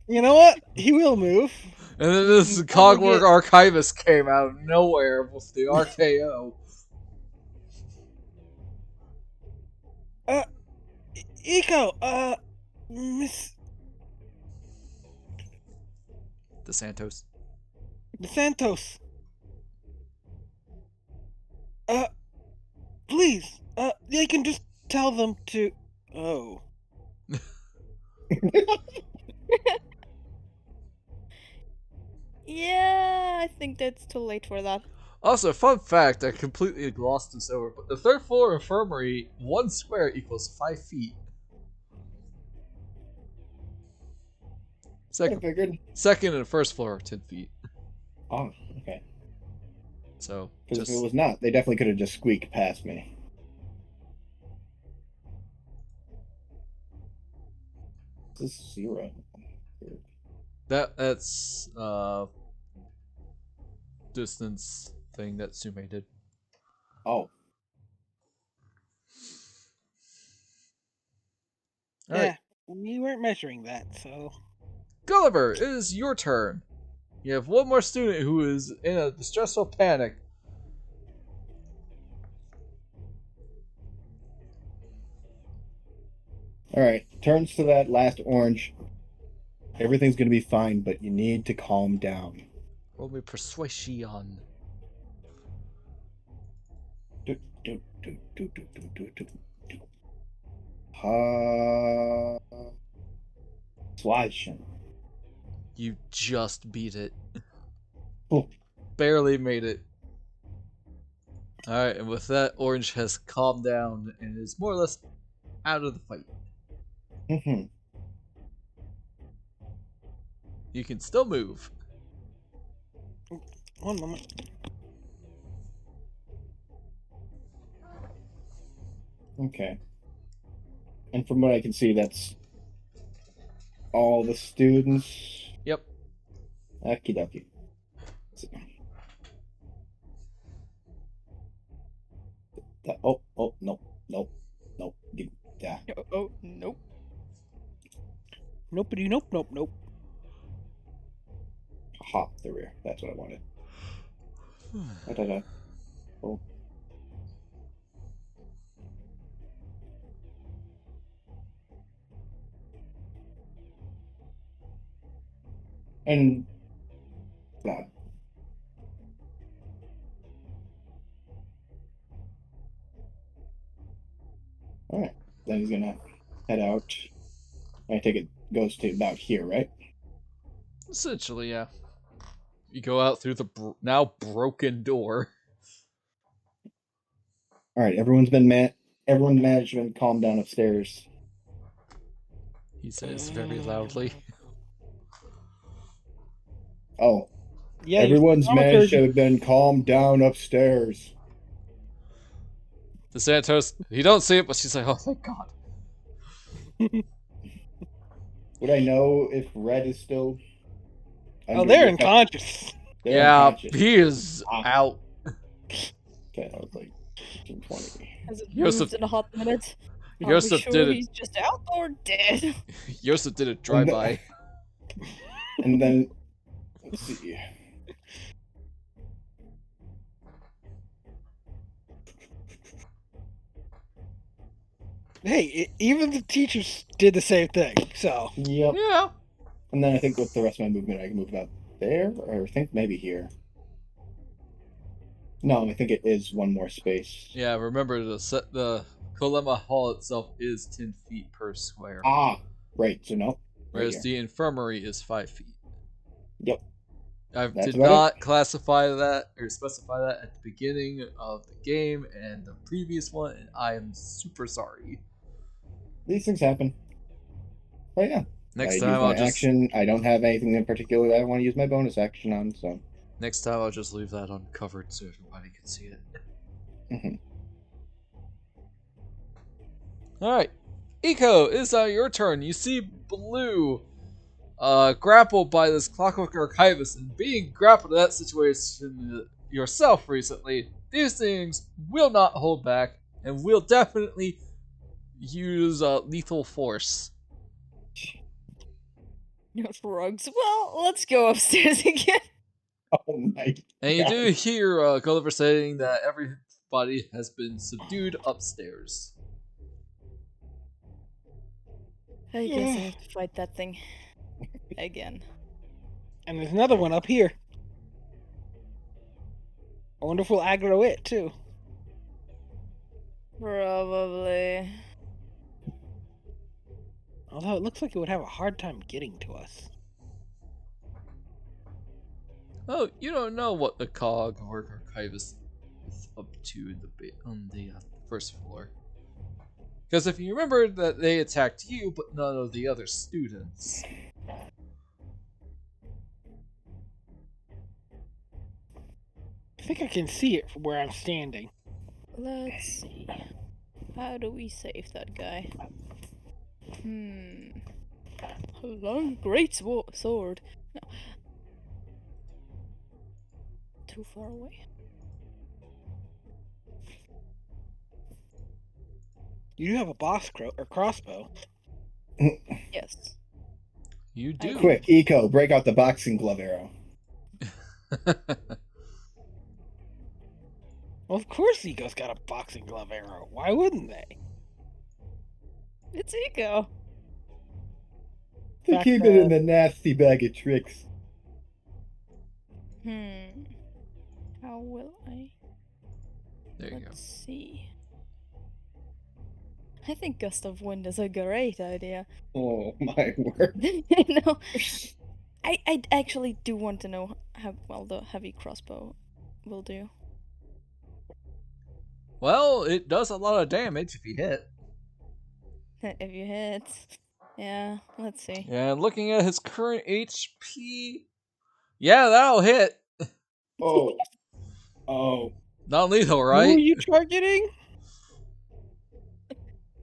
You know what? He will move. And then this You probably Cogwork get- Archivist came out of nowhere with the RKO. Eco, Miss DeSantos. DeSantos. Please, they can just tell them to. Oh. Yeah, I think that's too late for that. Also, fun fact, I completely glossed this over, but the third floor infirmary, 1 square equals 5 feet. I figured. Second and first floor are 10 feet. Oh, okay. So, Because just... if it was not, they definitely could have just squeaked past me. This is 0. That's, distance thing that Sume did. Oh. Alright. Yeah, we weren't measuring that, so. Gulliver, it is your turn. You have one more student who is in a distressful panic. Alright, turns to that last orange. Everything's gonna be fine, but you need to calm down. Roll me persuasion. Do, do, do, do, do, do, do, do, do. Persuasion. You just beat it. Oh. Barely made it. Alright, and with that, Orange has calmed down and is more or less out of the fight. Mhm. You can still move. One moment. Okay. And from what I can see, that's all the students. Yep. Okie dokie. Oh, no, no, no. Yeah. Oh, nope. Nopey, nope, nope, nope. Aha, the rear. That's what I wanted. Da-da-da. Oh. And God. Alright. Then he's gonna head out. I take it goes to about here, right? Essentially, yeah. You go out through the now broken door. Alright, everyone's managed to calm down upstairs. He says very loudly. Oh. Yeah, Everyone's managed to have been calmed down upstairs. DeSantos, you don't see it, but she's like, oh, thank God. Would I know if Red is still? Oh, they're unconscious. They're unconscious. He is out. Okay, I was like 15, 20. Has it Yoseff- moved in a hot minute? Are Yoseff we sure did it. he's just out or dead? Yoseff did a drive-by. And then, let's see. Hey, even the teachers did the same thing, so. Yep. Yeah. And then I think with the rest of my movement, I can move about there, or I think maybe here. No, I think it is one more space. Yeah, remember the Kolema Hall itself is 10 feet per square. Ah, right. So no. Right whereas here. the infirmary is 5 feet. Yep. I That's did about not classify that or specify that at the beginning of the game and the previous one, and I am super sorry. These things happen. But yeah. Next I time use I'll my just action. I don't have anything in particular that I want to use my bonus action on, so. next time I'll just leave that uncovered so everybody can see it. Mhm. Alright. Eco, it's your turn. You see Blue grappled by this clockwork archivist, and being grappled in that situation yourself recently, these things will not hold back and will definitely use lethal force. No frogs. Well, let's go upstairs again. Oh my And you God. do hear Gulliver saying that everybody has been subdued upstairs. I guess I have to fight that thing again. And there's another one up here. I wonder if we'll aggro it too. Probably. Although it looks like it would have a hard time getting to us. Oh, you don't know what the clockwork archivist is up to on the first floor. Because if you remember that they attacked you, but none of the other students. I think I can see it from where I'm standing. Let's see. How do we save that guy? A long, great sword. No. Too far away. You do have a boss crossbow. Yes. You do. Quick, Eco, break out the boxing glove arrow. Well, of course Eco's got a boxing glove arrow. Why wouldn't they? It's Eco. They Fact keep it that- in the nasty bag of tricks. How will I? There you go. Let's see. I think Gust of Wind is a great idea. Oh my word. You know, I actually do want to know how well the heavy crossbow will do. Well, it does a lot of damage if you hit. If you hit. Yeah, let's see. And looking at his current HP, yeah, that'll hit. Oh. Oh. Non lethal, Who are right? you targeting?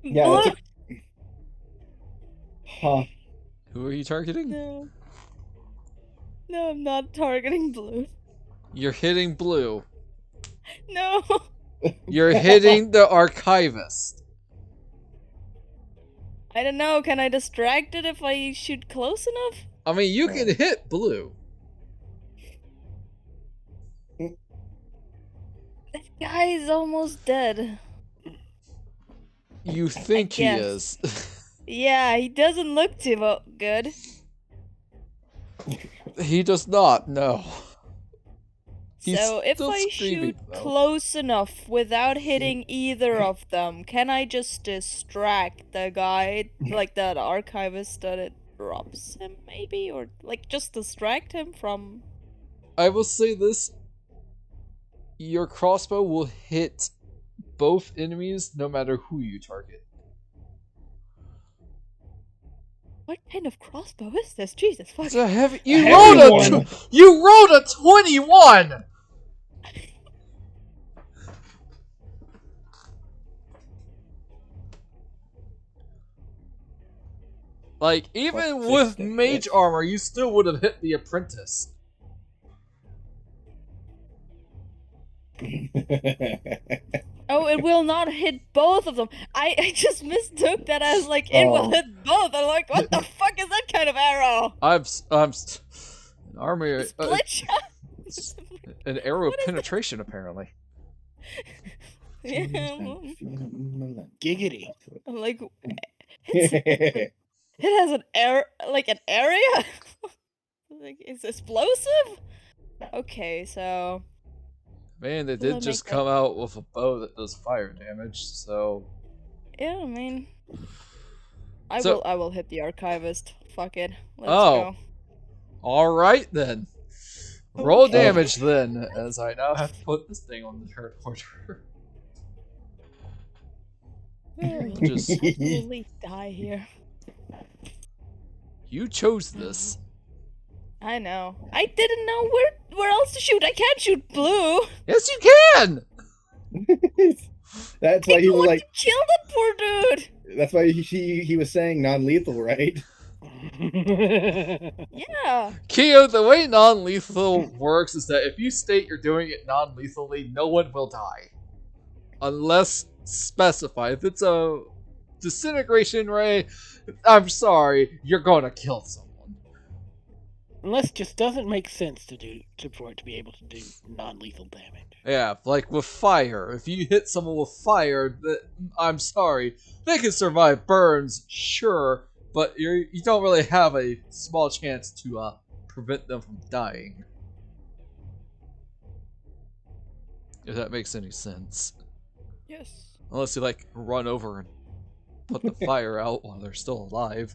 Yeah, Blue! that's Huh. Who are you targeting? No. No, I'm not targeting Blue. You're hitting Blue. No! You're hitting the archivist. I don't know, can I distract it if I shoot close enough? I mean, you can hit Blue. That guy is almost dead. You think he guess. is. Yeah, he doesn't look too good. He does not, no. He's So if still I screaming, shoot though. close enough without hitting either of them, can I just distract the guy, like that archivist that it drops him maybe? Or like just distract him from... I will say this. Your crossbow will hit both enemies no matter who you target. What kind of crossbow is this? Jesus fuck. It's a heavy. A heavy one. You rolled a 21. Like even +6 with to mage hit. armor, you still would have hit the apprentice. Oh, it will not hit both of them. I just mistook that as like it will Oh. hit both. I'm like, what the fuck is that kind of arrow? An armor, Split shot. an arrow of What is penetration, apparently. Yeah, Giggity. I'm like, it has an air like an area. Like It's explosive? Okay, so... Man, they Will I did just make that- come out with a bow that does fire damage, so... Yeah, I mean... I So- will hit the archivist. Fuck it. Let's Oh. go. Alright then. Roll damage then, as I now have to put this thing on the turn order. We'll Just- absolutely die here. You chose this. I know. I didn't know where else to shoot. I can't shoot blue. Yes, you can! That's I why he don't was want like. to kill that poor dude. That's why he was saying non-lethal, right? Yeah. Keo, the way non-lethal works is that if you state you're doing it non-lethally, no one will die. Unless specified. If it's a disintegration ray, I'm sorry, you're gonna kill someone. Unless it just doesn't make sense for it to be able to do non-lethal damage. Yeah, like with fire. If you hit someone with fire, I'm sorry, they can survive burns, sure, but you don't really have a small chance to prevent them from dying. If that makes any sense. Yes. Unless you like run over and put the fire out while they're still alive.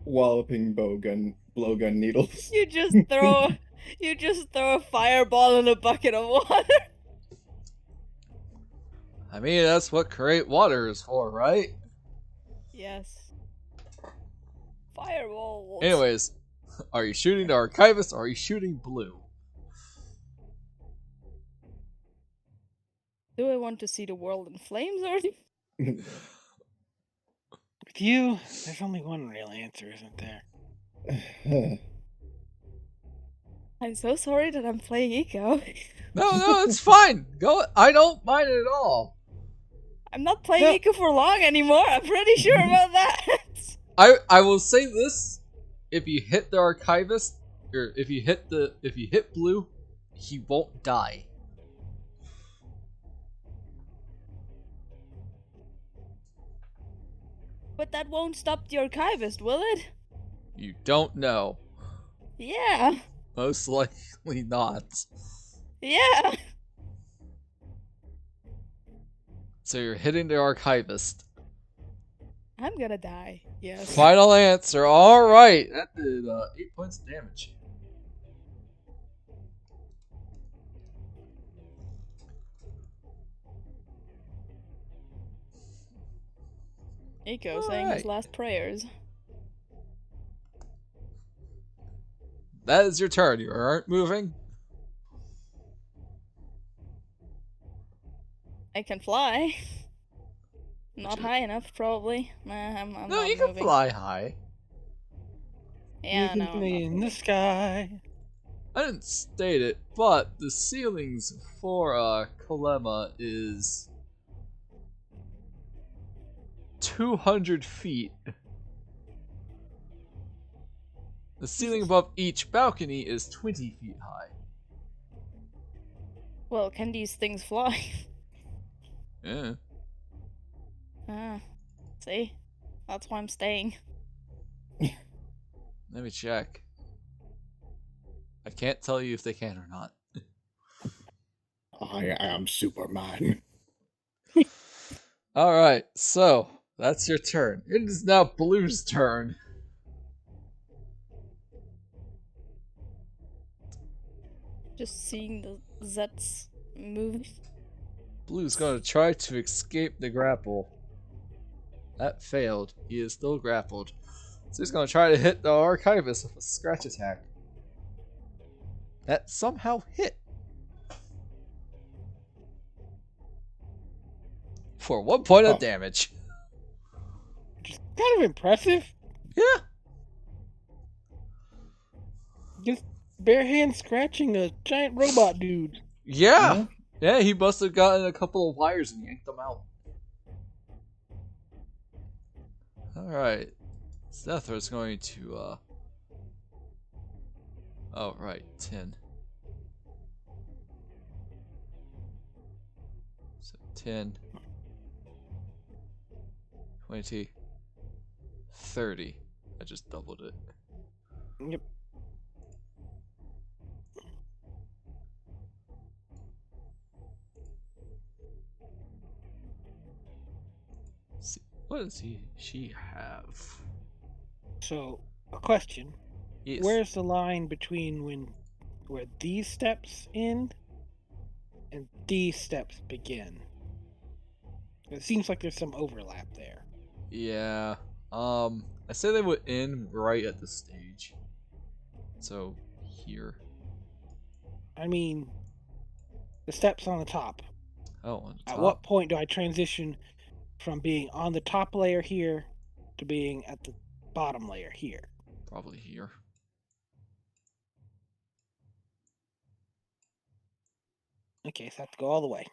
Walloping blowgun needles. You just throw a fireball in a bucket of water. I mean, that's what create water is for, right? Yes. Fireballs. Anyways, are you shooting the archivist or are you shooting blue? Do I want to see the world in flames or? With you, there's only one real answer, isn't there? I'm so sorry that I'm playing Eco. No, it's fine. Go. I don't mind it at all. I'm not playing No. Eco for long anymore. I'm pretty sure about that. I will say this: if you hit the archivist, or if you hit blue, he won't die. But that won't stop the archivist, will it? You don't know. Yeah. Most likely not. Yeah. So you're hitting the archivist. I'm gonna die. Yes. Final answer. All right, that did 8 points of damage. Eco saying his Alright. last prayers. That is your turn. You aren't moving. I can fly. Not you- high enough, probably. Nah, I'm No, not you can moving. fly high. Yeah, you no, can I'm be not in the sky. I didn't state it, but the ceilings for Kalema is 200 feet. The ceiling above each balcony is 20 feet high. Well, can these things fly? Yeah. Ah, see? That's why I'm staying. Let me check. I can't tell you if they can or not. I am Superman. Alright, so that's your turn. It is now Blue's turn. Just seeing the Zets move. Blue's going to try to escape the grapple. That failed. He is still grappled. So he's going to try to hit the archivist with a scratch attack. That somehow hit. For 1 point of damage. Which is kind of impressive. Yeah. Just bare hand scratching a giant robot dude. Yeah. Yeah, he must have gotten a couple of wires and yanked them out. Alright. Zethra's going to, oh, right. 10. So 10. 20. 30. I just doubled it. Yep. What does she have? So, a question. Yes. Where's the line between where these steps end and these steps begin? It seems like there's some overlap there. Yeah. I say they would end right at the stage. So here. I mean, the steps on the top. Oh, on the At top. what point do I transition from being on the top layer here to being at the bottom layer here? Probably here. Okay, so I have to go all the way.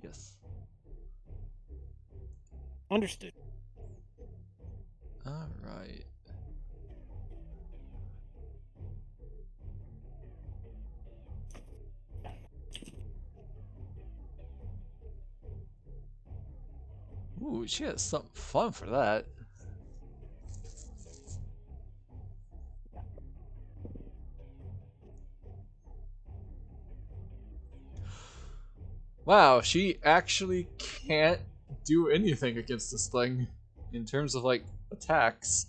Yes. Understood. Alright. Ooh, she has something fun for that. Wow, she actually can't do anything against this thing in terms of like attacks.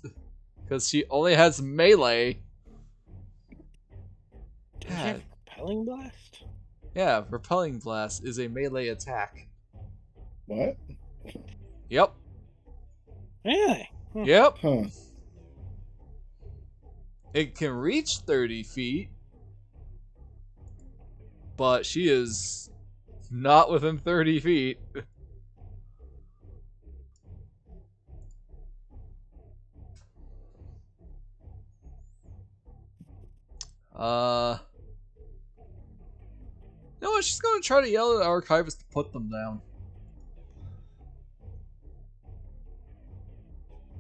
Because she only has melee. Does she have repelling blast? Yeah, repelling blast is a melee attack. What? Yep. Really? Yep. Huh. It can reach 30 feet, but she is not within 30 feet. You know what? She's gonna try to yell at the archivist to put them down.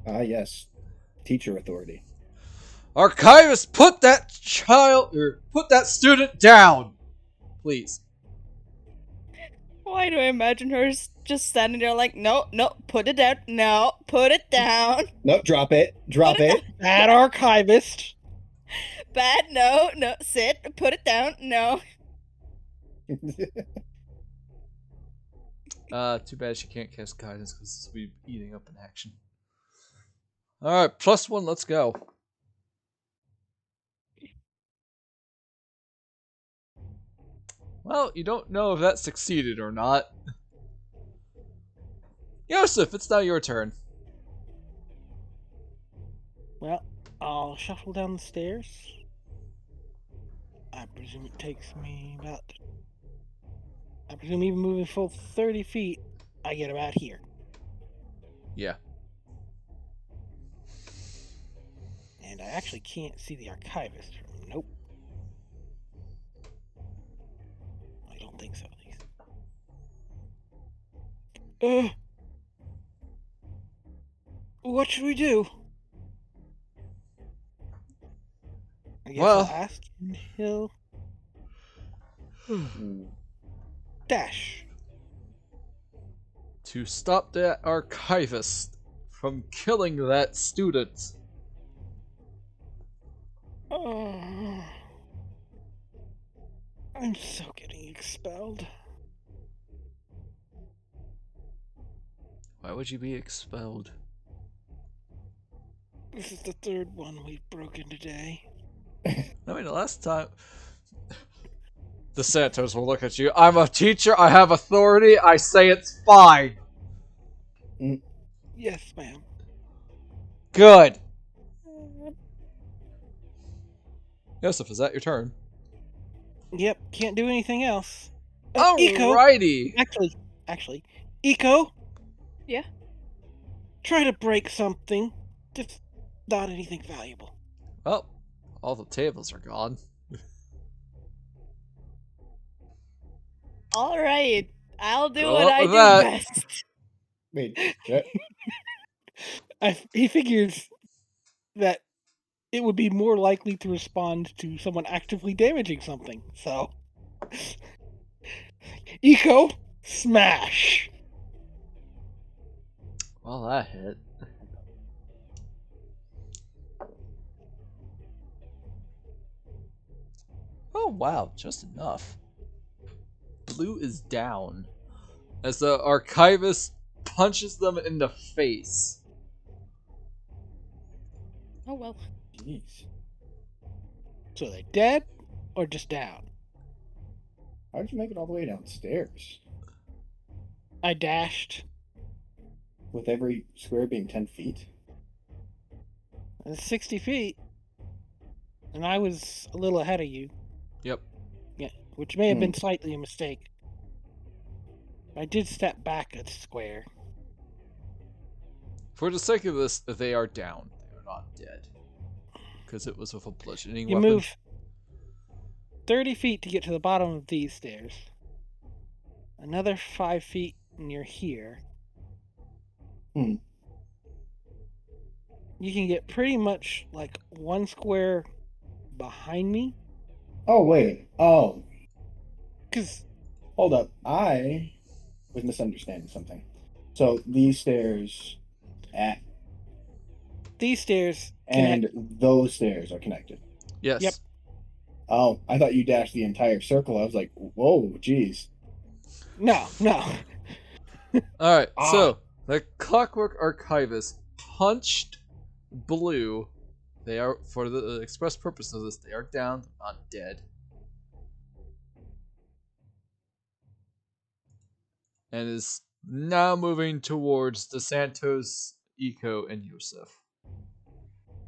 Ah, yes. Teacher authority. Archivist, put that student down, please. Why do I imagine her just standing there like, no, no, put it down, no, put it down, No, drop it. Drop Put it it. Bad archivist. bad, no, no, sit, put it down, no. Too bad she can't cast guidance because we'd be eating up an action. Alright, +1, let's go. Well, you don't know if that succeeded or not. Yoseff, it's now your turn. Well, I'll shuffle down the stairs. I presume it takes me about... I presume even moving full 30 feet, I get about here. Yeah. And I actually can't see the archivist from... Nope. I don't think so, at least. What should we do? I guess I'll ask and he'll... dash. To stop that archivist from killing that student. Oh, I'm so getting expelled. Why would you be expelled? This is the third one we've broken today. I mean, the last time... The senators will look at you. I'm a teacher, I have authority, I say it's fine. Yes, ma'am. Good. Yoseff, is that your turn? Yep, can't do anything else. Eco! Alrighty. Actually, Eco! Yeah? Try to break something. Just not anything valuable. Well, all the tables are gone. Alright, I'll do Go what up I with do that. best. Wait, what? He figures that it would be more likely to respond to someone actively damaging something, so... Eco, smash! Well, that hit. Oh, wow, just enough. Blue is down. As the archivist punches them in the face. Oh well. Jeez. So they dead or just down? How'd you make it all the way downstairs? I dashed. With every square being 10 feet? It's 60 feet. And I was a little ahead of you. Yep. Yeah, which may have been slightly a mistake. I did step back a square. For the sake of this, they are down. They are not dead. Because it was with a bludgeoning You weapon. move 30 feet to get to the bottom of these stairs. Another 5 feet and you're here. Hmm. You can get pretty much like 1 square behind me. Oh, wait. Oh, Because hold up. I was misunderstanding something. So these stairs these stairs and those stairs are connected. Yes. Yep. Oh, I thought you dashed the entire circle. I was like, whoa, geez. No. Alright, Ah. so the Clockwork Archivist punched Blue. They are, for the express purpose of this, they are down, not dead. And is now moving towards the Santos, Eco, and Yoseff.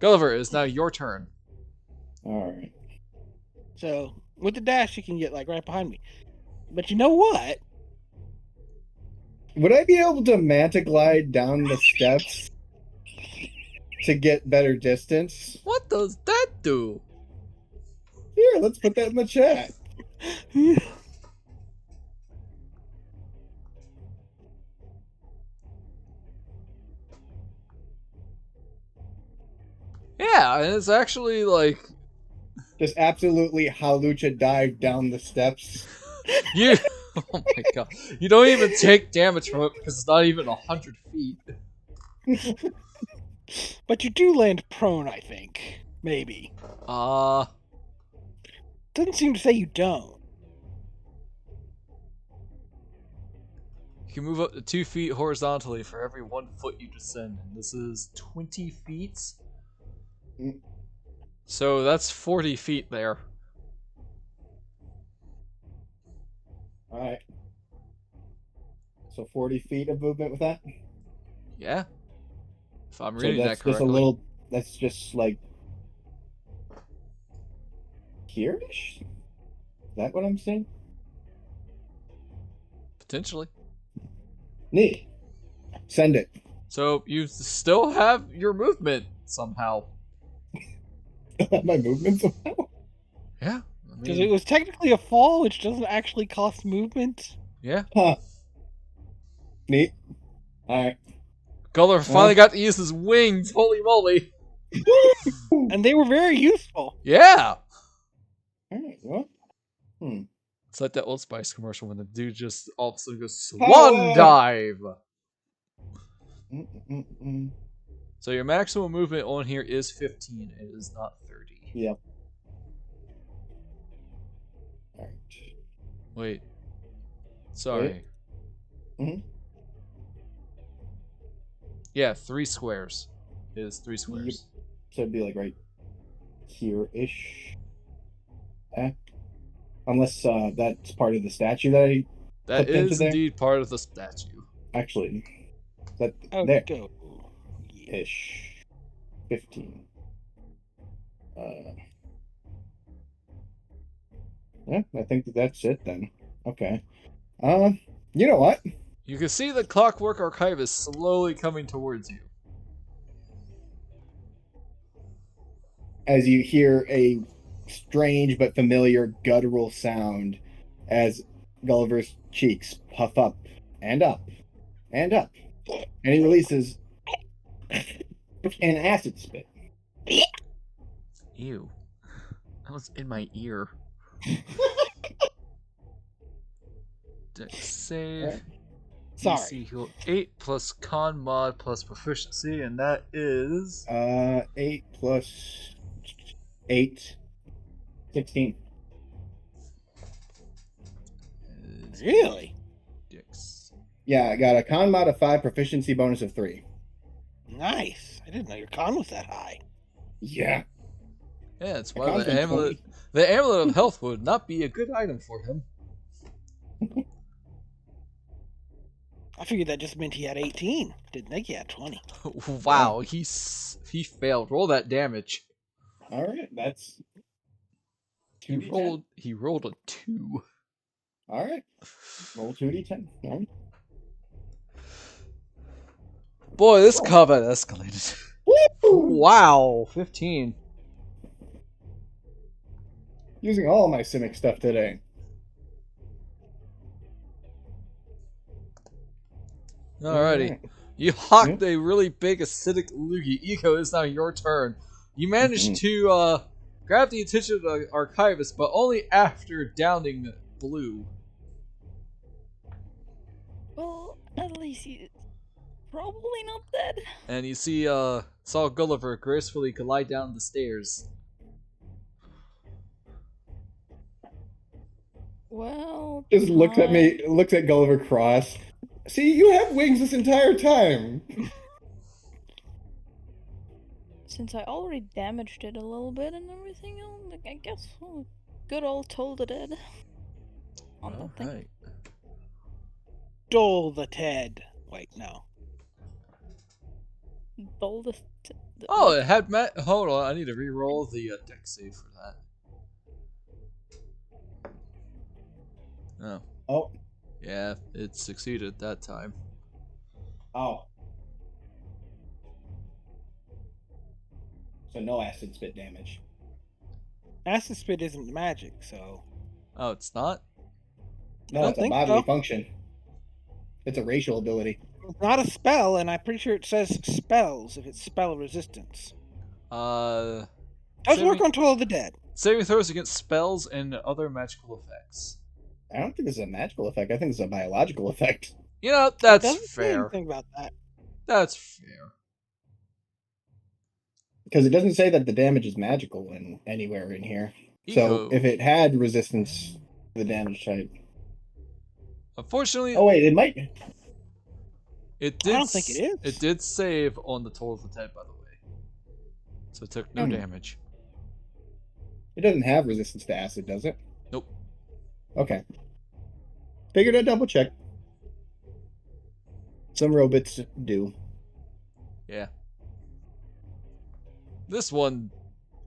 Gulliver, it is now your turn. All right. So with the dash, you can get like right behind me. But you know what? Would I be able to manta glide down the steps to get better distance? What does that do? Here, let's put that in the chat. Yeah, and it's actually like Just absolutely Halucha dive down the steps. you. Oh my god! You don't even take damage from it because it's not even 100 feet. But you do land prone, I think. Maybe. Doesn't seem to say you don't. You can move up to 2 feet horizontally for every 1 foot you descend. And this is 20 feet. Mm. So that's 40 feet there. All right. So 40 feet of movement with that? Yeah. If I'm So reading that that's correctly. just a little, that's just like here-ish? Is that what I'm saying? Potentially. Neat. Send it. So you still have your movement somehow. My movement somehow? Yeah. Because it was technically a fall, which doesn't actually cost movement. Yeah. Huh. Neat. Alright. Gulliver finally got to use his wings. Holy moly. And they were very useful. Yeah. Alright, well. It's like that Old Spice commercial when the dude just all of a sudden goes swan Oh. dive. Mm-mm-mm. So your maximum movement on here is 15. It is not 30. Yep. Alright. Wait. Sorry. Mhm. Yeah, 3 squares. It is 3 squares. So it'd be like right here-ish. Unless that's part of the statue that I That clipped into is there. indeed part of the statue. Actually, that Oh, there go. ish. 15. Yeah, I think that's it then. Okay. You know what? You can see the Clockwork Archivist slowly coming towards you. As you hear a strange but familiar guttural sound as Gulliver's cheeks puff up and up and up, and he releases an acid spit. Ew. That was in my ear. Dex save. Sorry. DC heal 8 plus con mod plus proficiency, and that is 8 plus 8, 16. Really? Dex. Yeah, I got a con mod of 5, proficiency bonus of 3. Nice. I didn't know your con was that high. Yeah. Yeah, it's My why con's the been amulet 20. the amulet of health would not be a good item for him. I figured that just meant he had 18. Didn't think he had 20. Wow, he failed. Roll that damage. All right, that's He 2d10. rolled a 2. All right, roll 2d10. All right. Boy, this combat escalated. Woo! Wow, 15. Using all my Simic stuff today. Alrighty. Alright. You hawked a really big acidic loogie. Eco, it's now your turn. You managed to grab the attention of the archivist, but only after downing Blue. Well, at least he's probably not dead. And you see saw Gulliver gracefully glide down the stairs. Well, Just looks at me, looks at Gulliver cross. See, you have wings this entire time. since I already damaged it a little bit and everything, I guess good old Toll the Dead on that thing. Alright. Dole the Ted. Wait, no. Toll the Oh, what? it had hold on, I need to re-roll the deck save for that. Oh. Oh. Yeah, it succeeded that time. Oh. So no acid spit damage. Acid Spit isn't magic, so. Oh, it's not? No, don't it's a think bodily so. function. It's a racial ability. It's not a spell, and I'm pretty sure it says spells if it's spell resistance. Uh, Does work on Toll of the Dead. saving throws against spells and other magical effects. I don't think this is a magical effect. I think it's a biological effect. You know, It that's doesn't say fair. anything about that. That's fair. Because it doesn't say that the damage is magical in anywhere in here. So Eco. if it had resistance to the damage type. Unfortunately, Oh wait, it might. it did. I don't think it is. It did save on the Toll of the Dead, by the way. So it took no damage. It doesn't have resistance to acid, does it? Nope. Okay. Figured I'd double check. Some robots do. Yeah. This one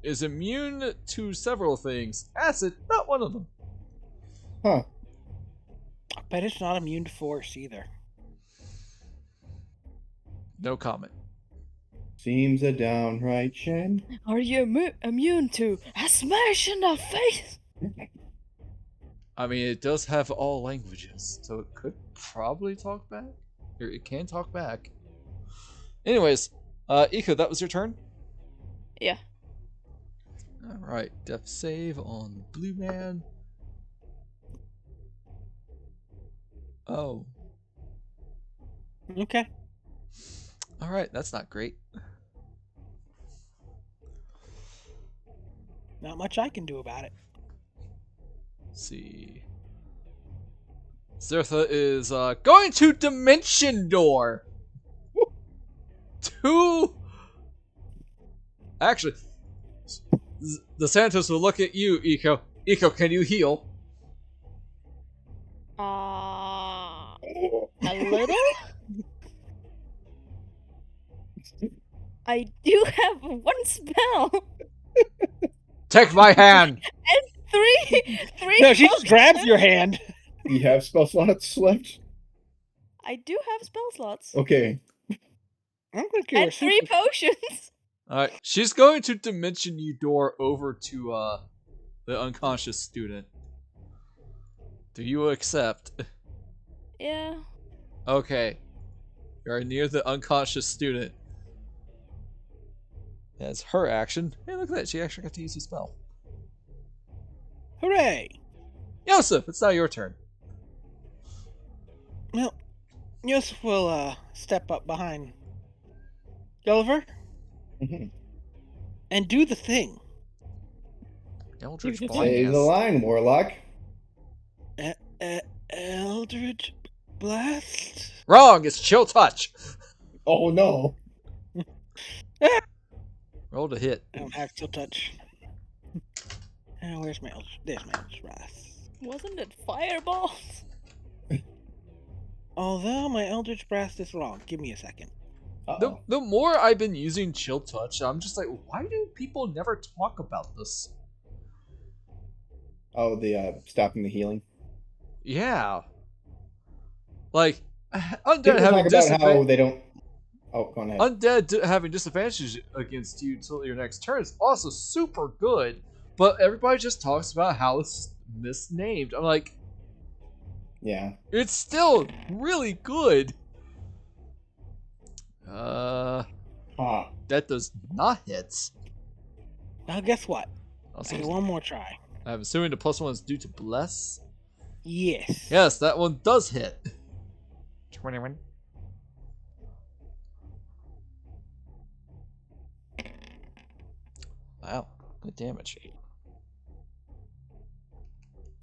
is immune to several things. Acid, not one of them. Huh. I bet it's not immune to force either. No comment. Seems a downright shame. Are you immune to a smash in the face? I mean, it does have all languages, so it could probably talk back. Or it can talk back. Anyways, Eco, that was your turn? Yeah. Alright, death save on the blue man. Oh. Okay. Alright, that's not great. Not much I can do about it. Let's see. Zertha is going to Dimension Door. Actually, the Santos will look at you, Eco. Eco, can you heal? A little? I do have one spell. Take my hand. Three No, she just potions. grabs your hand. You have spell slots left? I do have spell slots. Okay. I don't think you were And 3 super... potions. Alright, she's going to Dimension You Door over to the unconscious student. Do you accept? Yeah. Okay. You're near the unconscious student. That's her action. Hey, look at that. She actually got to use a spell. Hooray! Yoseff, it's now your turn. Well, Yoseff will step up behind Gulliver Mhm. and do the thing. Eldritch Say Say the Blast. line, Warlock. Eldritch Blast. Wrong. It's chill touch. Oh no. Roll to hit. I don't have to touch. Where's my Eldritch? There's my Eldritch Blast. Wasn't it fireball? Although my Eldritch Blast is wrong. Give me a second. The more I've been using chill touch, I'm just like, why do people never talk about this? Oh, the stopping the healing. Yeah. Like, undead People having talk about how disadvantage. they don't. Oh, go on ahead. Undead having disadvantage against you until your next turn is also super good, but everybody just talks about how it's misnamed. I'm like, Yeah. it's still really good. That does not hit. Now guess what? Also, I get one more try. I'm assuming the +1 is due to bless. Yes. Yes, that one does hit. 21. Wow, good damage.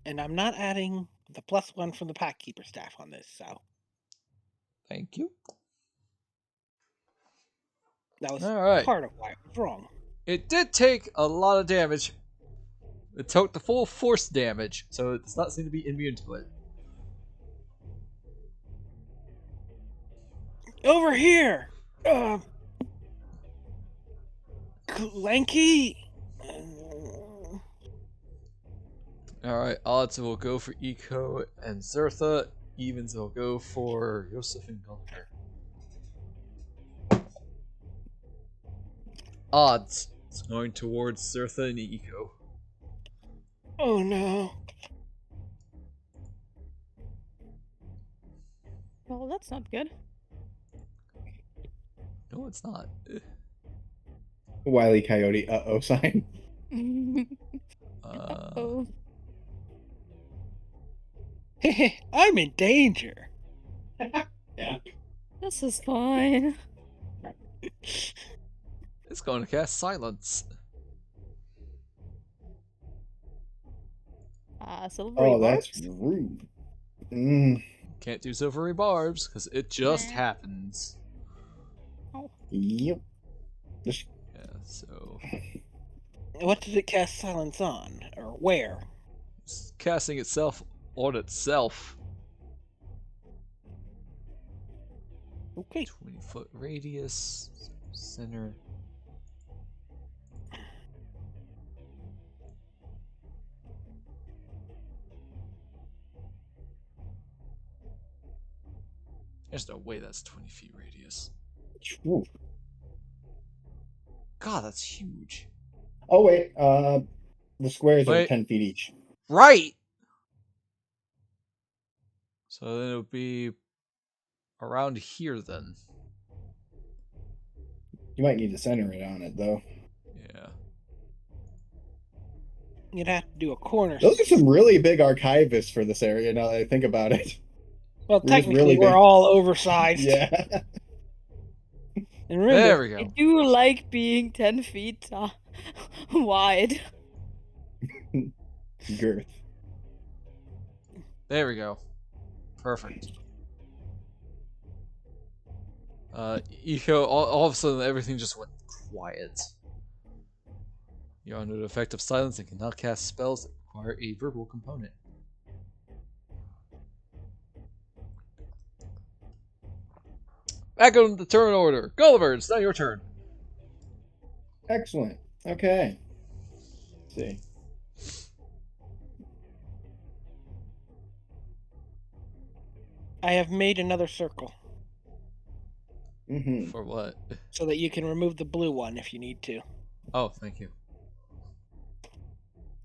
And I'm not adding the +1 from the Pack Keeper staff on this, so Thank you. that was All right. part of why I was wrong. It did take a lot of damage. It took the full force damage, so it does not seem to be immune to it. Over here! Clanky! Alright, odds will go for Eco and Zertha. Evens will go for Yoseff and Gulliver. Odds. It's going towards Zertha and Eco. Oh no. Well, that's not good. No, it's not. Wile E. Coyote uh-oh sign. Oh. I'm in danger. Yeah. This is fine. It's going to cast Silence. Silvery Oh, that's barbs? rude. Can't do Silvery Barbs, because it just Nah. happens. Yep. Yeah, so... What did it cast silence on? Or where? It's casting itself on itself. Okay. 20-foot radius. Center. There's no way that's 20 feet radius. Ooh. God, that's huge. Oh wait, the squares are Wait. 10 feet each. Right! So then it'll be around here then. You might need to center it on it though. Yeah. You'd have to do a corner. Those are some really big archivists for this area now that I think about it. Well, just technically, really we're big. all oversized. Yeah. And remember, There we go. I do like being 10 feet wide. Girth. There we go. Perfect. Eco, all of a sudden everything just went quiet. You're under the effect of silence and cannot cast spells that require a verbal component. Back on the turn order. Gulliver, it's now your turn. Excellent. Okay. Let's see. I have made another circle Mm-hmm. For what? so that you can remove the blue one if you need to. Oh, thank you.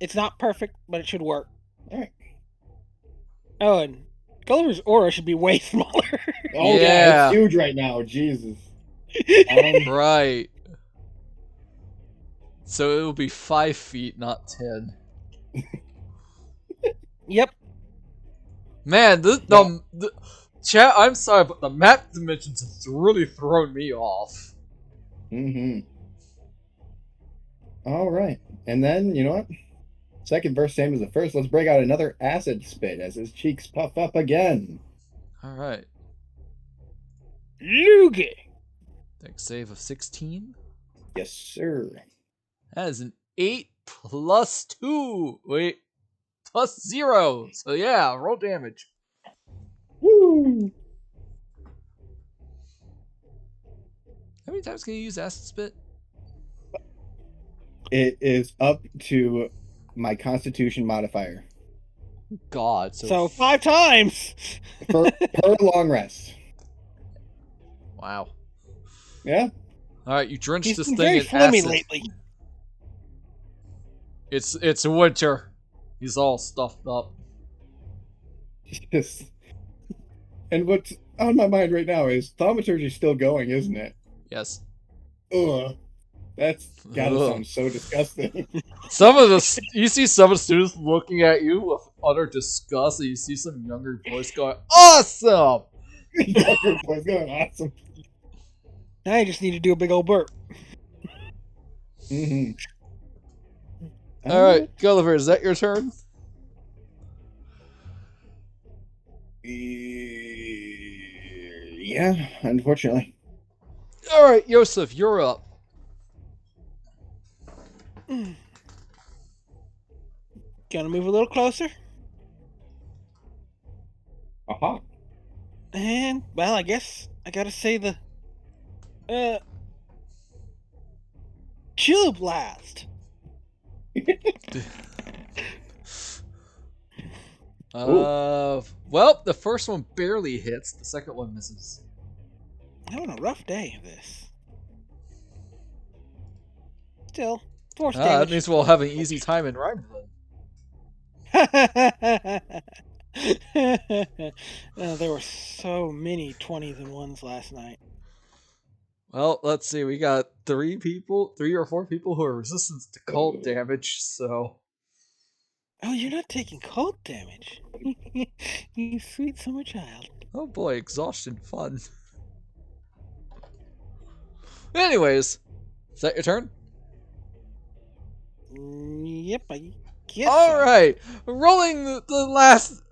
It's not perfect, but it should work. Alright. Oh, and Gulliver's aura should be way smaller. Oh yeah, Yeah. it's huge right now. Jesus. Right. So it will be 5 feet, not 10. Yep. Man, the chat, I'm sorry, but the map dimensions has really thrown me off. Mm-hmm. All right. And then, you know what? Second verse, same as the first. Let's break out another acid spit as his cheeks puff up again. Alright. Luge! Dex save of 16. Yes, sir. That is an 8 plus 2. Wait. Plus 0. So yeah, roll damage. Woo! How many times can you use Acid Spit? It is up to my Constitution modifier God. So 5 times! per long rest. Wow. Yeah. Alright, you drench He's this been thing very in flimmy acid. lately. It's winter. He's all stuffed up. Just... And what's on my mind right now is thaumaturgy's still going, isn't it? Yes. Ugh. That's gotta Ugh. sound so disgusting. Some of the you see some of the students looking at you with utter disgust, and you see some younger boys going, "Awesome!" Younger boy's going awesome. Now you just need to do a big old burp. Mm-hmm. All right, Gulliver, is that your turn? Yeah, unfortunately. All right, Yoseff, you're up. Gonna move a little closer. Aha. And, well, I guess I gotta say the... Chill Blast! Well, the first one barely hits. The second one misses. Having a rough day of this. Still, force That damage. means we'll have an easy time in rhyme then. There were so many 20s and 1s last night. Well, let's see. We got 3 or 4 people who are resistant to cold damage. So, Oh, you're not taking cold damage. You sweet summer child. oh boy, exhaustion fun. Anyways, is that your turn? Yep, I guess. All So. right, rolling the last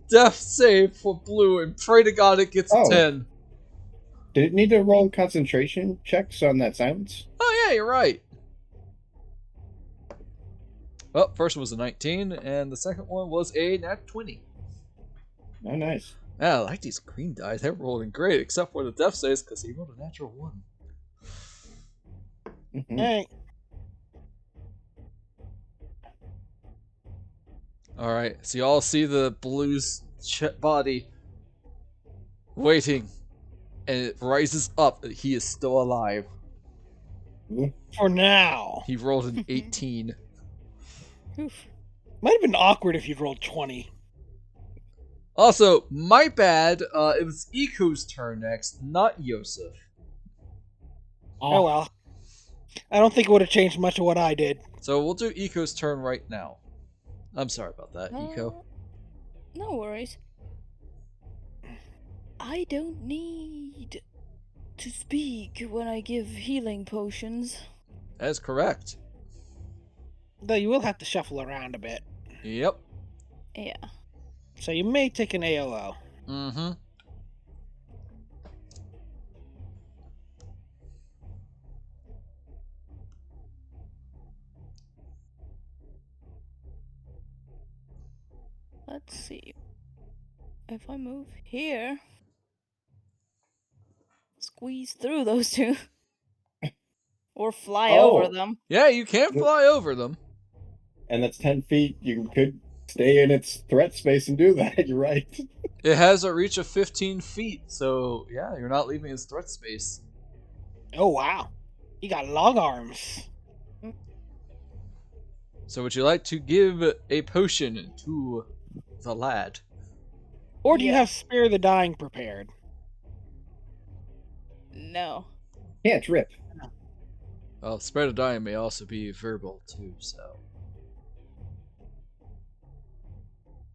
death save for blue, and pray to God it gets a 10. Did it need to roll concentration checks on that silence? Oh yeah, you're right. Well, first one was a 19, and the second one was a nat 20. Oh, nice. Yeah, I like these green dice. They're rolling great, except for the death saves, because he rolled a natural 1. Mm-hmm. All right. Alright, so y'all see the blue's body waiting, and it rises up that he is still alive. For now. He rolled an 18. Oof. Might have been awkward if you'd rolled 20. Also, my bad, it was Iko's turn next, not Yoseff. Oh well. I don't think it would have changed much of what I did. So we'll do Iko's turn right now. I'm sorry about that, Iko. No worries. I don't need to speak when I give healing potions. That is correct. Though you will have to shuffle around a bit. Yep. Yeah. So you may take an AOO. Mm-hmm. Let's see. If I move here, squeeze through those two. Or fly over them. Yeah, you can fly over them. And that's 10 feet. You could stay in its threat space and do that. You're right. It has a reach of 15 feet, so yeah, you're not leaving its threat space. Oh wow. You got long arms. So would you like to give a potion to the lad? Or do you Yeah. have Spare the Dying prepared? No. Can't trip. Well, spread of dying may also be verbal too, so.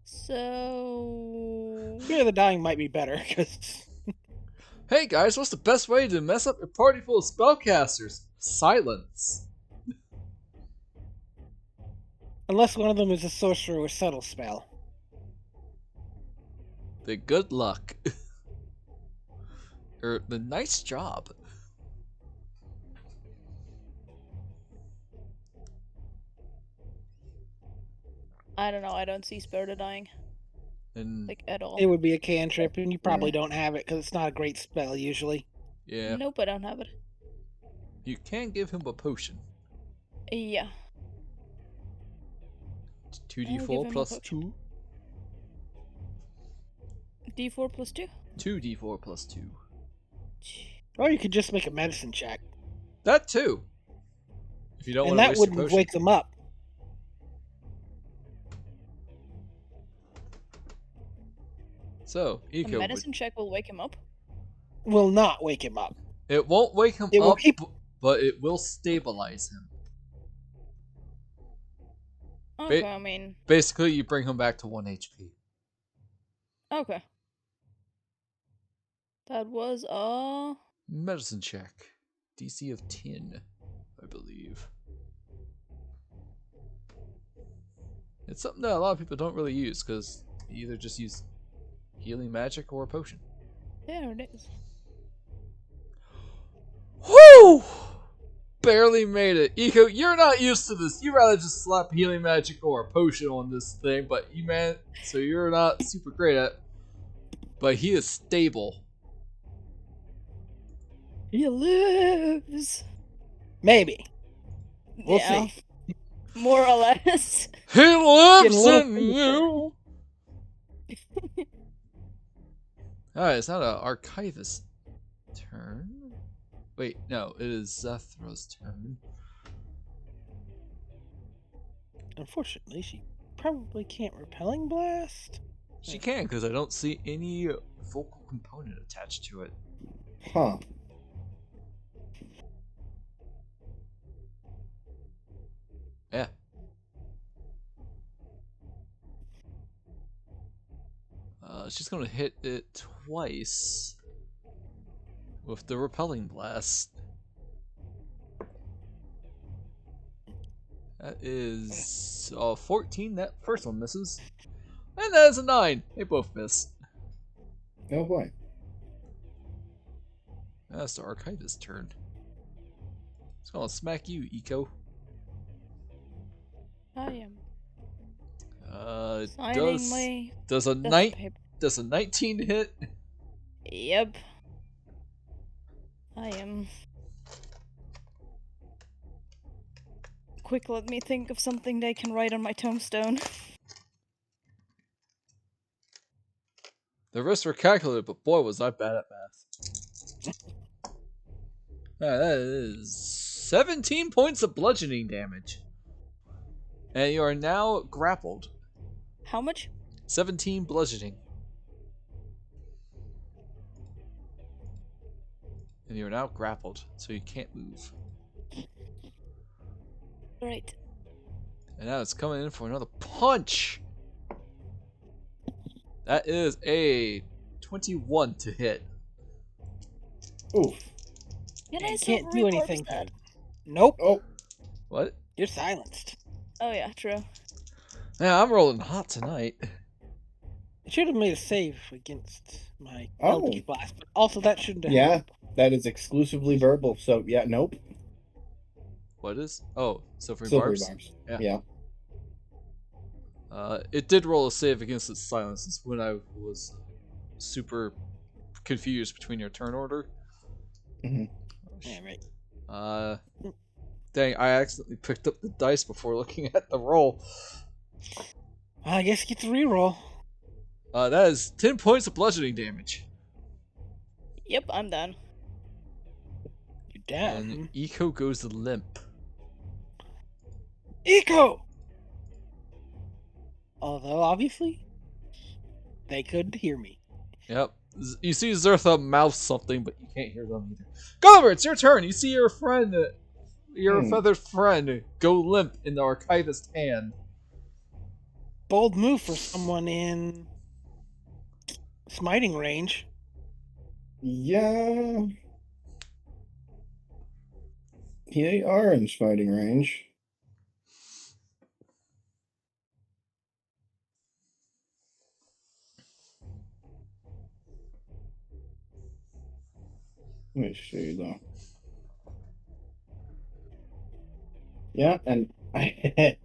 So... Spare the Dying might be better, because... Hey guys, what's the best way to mess up your party full of spellcasters? Silence. Unless one of them is a sorcerer with subtle spell. The good luck. Or the nice job. I don't know. I don't see Spirit of Dying And like at all. It would be a cantrip, and you probably Yeah. don't have it because it's not a great spell usually. yeah, Nope, I don't have it. you can give him a potion. Yeah. I'll give 2d4 him a plus potion. 2. D4 plus 2. 2d4 plus 2. Or you could just make a medicine check, That too. If you don't and want to that waste your wouldn't potion. wake them up. So, A Eco, medicine check will wake him up. Will not wake him up. it won't wake him It will up, keep- but it will stabilize him. Okay, I mean, Basically, you bring him back to 1 HP. okay. That was Medicine check. DC of 10, I believe. It's something that a lot of people don't really use because you either just use healing magic or a potion. there it is. Whoo! Barely made it. Eco, you're not used to this. You rather just slap healing magic or a potion on this thing, but you man, so you're not super great at it. But he is stable. He lives. Maybe. We'll Yeah, see. more or less. He lives Getting a little in premature. you. Alright, it's not an archivist turn. Wait, no, it is Zethra's turn. Unfortunately, she probably can't repelling blast. She can, because I don't see any vocal component attached to it. Huh. Yeah. She's gonna hit it twice with the repelling blast. That is 14. That first one misses, and that is a 9. They both miss. Oh boy. That's the archivist's turn. It's gonna smack you, Eco. I am It signing my does a death paper. does a 19 hit? Yep. I am. Quick, let me think of something they can write on my tombstone. The risks were calculated, but boy was I bad at math. That is 17 points of bludgeoning damage. And you are now grappled. How much? 17 bludgeoning. And you are now grappled, so you can't move. Right. And now it's coming in for another punch. That is a 21 to hit. Oof. Can I And still can't do repurpose anything. that? Nope. Oh. What? You're silenced. Oh yeah, true. Yeah, I'm rolling hot tonight. I should have made a save against my Oh. Eldritch Blast, but also that shouldn't have Yeah, happened. that is exclusively verbal. So yeah, nope. What is? Oh, silvery Silvery barbs. barbs. Yeah. Yeah. It did roll a save against its silence. It's when I was super confused between your turn order. Mhm. Yeah, right. Dang, I accidentally picked up the dice before looking at the roll. Well, I guess you get the reroll. That is 10 points of bludgeoning damage. Yep, I'm done. You're down. And Eco goes limp. Eco! Although, obviously, they couldn't hear me. Yep. You see Zertha mouth something, but you can't hear them either. Gulliver, it's your turn. You see your friend, your feathered friend, go limp in the archivist's hand. Bold move for someone in smiting range. Yeah. They are in fighting range. Let me see though. Yeah, and I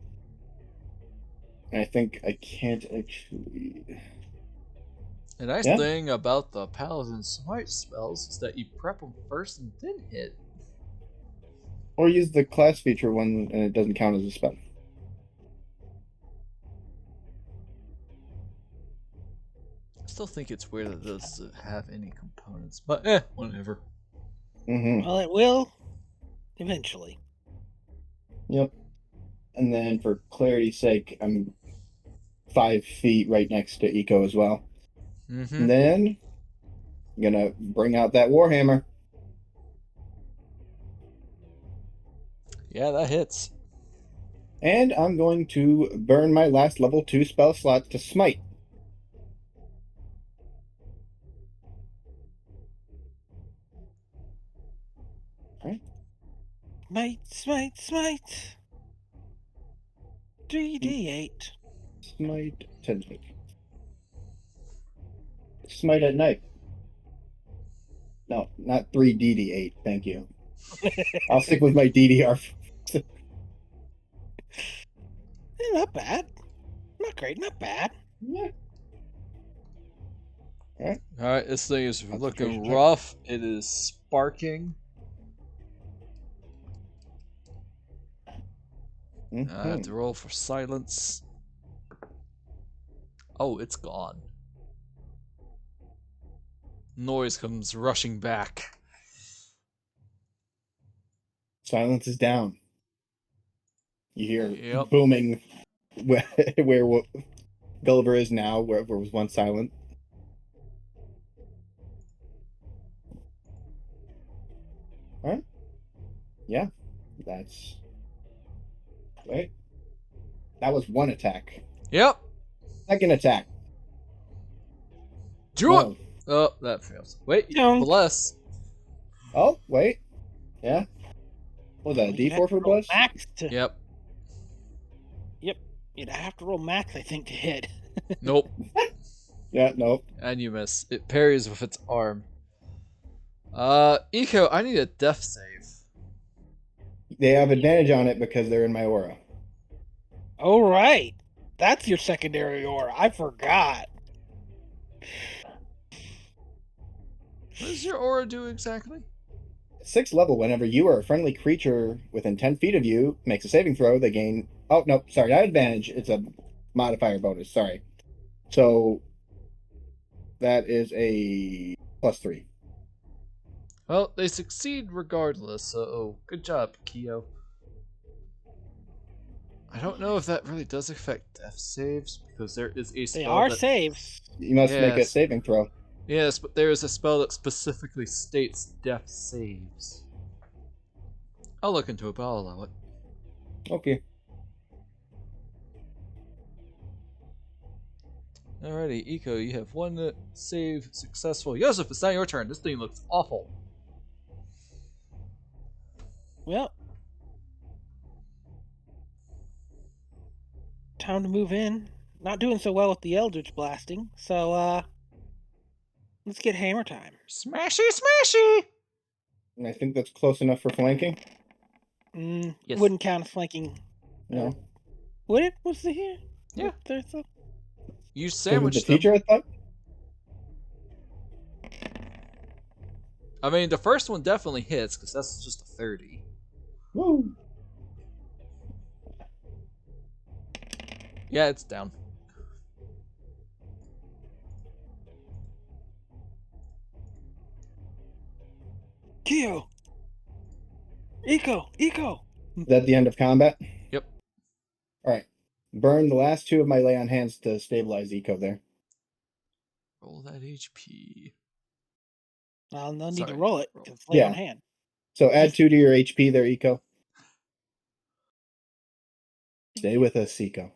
think I can't actually. The nice Yeah. thing about the Paladin Smite spells is that you prep them first and then hit. Or use the class feature one and it doesn't count as a spell. I still think it's weird that it doesn't have any components, but whatever. Mm-hmm. Well, it will eventually. Yep. And then for clarity's sake, I'm 5 feet right next to Eco as well. Mm-hmm. And then I'm gonna bring out that Warhammer. Yeah, that hits. And I'm going to burn my last level 2 spell slot to smite. Alright. Smite. 3d8. Smite tonight. Smite at night. No, not 3d8. Thank you. I'll stick with my DDR. Not bad. Not great, not bad. Yeah. Alright. Alright, this thing is looking Concentration check. rough. It is sparking. I have to roll for silence. Oh, it's gone. Noise comes rushing back. Silence is down. You hear Yep. booming where Gulliver is now, where it was once silent. Alright. Yeah. That's. Wait. That was one attack. Yep. Second attack. Do it. No. Oh, that fails. Wait, Don't. bless. Oh, wait. Yeah. What was that, a You'd have D4 to for roll bless? max to. Yep. Yep. You'd have to roll max, I think, to hit. Nope. Yeah, nope. And you miss. It parries with its arm. Eco, I need a death save. They have advantage on it because they're in my aura. Oh, right. That's your secondary aura. I forgot. What does your aura do exactly? 6th level, whenever you or a friendly creature within 10 feet of you makes a saving throw, they gain. Oh, no, sorry, not advantage. It's a modifier bonus. Sorry. So that is a +3. Well, they succeed regardless, so good job, Keo. I don't know if that really does affect death saves, because there is a spell They are that... saves. You must make a Yes. saving throw. Yes, but there is a spell that specifically states death saves. I'll look into it, but I'll allow it. Okay. Alrighty, Eco, you have one save successful. Yoseff, it's not your turn. This thing looks awful. Well, time to move in. Not doing so well with the Eldritch blasting, so let's get hammer time. Smashy, smashy! And I think that's close enough for flanking. Yes. Wouldn't count as flanking. No. Would it? What's the here? Yeah. There's a... You So did the sandwiched them. teacher, I thought? I mean, the first one definitely hits, because that's just a 30. Woo. Yeah, it's down. Keo! Eco! Is that the end of combat? Yep. Alright. Burn the last 2 of my lay on hands to stabilize Eco there. Roll that HP. I'll need Sorry, to roll it, roll. because it's lay on Yeah. hand. So add 2 to your HP there, Eco. Stay with us, Eco.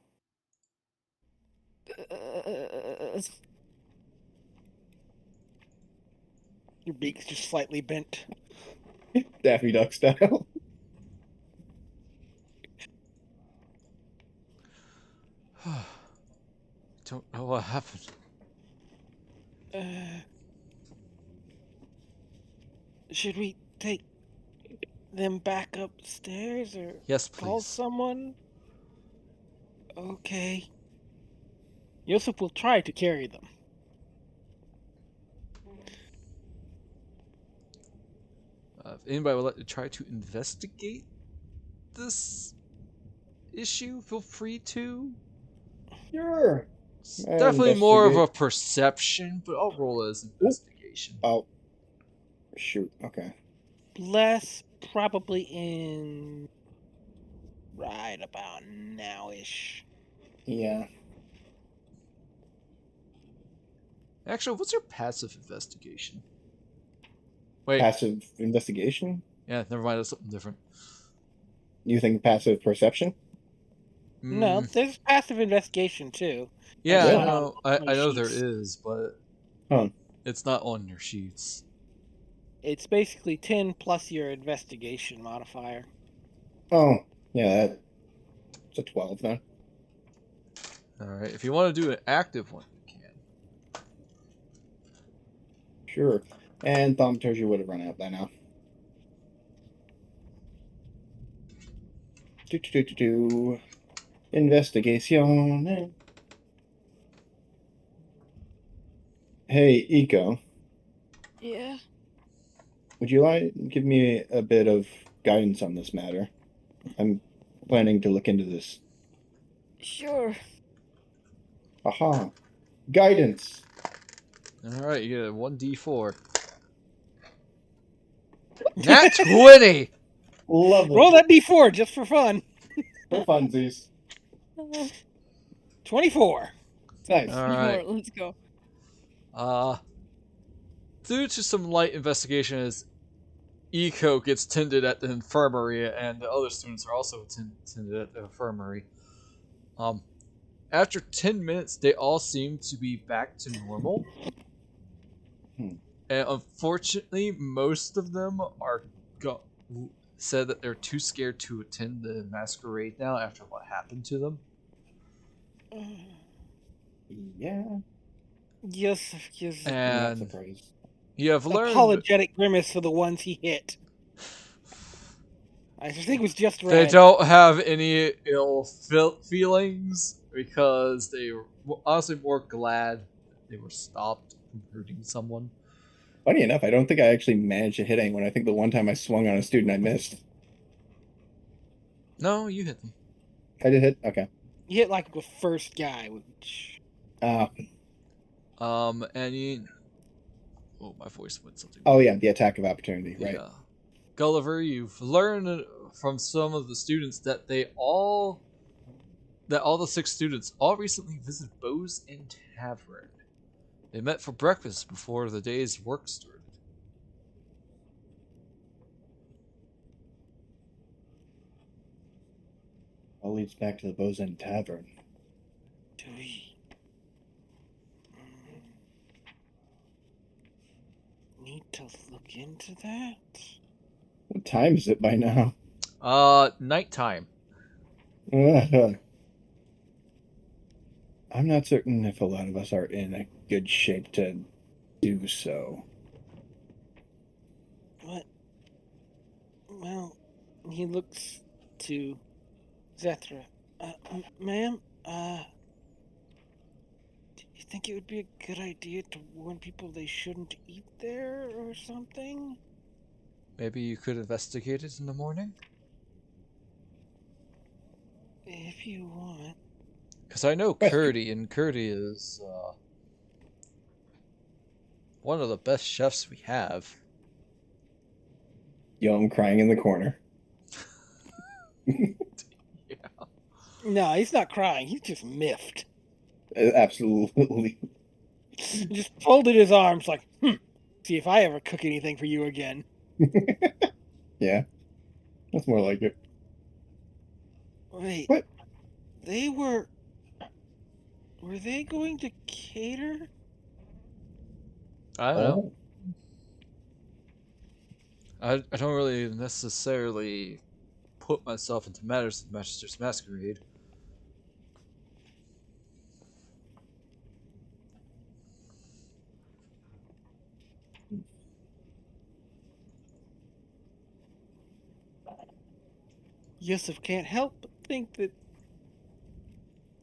Your beak's just slightly bent. Daffy Duck style. Don't know what happened. Should we take them back upstairs or Yes, call please. someone? Okay. Yoseff will try to carry them. If anybody would like to try to investigate this issue, feel free to. Sure. It's definitely more of a Investigate. perception, but I'll roll as investigation. Oh. Shoot. Okay. Less probably in right about now-ish. Yeah. Actually, what's your passive investigation? Wait, Passive investigation? yeah, never mind. That's something different. You think passive perception? No, Mm, there's passive investigation too. yeah, It's I not Really? on know. my I know there sheets. is, but Huh. it's not on your sheets. It's basically 10 plus your investigation modifier. Oh. Yeah, that's a 12 then. All right. If you want to do an active one, you can. Sure. And thaumaturgy would have run out by now. Do. Investigation. Hey, Eco, Yeah. would you like give me a bit of guidance on this matter? I'm planning to look into this. Sure. Aha. Guidance. All right, you get a 1d4. Nat 20. Lovely. Roll that d4 just for fun. For funsies. 24. Nice. All right. More, let's go. Due to some light investigation, as Eco gets tended at the infirmary, and the other students are also tended at the infirmary. After 10 minutes, they all seem to be back to normal. Hmm. And unfortunately, most of them are said that they're too scared to attend the masquerade now after what happened to them. Yeah. Yoseff gives I'm not And surprised. you have learned apologetic grimace for the ones he hit. I think it was just they red. don't have any ill feelings because they were honestly more glad that they were stopped from hurting someone. Funny enough, I don't think I actually managed to hit anyone. I think the one time I swung on a student, I missed. No, you hit them. I did hit? Okay. You hit like the first guy. Which... And you. Oh, my voice went something. Oh, yeah, the attack of opportunity, right. Yeah. Gulliver, you've learned from some of the students that all the 6 students all recently visited Bose Inn Tavern. They met for breakfast before the day's work started. All leads back to the Bozen Tavern. Do we need to look into that? What time is it by now? Nighttime. I'm not certain if a lot of us are in a good shape to do so. What? Well, he looks to Zethra. Ma'am, do you think it would be a good idea to warn people they shouldn't eat there or something? Maybe you could investigate it in the morning? If you want. Because I know Question. Curdy, and Curdy is one of the best chefs we have. Yo, I'm crying in the corner. Yeah. No, he's not crying. He's just miffed. Absolutely. Just folded his arms like, see if I ever cook anything for you again. Yeah. That's more like it. Wait. What? They were... Were they going to cater? I don't know. Oh. I don't really necessarily put myself into matters of Majesty's Masquerade. Yoseff can't help but think that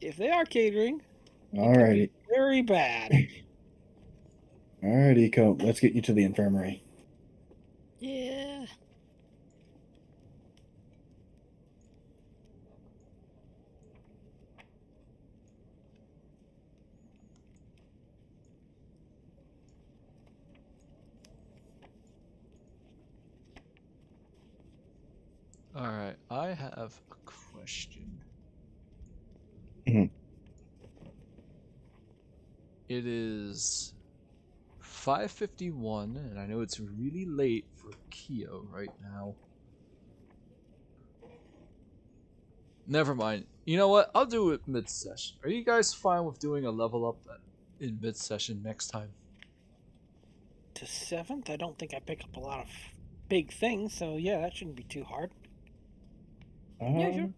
if they are catering, Alrighty. very bad. Alright, Eco. Let's get you to the infirmary. Yeah. Alright, I have a question. Mhm. It is 5:51, and I know it's really late for Kyo right now. Never mind. You know what? I'll do it mid-session. Are you guys fine with doing a level up in mid-session next time? To 7th, I don't think I pick up a lot of big things, so yeah, that shouldn't be too hard. Yeah, sure.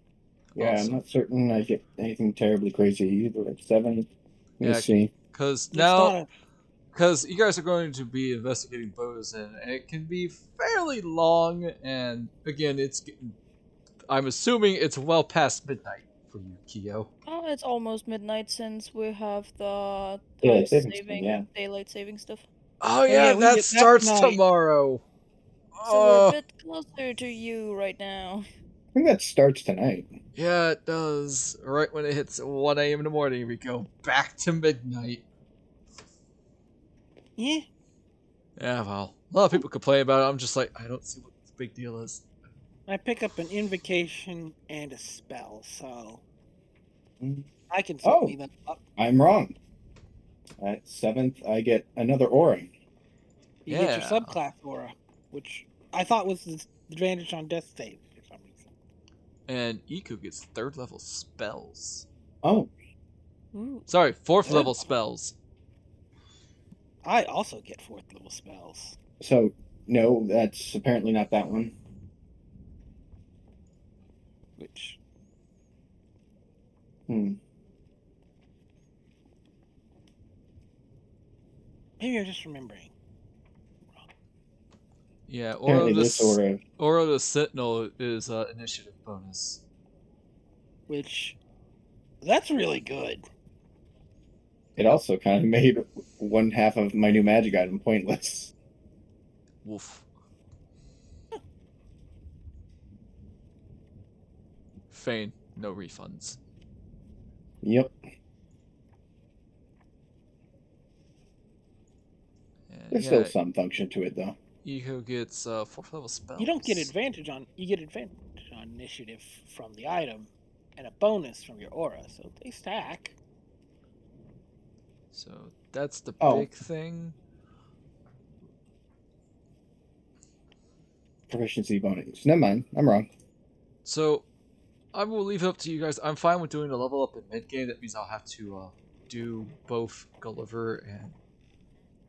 Yeah, Awesome. I'm not certain I get anything terribly crazy either at 7. Let me Yeah, see. because It's not a because you guys are going to be investigating Bozen, and it can be fairly long, and again, I'm assuming it's well past midnight for you, Kyo. Oh, it's almost midnight since we have the Daylight savings thing, yeah. daylight saving stuff. Oh yeah, yeah, we that get that starts tonight. tomorrow. So we're a Oh, bit closer to you right now. I think that starts tonight. yeah, it does. Right when it hits 1 a.m. in the morning, we go back to midnight. Yeah, Yeah, well, a lot of people complain about it. I'm just like, I don't see what the big deal is. I pick up an invocation and a spell, so Mm. I can sort Oh. me them up. I'm wrong. At 7th, I get another aura. You get your Yeah. subclass aura, which I thought was the advantage on death save for some reason. And Iku gets 3rd level spells. Oh, Ooh. Sorry, 4th Good. level spells. I also get 4th level spells. so no, that's apparently not that one. Which Hmm. maybe I'm just remembering. Yeah, Apparently this aura. Aura the Sentinel is initiative bonus. Which that's really good. It also kind of made one half of my new magic item pointless. Woof. Fane, no refunds. Yep. And There's still some function to it, though. Iku gets 4th level spells. You don't get advantage on initiative from the item and a bonus from your aura, so they stack. So that's the Oh. big thing. Proficiency bonus. Never mind. I'm wrong. So I will leave it up to you guys. I'm fine with doing a level up in mid game. That means I'll have to do both Gulliver and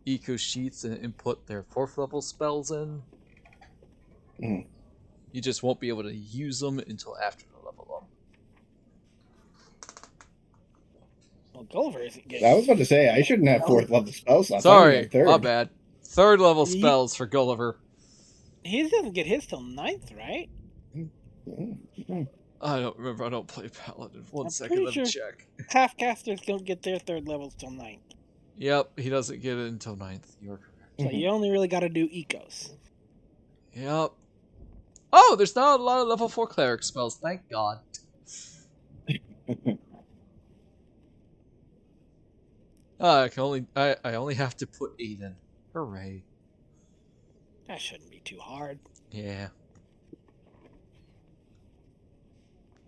Eco sheets and input their 4th level spells in. Mhm. You just won't be able to use them until after the level up. Well, Gulliver isn't getting. I was about to say I shouldn't have 4th level spell slots. I Sorry, only have 3rd. my bad. 3rd level He- spells for Gulliver. He doesn't get his till 9th, right? Mhm. I don't remember. I don't play Paladin. One I'm second, pretty let me sure- check. Half casters don't get their 3rd levels till 9th. Yep, he doesn't get it until 9th. You're correct. So you only really got to do ecos. Yep. Oh, there's not a lot of level 4 cleric spells. Thank God. I only have to put 8 in. Hooray. That shouldn't be too hard. Yeah.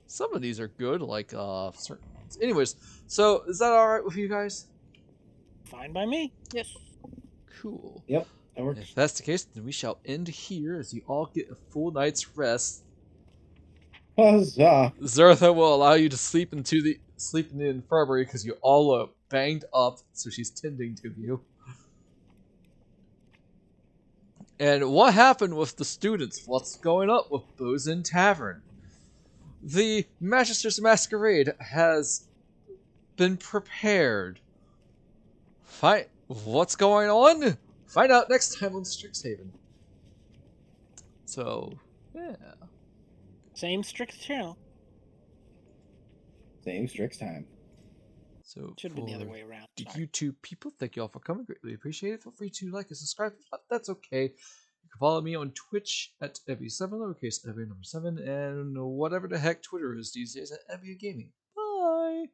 Some of these are good, like certain ones. Anyways, so is that alright with you guys? Fine by me. Yes. Cool. Yep, that works. If that's the case, then we shall end here as you all get a full night's rest. Huzzah! Zertha will allow you to sleep in the infirmary because you all are banged up, so she's tending to you. And what happened with the students? What's going up with Bozen Tavern? The Magister's Masquerade has been prepared. What's going on? Find out next time on Strixhaven. So, yeah. Same Strix channel. Same Strix time. So Should have been the other for way around. the Sorry. YouTube people, thank you all for coming. Greatly appreciate it. Feel free to like and subscribe. If not, that's okay. You can follow me on Twitch at Ebby7, lowercase Ebby number 7, and whatever the heck Twitter is these days at Ebby Gaming. Bye!